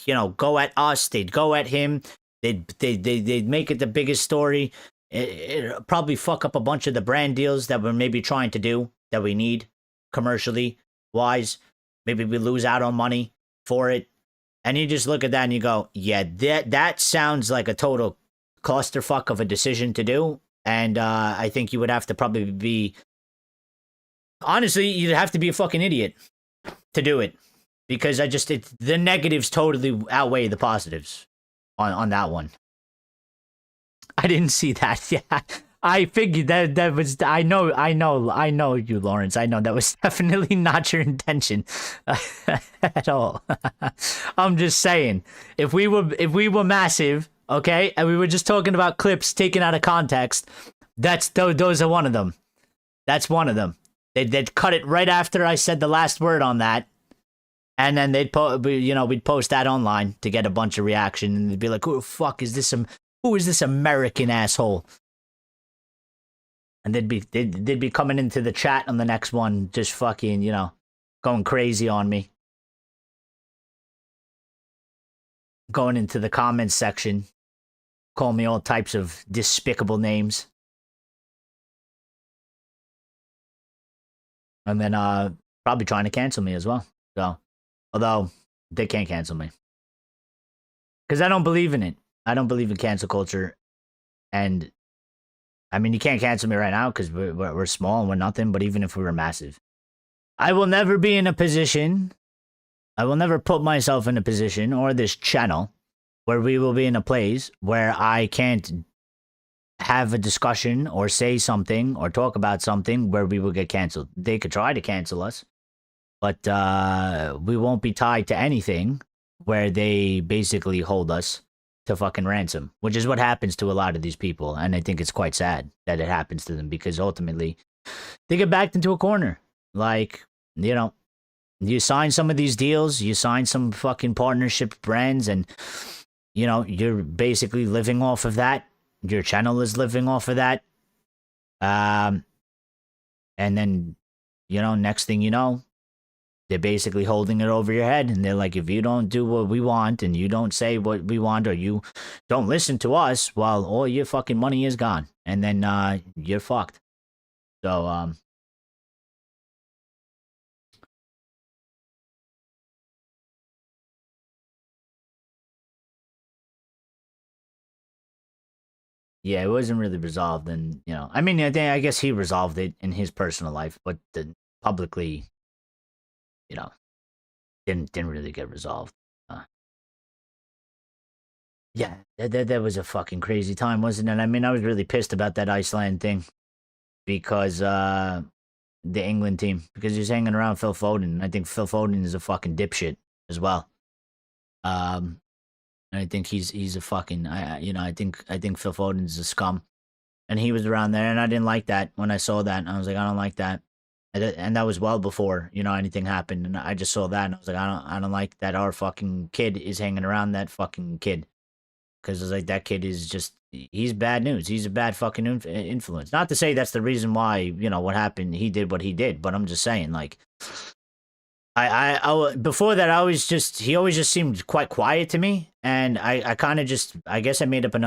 you know, go at us. They'd go at him. They'd make it the biggest story. It'd probably fuck up a bunch of the brand deals that we're maybe trying to do that we need commercially wise. Maybe we lose out on money for it. And you just look at that and you go, yeah, that sounds like a total clusterfuck of a decision to do. And I think you would have to probably be, honestly, you'd have to be a fucking idiot to do it. Because the negatives totally outweigh the positives on that one. I didn't see that. Yeah, I figured that was, I know you, Lawrence. I know that was definitely not your intention at all. I'm just saying, if we were massive, okay, and we were just talking about clips taken out of context, those are one of them. That's one of them. They'd cut it right after I said the last word on that. And then we'd post that online to get a bunch of reaction, and they'd be like, "Who the fuck is this? Who is this American asshole?" And they'd be coming into the chat on the next one, just fucking, you know, going crazy on me, going into the comments section, calling me all types of despicable names, and then probably trying to cancel me as well. So. Although, they can't cancel me. Because I don't believe in it. I don't believe in cancel culture. And, I mean, you can't cancel me right now because we're small and we're nothing, but even if we were massive. I will never be in a position, I will never put myself in a position, or this channel, where we will be in a place where I can't have a discussion or say something or talk about something where we will get canceled. They could try to cancel us, but we won't be tied to anything where they basically hold us to fucking ransom, which is what happens to a lot of these people. And I think it's quite sad that it happens to them because ultimately they get backed into a corner. Like, you know, you sign some of these deals, you sign some fucking partnership brands, and, you know, you're basically living off of that. Your channel is living off of that. And then, you know, next thing you know, they're basically holding it over your head. And they're like, if you don't do what we want and you don't say what we want or you don't listen to us, well, all your fucking money is gone. And then you're fucked. So, yeah, it wasn't really resolved. And, you know, I mean, I guess he resolved it in his personal life, but publicly, you know, didn't really get resolved. Yeah, that was a fucking crazy time, wasn't it? I mean, I was really pissed about that Iceland thing because the England team, because he's hanging around Phil Foden. I think Phil Foden is a fucking dipshit as well. And I think he's a fucking I think Phil Foden's a scum, and he was around there, and I didn't like that when I saw that. And I was like, I don't like that, and that was well before anything happened. And I just saw that, and I was like, I don't like that our fucking kid is hanging around that fucking kid. Because it's like that kid is just, he's bad news. He's a bad fucking influence. Not to say that's the reason why, what happened. He did what he did. But I'm just saying, like, before that, he always just seemed quite quiet to me. And I kind of just, I guess I made up an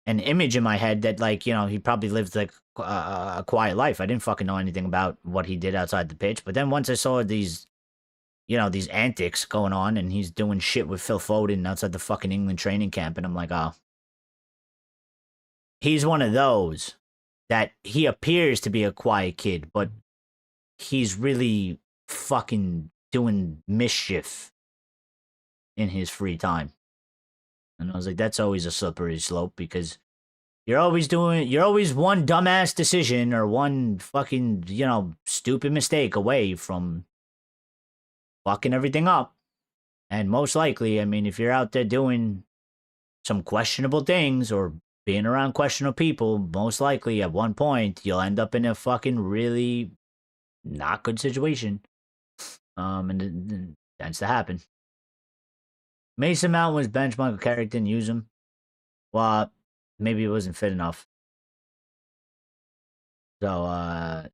image in my head that, like, he probably lived like a quiet life. I didn't fucking know anything about what he did outside the pitch. But then once I saw these antics going on, and he's doing shit with Phil Foden outside the fucking England training camp, and I'm like, oh, he's one of those that he appears to be a quiet kid, but he's really fucking doing mischief in his free time. And I was like, that's always a slippery slope, because you're always one dumbass decision or one fucking, stupid mistake away from fucking everything up. And most likely, I mean, if you're out there doing some questionable things or being around questionable people, most likely at one point you'll end up in a fucking really not good situation. And it tends to happen. Mason Mount was benched. Michael Carrick didn't use him. Well, maybe it wasn't fit enough. So,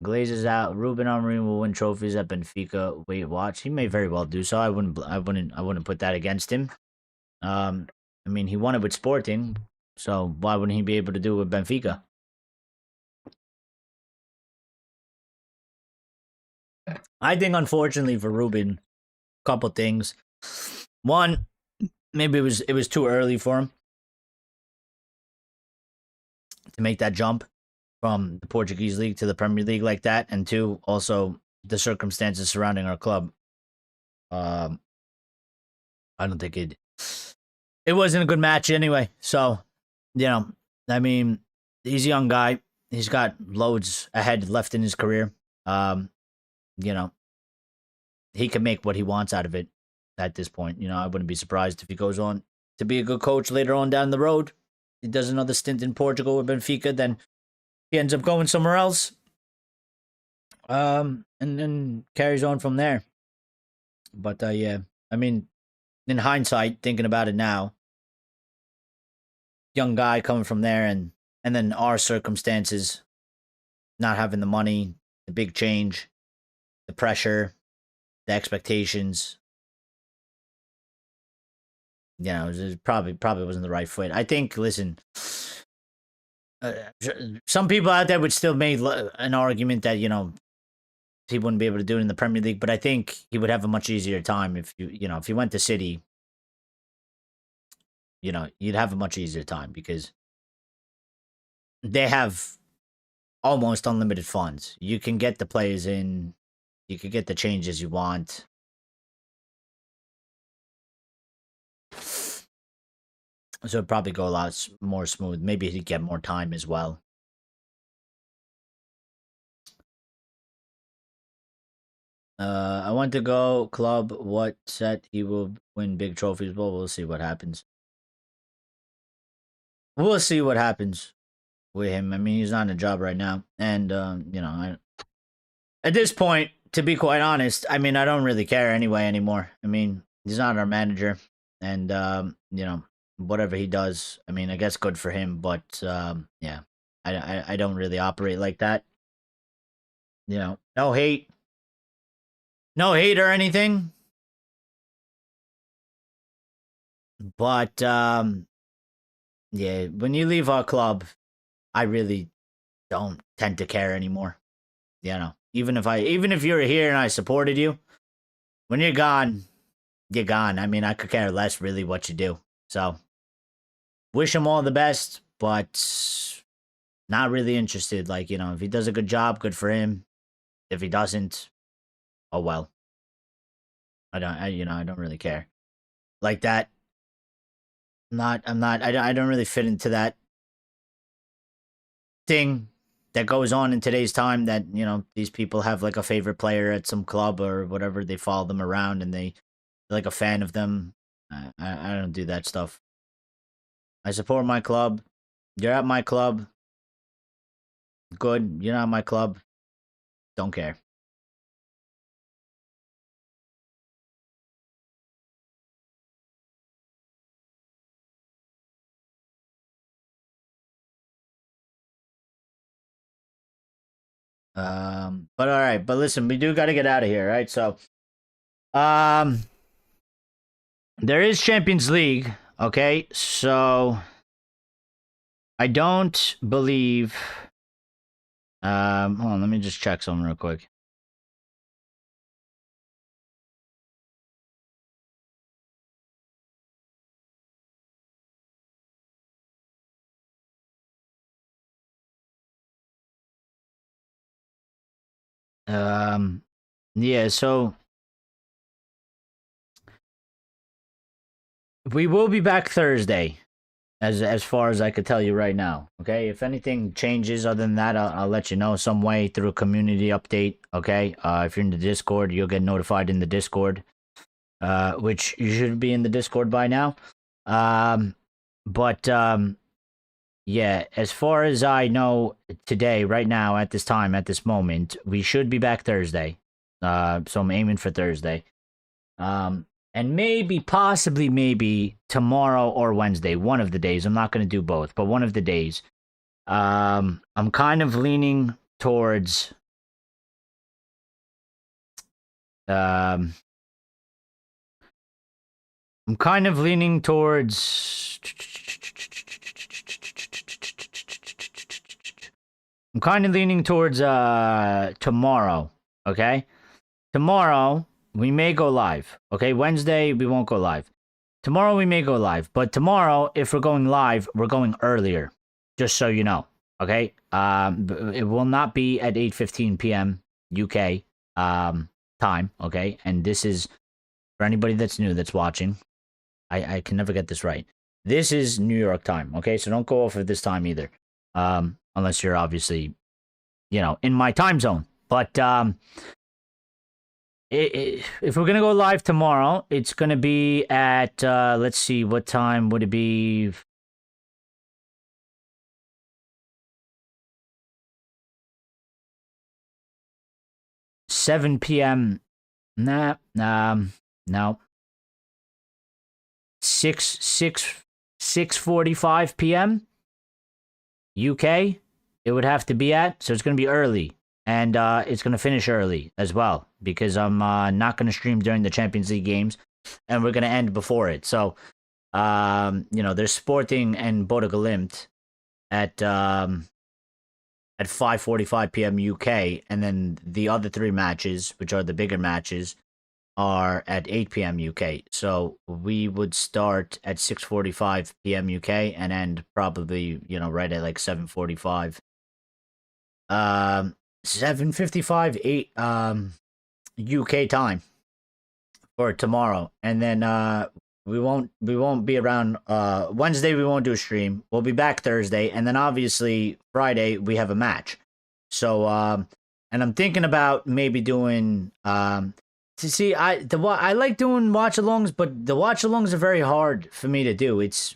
Glazers out. Ruben Amorim will win trophies at Benfica. Wait, watch. He may very well do so. I wouldn't put that against him. I mean, he won it with Sporting, so why wouldn't he be able to do it with Benfica? I think, unfortunately for Ruben, a couple things. One, maybe it was too early for him to make that jump from the Portuguese league to the Premier League like that, and two, also the circumstances surrounding our club. I don't think it wasn't a good match anyway. So, I mean, he's a young guy. He's got loads ahead left in his career. He can make what he wants out of it at this point. I wouldn't be surprised if he goes on to be a good coach later on down the road. He does another stint in Portugal with Benfica, then he ends up going somewhere else. And then carries on from there. But yeah, I mean, in hindsight, thinking about it now, young guy coming from there, and then our circumstances, not having the money, the big change, the pressure, the expectations. It probably wasn't the right fit. I think, listen, some people out there would still make an argument that, he wouldn't be able to do it in the Premier League, but I think he would have a much easier time if if he went to City. You'd have a much easier time because they have almost unlimited funds. You can get the players in, you can get the changes you want. So it'd probably go a lot more smooth. Maybe he'd get more time as well. I want to go club. What set he will win big trophies? Well, we'll see what happens. We'll see what happens with him. I mean, he's not in a job right now, and at this point, to be quite honest, I mean, I don't really care anyway anymore. I mean, he's not our manager, and whatever he does, I mean, I guess good for him. But yeah, I don't really operate like that. No hate, no hate or anything. But yeah, when you leave our club, I really don't tend to care anymore. Even if you're here and I supported you, when you're gone, you're gone. I mean, I could care less really what you do. So, wish him all the best, but not really interested. Like, if he does a good job, good for him. If he doesn't, oh well. I don't really care. Like that. I don't really fit into that thing that goes on in today's time, that these people have like a favorite player at some club or whatever, they follow them around and they're like a fan of them. I don't do that stuff. I support my club. You're at my club, good. You're not my club, don't care. But all right, but listen, we do got to get out of here, right? So there is Champions League. Okay, so I don't believe. Hold on, let me just check something real quick. Yeah, so we will be back Thursday, as far as I could tell you right now. Okay, if anything changes other than that, I'll let you know some way through a community update. Okay, if you're in the Discord, you'll get notified in the Discord, which you should be in the Discord by now. But yeah, as far as I know today, right now, at this time, at this moment, we should be back Thursday. So I'm aiming for Thursday. And maybe, possibly, maybe tomorrow or Wednesday, one of the days. I'm not going to do both, but one of the days. I'm kind of leaning towards. I'm kind of leaning towards. I'm kind of leaning towards tomorrow. Okay, tomorrow we may go live. Okay, Wednesday we won't go live. Tomorrow we may go live, but tomorrow, if we're going live, we're going earlier. Just so you know. Okay, it will not be at 8:15 p.m. UK time. Okay, and this is for anybody that's new that's watching. I can never get this right. This is New York time. Okay, so don't go off of this time either. Unless you're obviously, in my time zone. But if we're gonna go live tomorrow, it's gonna be at let's see, what time would it be? $7 p.m. No. 6:45 p.m. UK. It would have to be at, so it's gonna be early. And it's going to finish early as well, because I'm not going to stream during the Champions League games, and we're going to end before it. So, there's Sporting and Bodo Glimt at 5:45 p.m. UK, and then the other three matches, which are the bigger matches, are at 8 p.m. UK. So we would start at 6:45 p.m. UK and end probably, right at like 7:45. 7:55 8 UK time for tomorrow, and then we won't be around Wednesday. We won't do a stream. We'll be back Thursday, and then obviously Friday we have a match. So and I'm thinking about maybe doing to see I like doing watch alongs, but the watch alongs are very hard for me to do. It's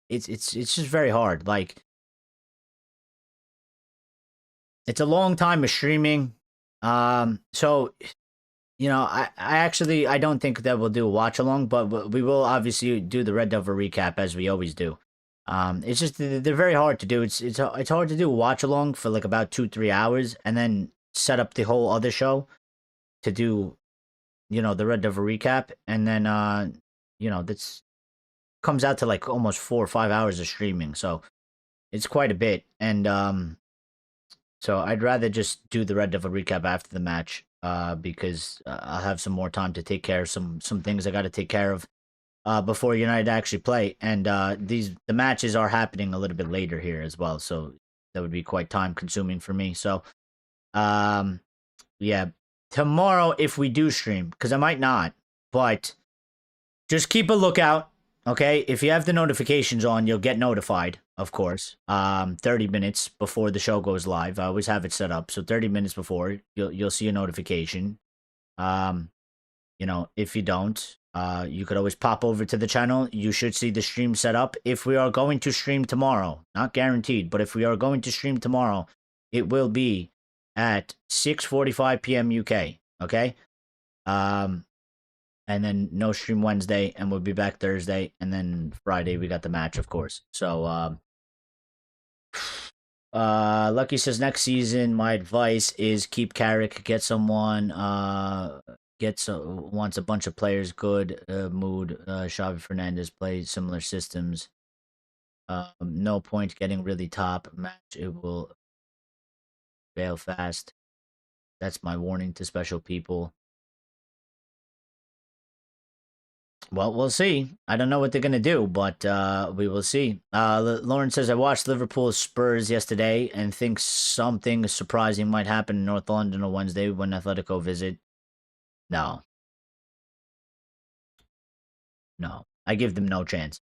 just very hard. Like, it's a long time of streaming. So I actually I don't think that we'll do a watch along, but we will obviously do the Red Devil recap as we always do. It's just they're very hard to do. It's hard to do a watch along for like about 2-3 hours and then set up the whole other show to do, the Red Devil recap, and then that's comes out to like almost 4 or 5 hours of streaming. So it's quite a bit, and so I'd rather just do the Red Devil recap after the match, because I'll have some more time to take care of some things I got to take care of before United actually play, and the matches are happening a little bit later here as well, so that would be quite time consuming for me. So, yeah, tomorrow if we do stream, because I might not, but just keep a lookout. Okay, if you have the notifications on, you'll get notified, of course. 30 minutes before the show goes live. I always have it set up, so 30 minutes before you'll see a notification. If you don't, you could always pop over to the channel. You should see the stream set up. If we are going to stream tomorrow, not guaranteed, but if we are going to stream tomorrow, it will be at 6:45 p.m. UK. Okay. And then no stream Wednesday, and we'll be back Thursday, and then Friday we got the match, of course. So, Lucky says next season, my advice is keep Carrick, get someone, wants a bunch of players, good mood. Xavi Fernandez plays similar systems. No point getting really top match; it will fail fast. That's my warning to special people. Well, we'll see. I don't know what they're going to do, but we will see. Lauren says, I watched Liverpool Spurs yesterday and think something surprising might happen in North London on Wednesday when Atletico visit. No. No. I give them no chance.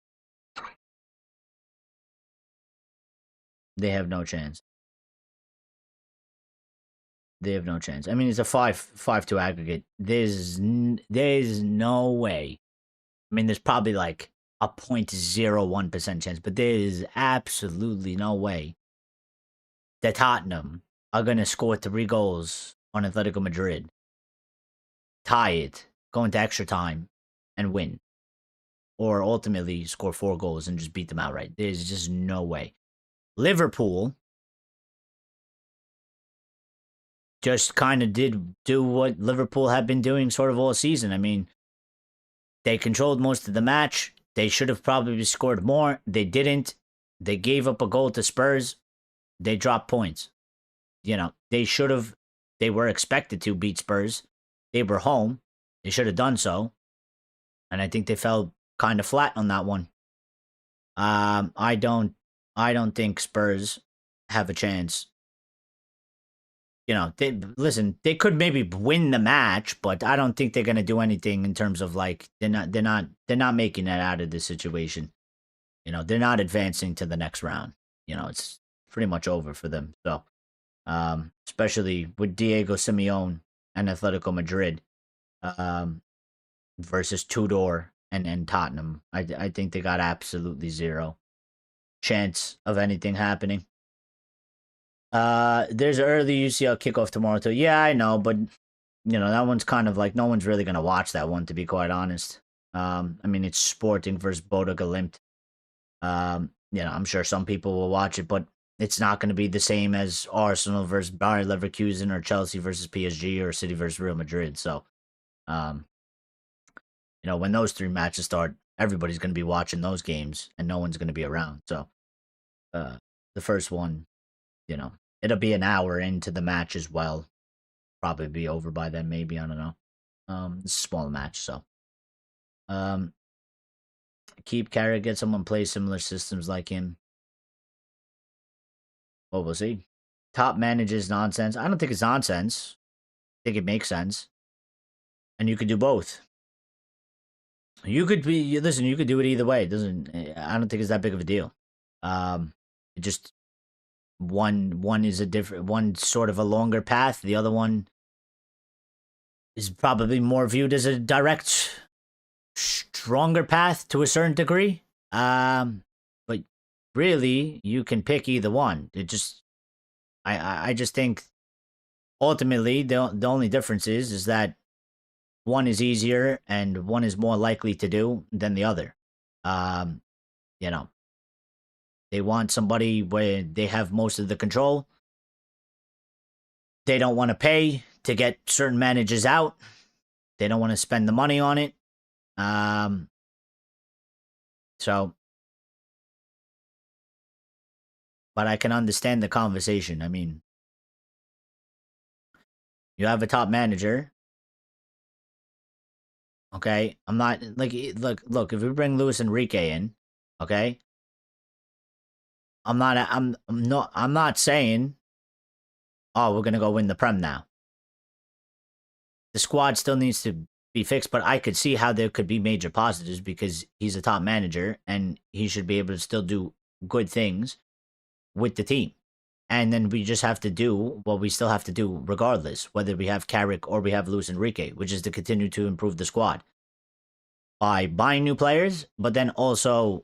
They have no chance. They have no chance. I mean, it's a 5-2 aggregate. There's no way. I mean, there's probably like a 0.01% chance, but there is absolutely no way that Tottenham are going to score 3 goals on Atletico Madrid, tie it, go into extra time, and win. Or ultimately score 4 goals and just beat them outright. There's just no way. Liverpool just kind of did do what Liverpool had been doing sort of all season. I mean, they controlled most of the match. They should have probably scored more. They didn't. They gave up a goal to Spurs. They dropped points. They should have. They were expected to beat Spurs. They were home. They should have done so. And I think they fell kind of flat on that one. I don't think Spurs have a chance. They could maybe win the match, but I don't think they're gonna do anything in terms of like they're not making it out of this situation. They're not advancing to the next round. It's pretty much over for them. So, especially with Diego Simeone and Atletico Madrid, versus Tudor and Tottenham, I think they got absolutely zero chance of anything happening. There's an early UCL kickoff tomorrow too. Yeah, I know, but that one's kind of like no one's really gonna watch that one, to be quite honest. I mean, it's Sporting versus Bodo Glimt. I'm sure some people will watch it, but it's not going to be the same as Arsenal versus Bayer Leverkusen or Chelsea versus PSG or City versus Real Madrid. So, when those 3 matches start, everybody's going to be watching those games, and no one's going to be around. So, the first one, it'll be an hour into the match as well. Probably be over by then, maybe. I don't know. It's a small match, so. Keep Carrick, get someone play similar systems like him. Well, we'll see. Top manages nonsense. I don't think it's nonsense. I think it makes sense. And you could do both. You could be listen. You could do it either way. It doesn't. I don't think it's that big of a deal. It just one is a different one, sort of a longer path. The other one is probably more viewed as a direct, stronger path to a certain degree. But really, you can pick either one. It just, I just think ultimately the only difference is that one is easier and one is more likely to do than the other. Um, you know, they want somebody where they have most of the control. They don't want to pay to get certain managers out. They don't want to spend the money on it. So, but I can understand the conversation. I mean, you have a top manager. Okay, I'm not like look. If we bring Luis Enrique in, okay, I'm not saying, oh, we're gonna go win the Prem now. The squad still needs to be fixed, but I could see how there could be major positives because he's a top manager and he should be able to still do good things with the team. And then we just have to do what we still have to do regardless, whether we have Carrick or we have Luis Enrique, which is to continue to improve the squad by buying new players, but then also,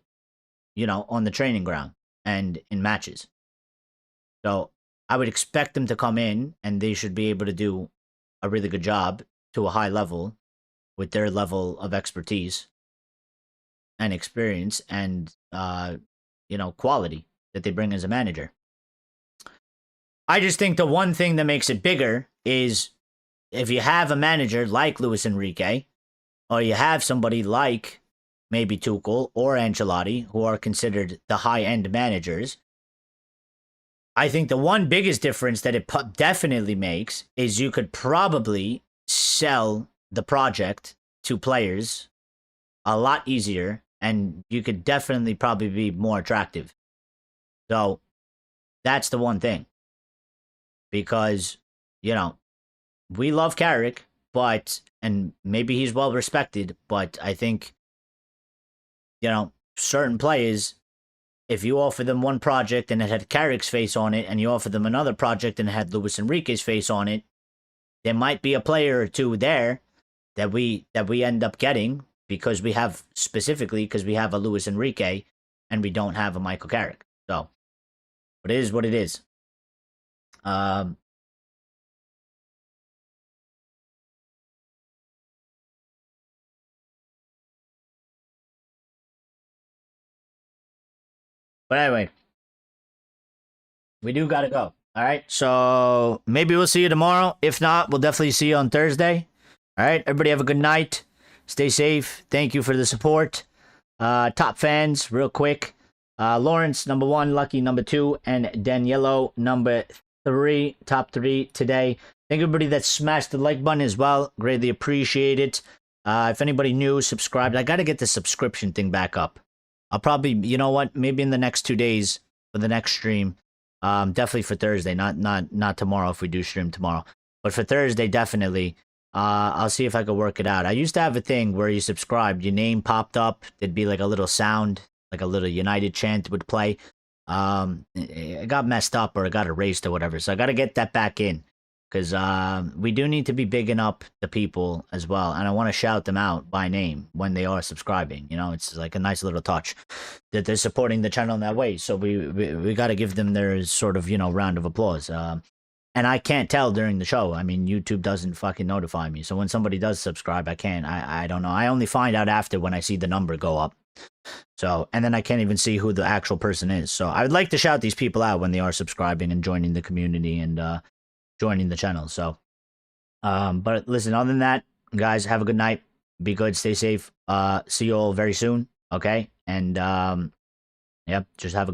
on the training ground and in matches. So I would expect them to come in and they should be able to do a really good job to a high level with their level of expertise and experience and, quality that they bring as a manager. I just think the one thing that makes it bigger is if you have a manager like Luis Enrique, or you have somebody like maybe Tuchel or Ancelotti, who are considered the high-end managers, I think the one biggest difference that it definitely makes is you could probably sell the project to players a lot easier, and you could definitely probably be more attractive. So that's the one thing. Because, we love Carrick, and maybe he's well respected, but I think, certain players, if you offer them one project and it had Carrick's face on it, and you offer them another project and it had Luis Enrique's face on it, there might be a player or two there that we end up getting because we have a Luis Enrique and we don't have a Michael Carrick. So, but it is what it is. But anyway, we do gotta go. All right, so maybe we'll see you tomorrow. If not, we'll definitely see you on Thursday. All right, everybody have a good night. Stay safe. Thank you for the support. Top fans, real quick. Lawrence, number 1, Lucky, number 2, and Daniello, number 3. Top 3 today. Thank everybody that smashed the like button as well. Greatly appreciate it. If anybody new, subscribed. I got to get the subscription thing back up. I'll probably, you know what, maybe in the next 2 days for the next stream. Definitely for Thursday, not tomorrow if we do stream tomorrow. But for Thursday, definitely. I'll see if I could work it out. I used to have a thing where you subscribed, your name popped up, there'd be like a little sound, like a little United chant would play. It got messed up or it got erased or whatever. So I got to get that back in. Because we do need to be bigging up the people as well. And I want to shout them out by name when they are subscribing. It's like a nice little touch that they're supporting the channel in that way. So we got to give them their sort of, round of applause. And I can't tell during the show. I mean, YouTube doesn't fucking notify me. So when somebody does subscribe, I can't. I don't know. I only find out after when I see the number go up. So, and then I can't even see who the actual person is. So I would like to shout these people out when they are subscribing and joining the community and, joining the channel. So but listen, other than that, guys, have a good night, be good, stay safe, see you all very soon, okay? And yep, just have a good